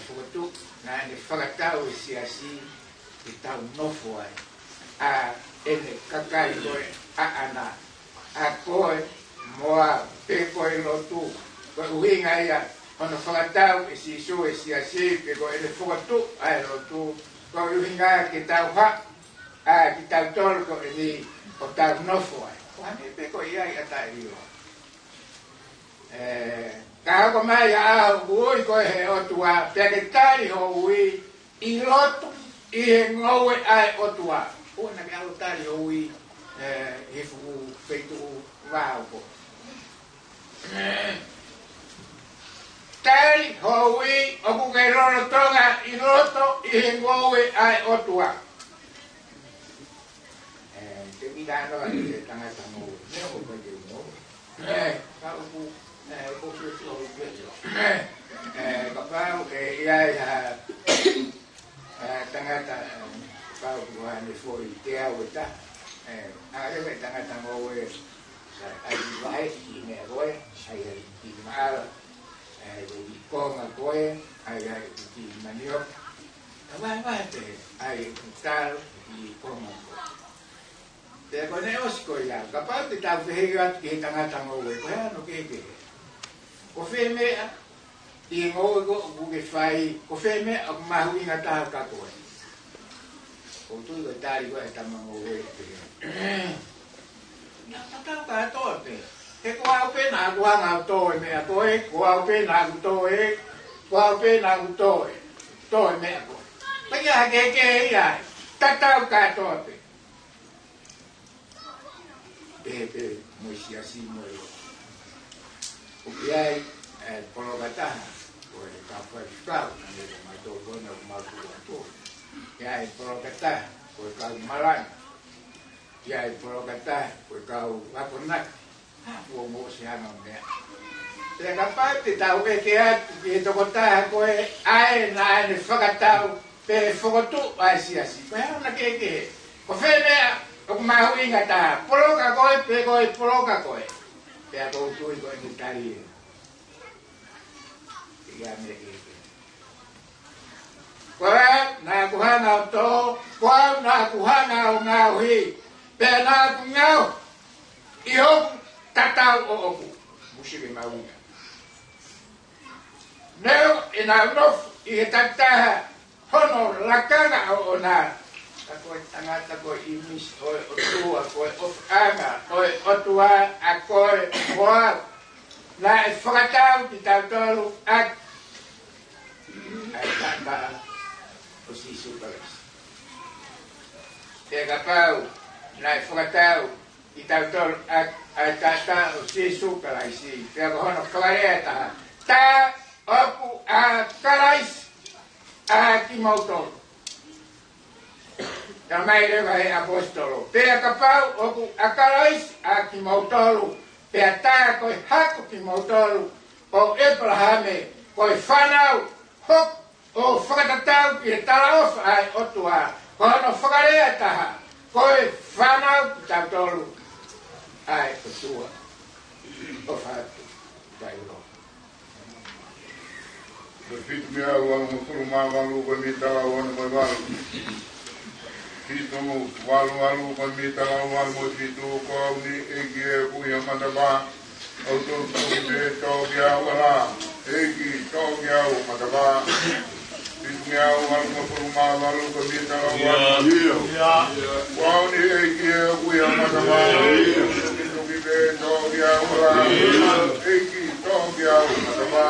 foto na ne fakatau sia si ke ta no foi a ene kakai ko a ana a ko moa pe ko lo tu ko winga ia ono whakatau e si so e si ase pe ko ele whakatu ai lo tu ko uhinga ke tau ha a ki tau tol ko e ni o tau nofo ai ko ane pe ko ia i atai rio ka ko mai a ui ko he o tua pe ke tari ho ui i lotu i he ngowe ai o tua o na ke alo tari ho ui he fuku peitu wao ko Tari hui o kuke rono tonga i roto i he ngowe ai otua. Te mirano a te tangata ngowe. Nea ko koe te ngowe. Ka uku, uku te o upeto. Ka pau e iai tangata pau kuhane foi te au e ta. A ewe tangata ngowe ai wae i mea roe, ai i maara. Ai konga koe, ai ki manio. Vai te, ai tal i konga koe. Te kone osko ia, ka pau te tau whihegat ki he tangata ngowe, koe ano keke. Ko whe mea, i ngowe ko kuke whai, ko whe mea, o mahu inga taha ka koe. Ko tui koe tari koe tama ngowe. Nga tatau ka tote. He ko au pena ku hanga toe mea koe, ko au pena ku toe, ko au pena ku toe, toe mea koe. Paki a keke ia, tatau ka tote. Pepe, moisia si moi. Uki ai, polokataha, koe ka whaifkau, nane ko mato kona ku maku ato. Iai polokataha, koe ka umalanga. Iai polokataha, koe ka wakonaka. Ua mo se hanga mea. Te kapai te tau e ke atu ki he toko taha koe ae na ae ne whakatau pe whakatu ae si asi. Koe hana ke ke he. Ko whe mea o ma winga ta poloka koe pe koe poloka koe pe a ko tui koe ni tari ia me ke koe na kuhana o to koe na kuhana o ngau hi pe na ku ngau i hoku tatau o oku musike ma winga neo ina nof i he tataha hono lakana o na koe tangata koe i mis oe o tua koe of anga oe o tua a koe moa na e whakatau ki tautolu ak ai tata o si superes e kapau na e whakatau ki tautolu ak ai tata o si superes te ako hono whakarea taha ta oku a karais a ki mautolu ja mai reva he apostolo. Pea kapau oku akarais a ki mautolu. Pea tā koe haku ki mautolu o Abrahame koe whanau hok o whakatatau ki he talaofa ai otua. Ko hono whakarea taha koe whanau ki tautolu ai otua. O whatu tai roa. Koe fitu mea ua mokuru māwalu koe mitala wana koe walu. Fitu walu koe mitala wana mo fitu koe ni eki e kuia mataba. Auto kuite toki au ala. Eki toki au mataba. Fitu mea ua mokuru māwalu koe mitala wana. Wau ni eki e kuia mataba. Fitu kuite toki au ala. Eki toki au mataba.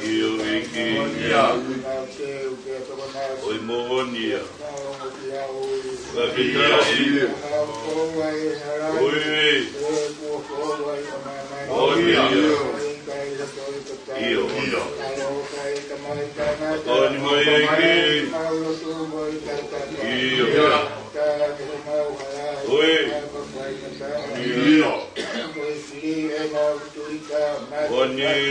Iyo iki. Oi monia. Kabia iyo. Oi. Monia. Iyo. Oni mai iki. Iyo. Oi. Iyo. Monia.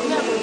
No,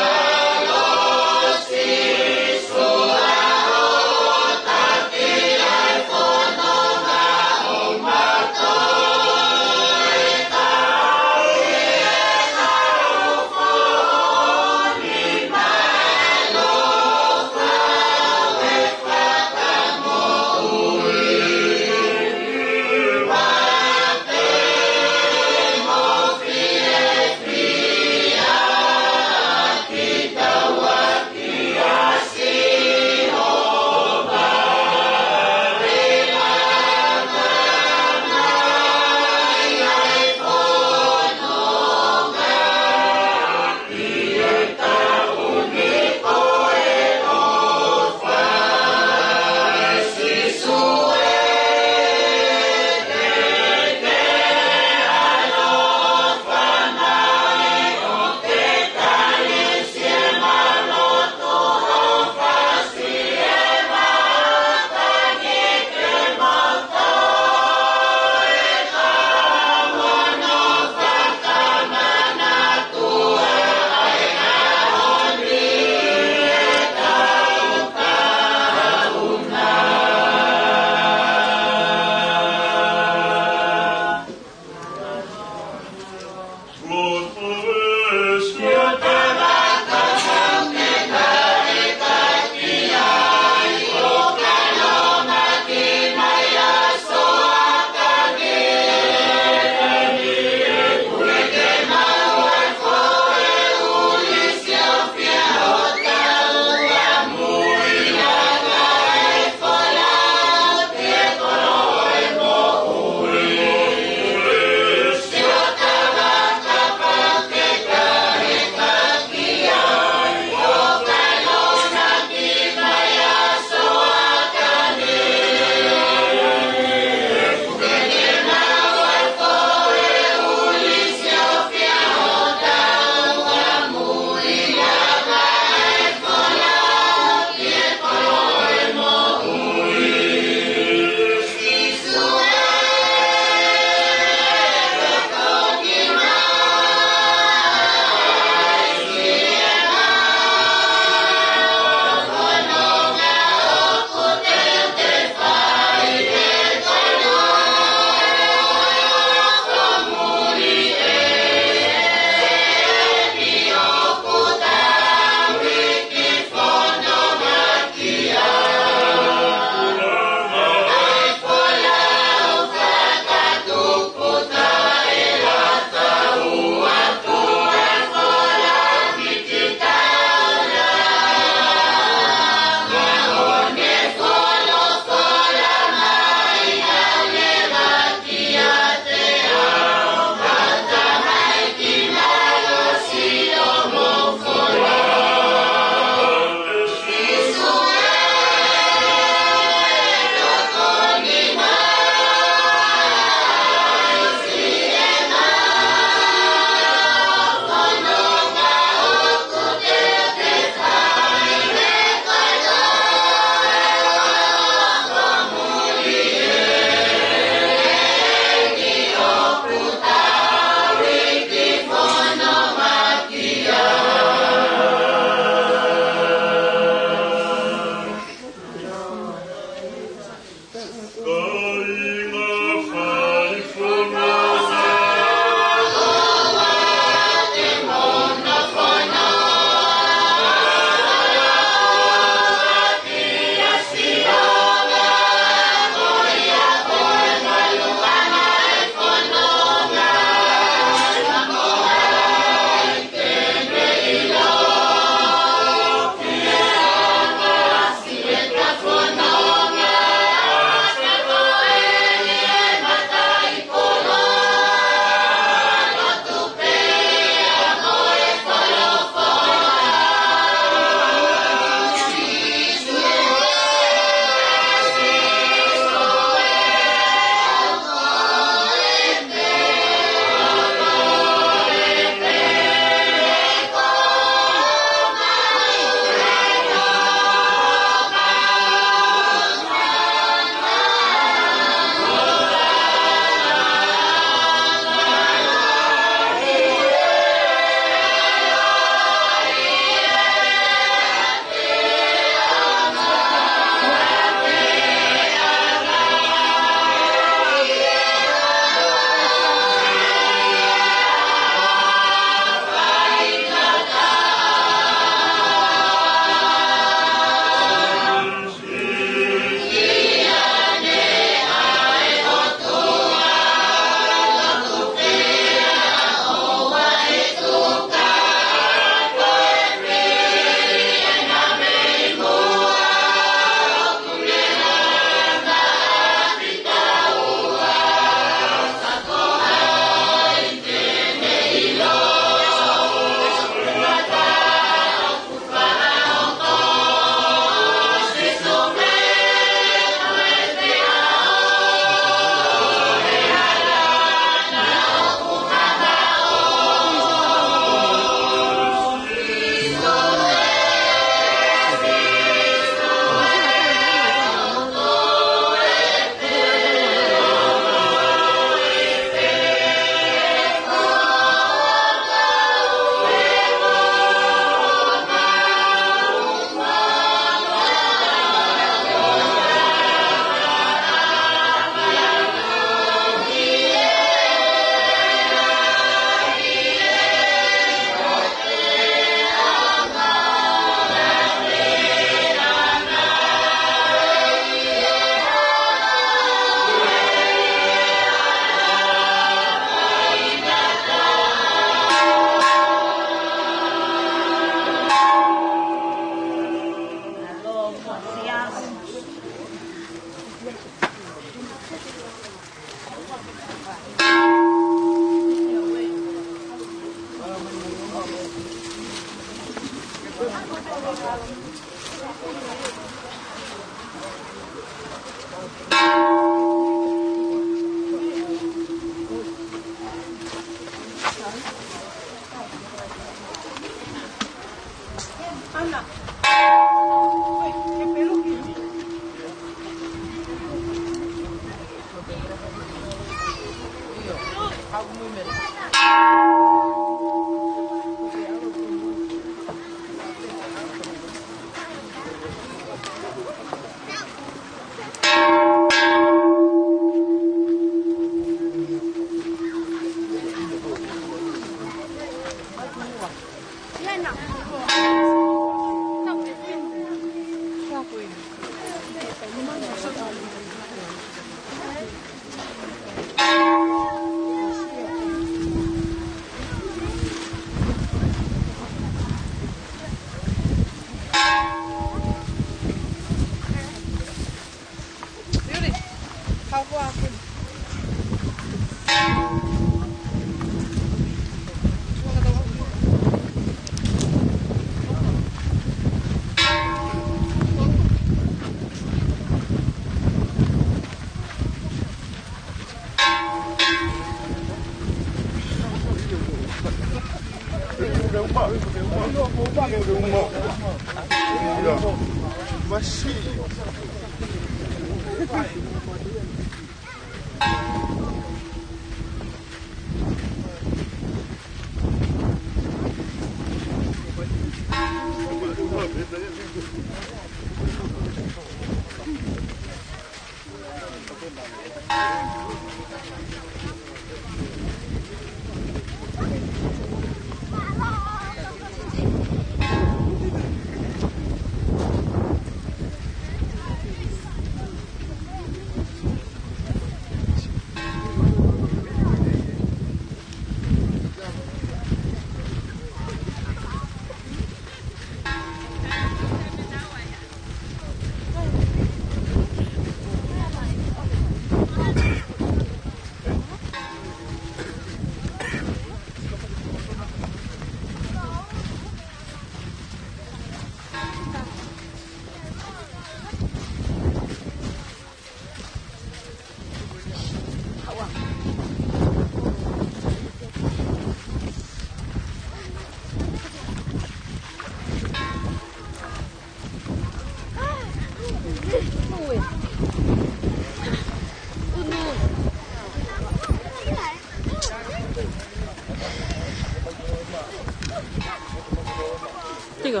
Tiga,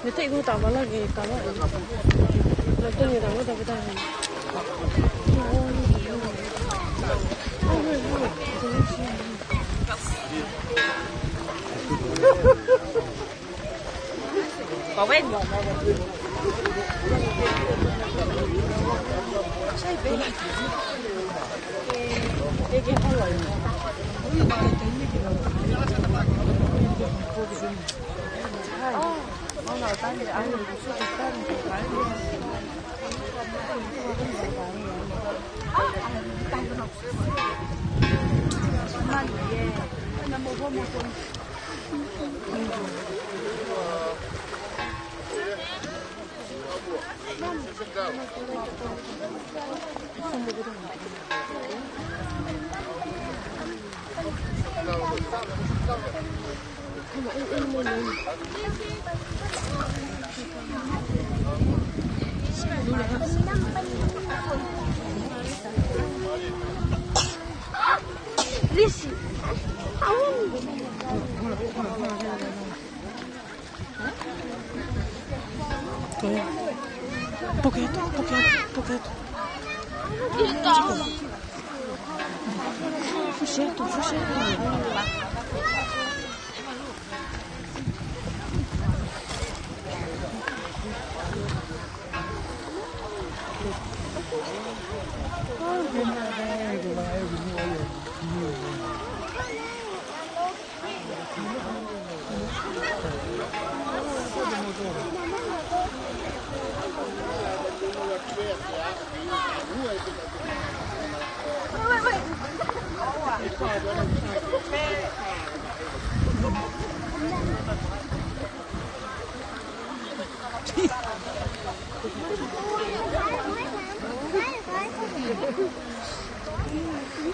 nanti aku tambah lagi kalau nanti kita mau dapat apa? Có bên cái không lời ông nào tan thì ăn được chút ít tan thì phải ăn gì nó mua vô mua con Listen. Pocket. Fuchetto.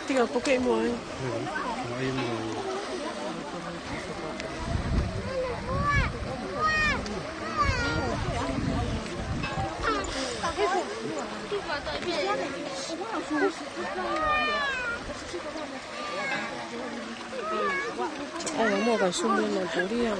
Tinggal pakai muai. Mua cái sung lên là bố đi à.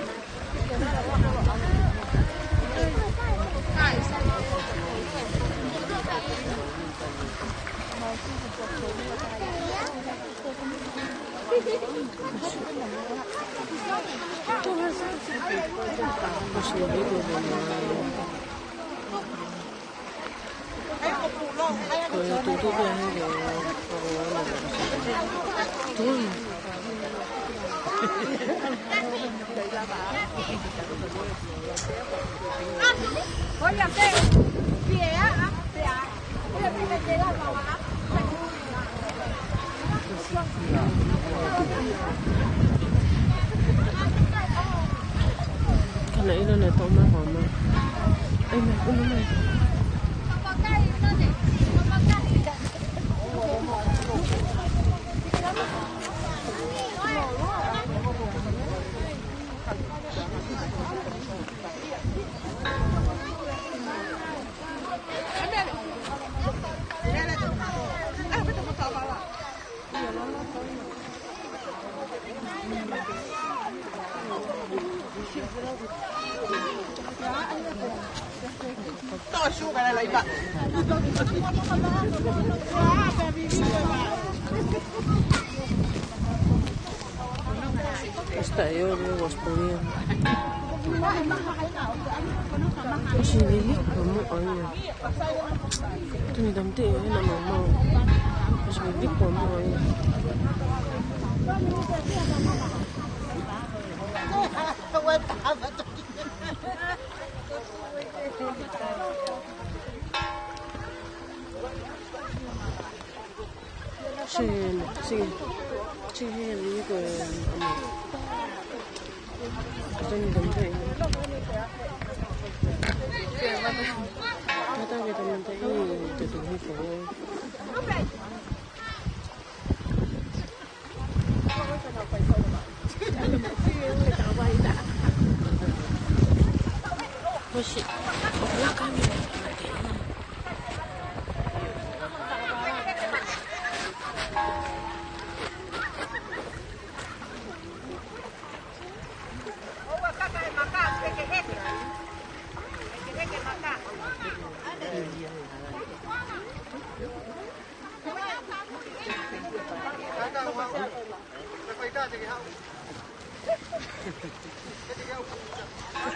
Voy a hacer pie, voy a meter la mamá. Cái này nó là tao má hòm mà. Ê mày, ôm mày. Tôi su cái này lấy bạn. Hasta yo luego os podía. Si lili kamu aja. Itu ni damte ya nama mau. Si lili kamu aja. Si lili ko Itu ni damte. Kata kita minta ini tutup hipo. Masih, belakang ni.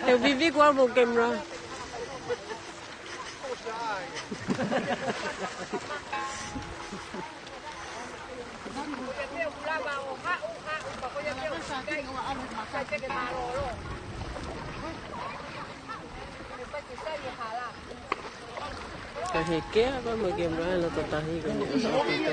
Tiểu Vivi qua một camera. Kahit kaya ba mag-camera na tatahi ka niya sa kapito.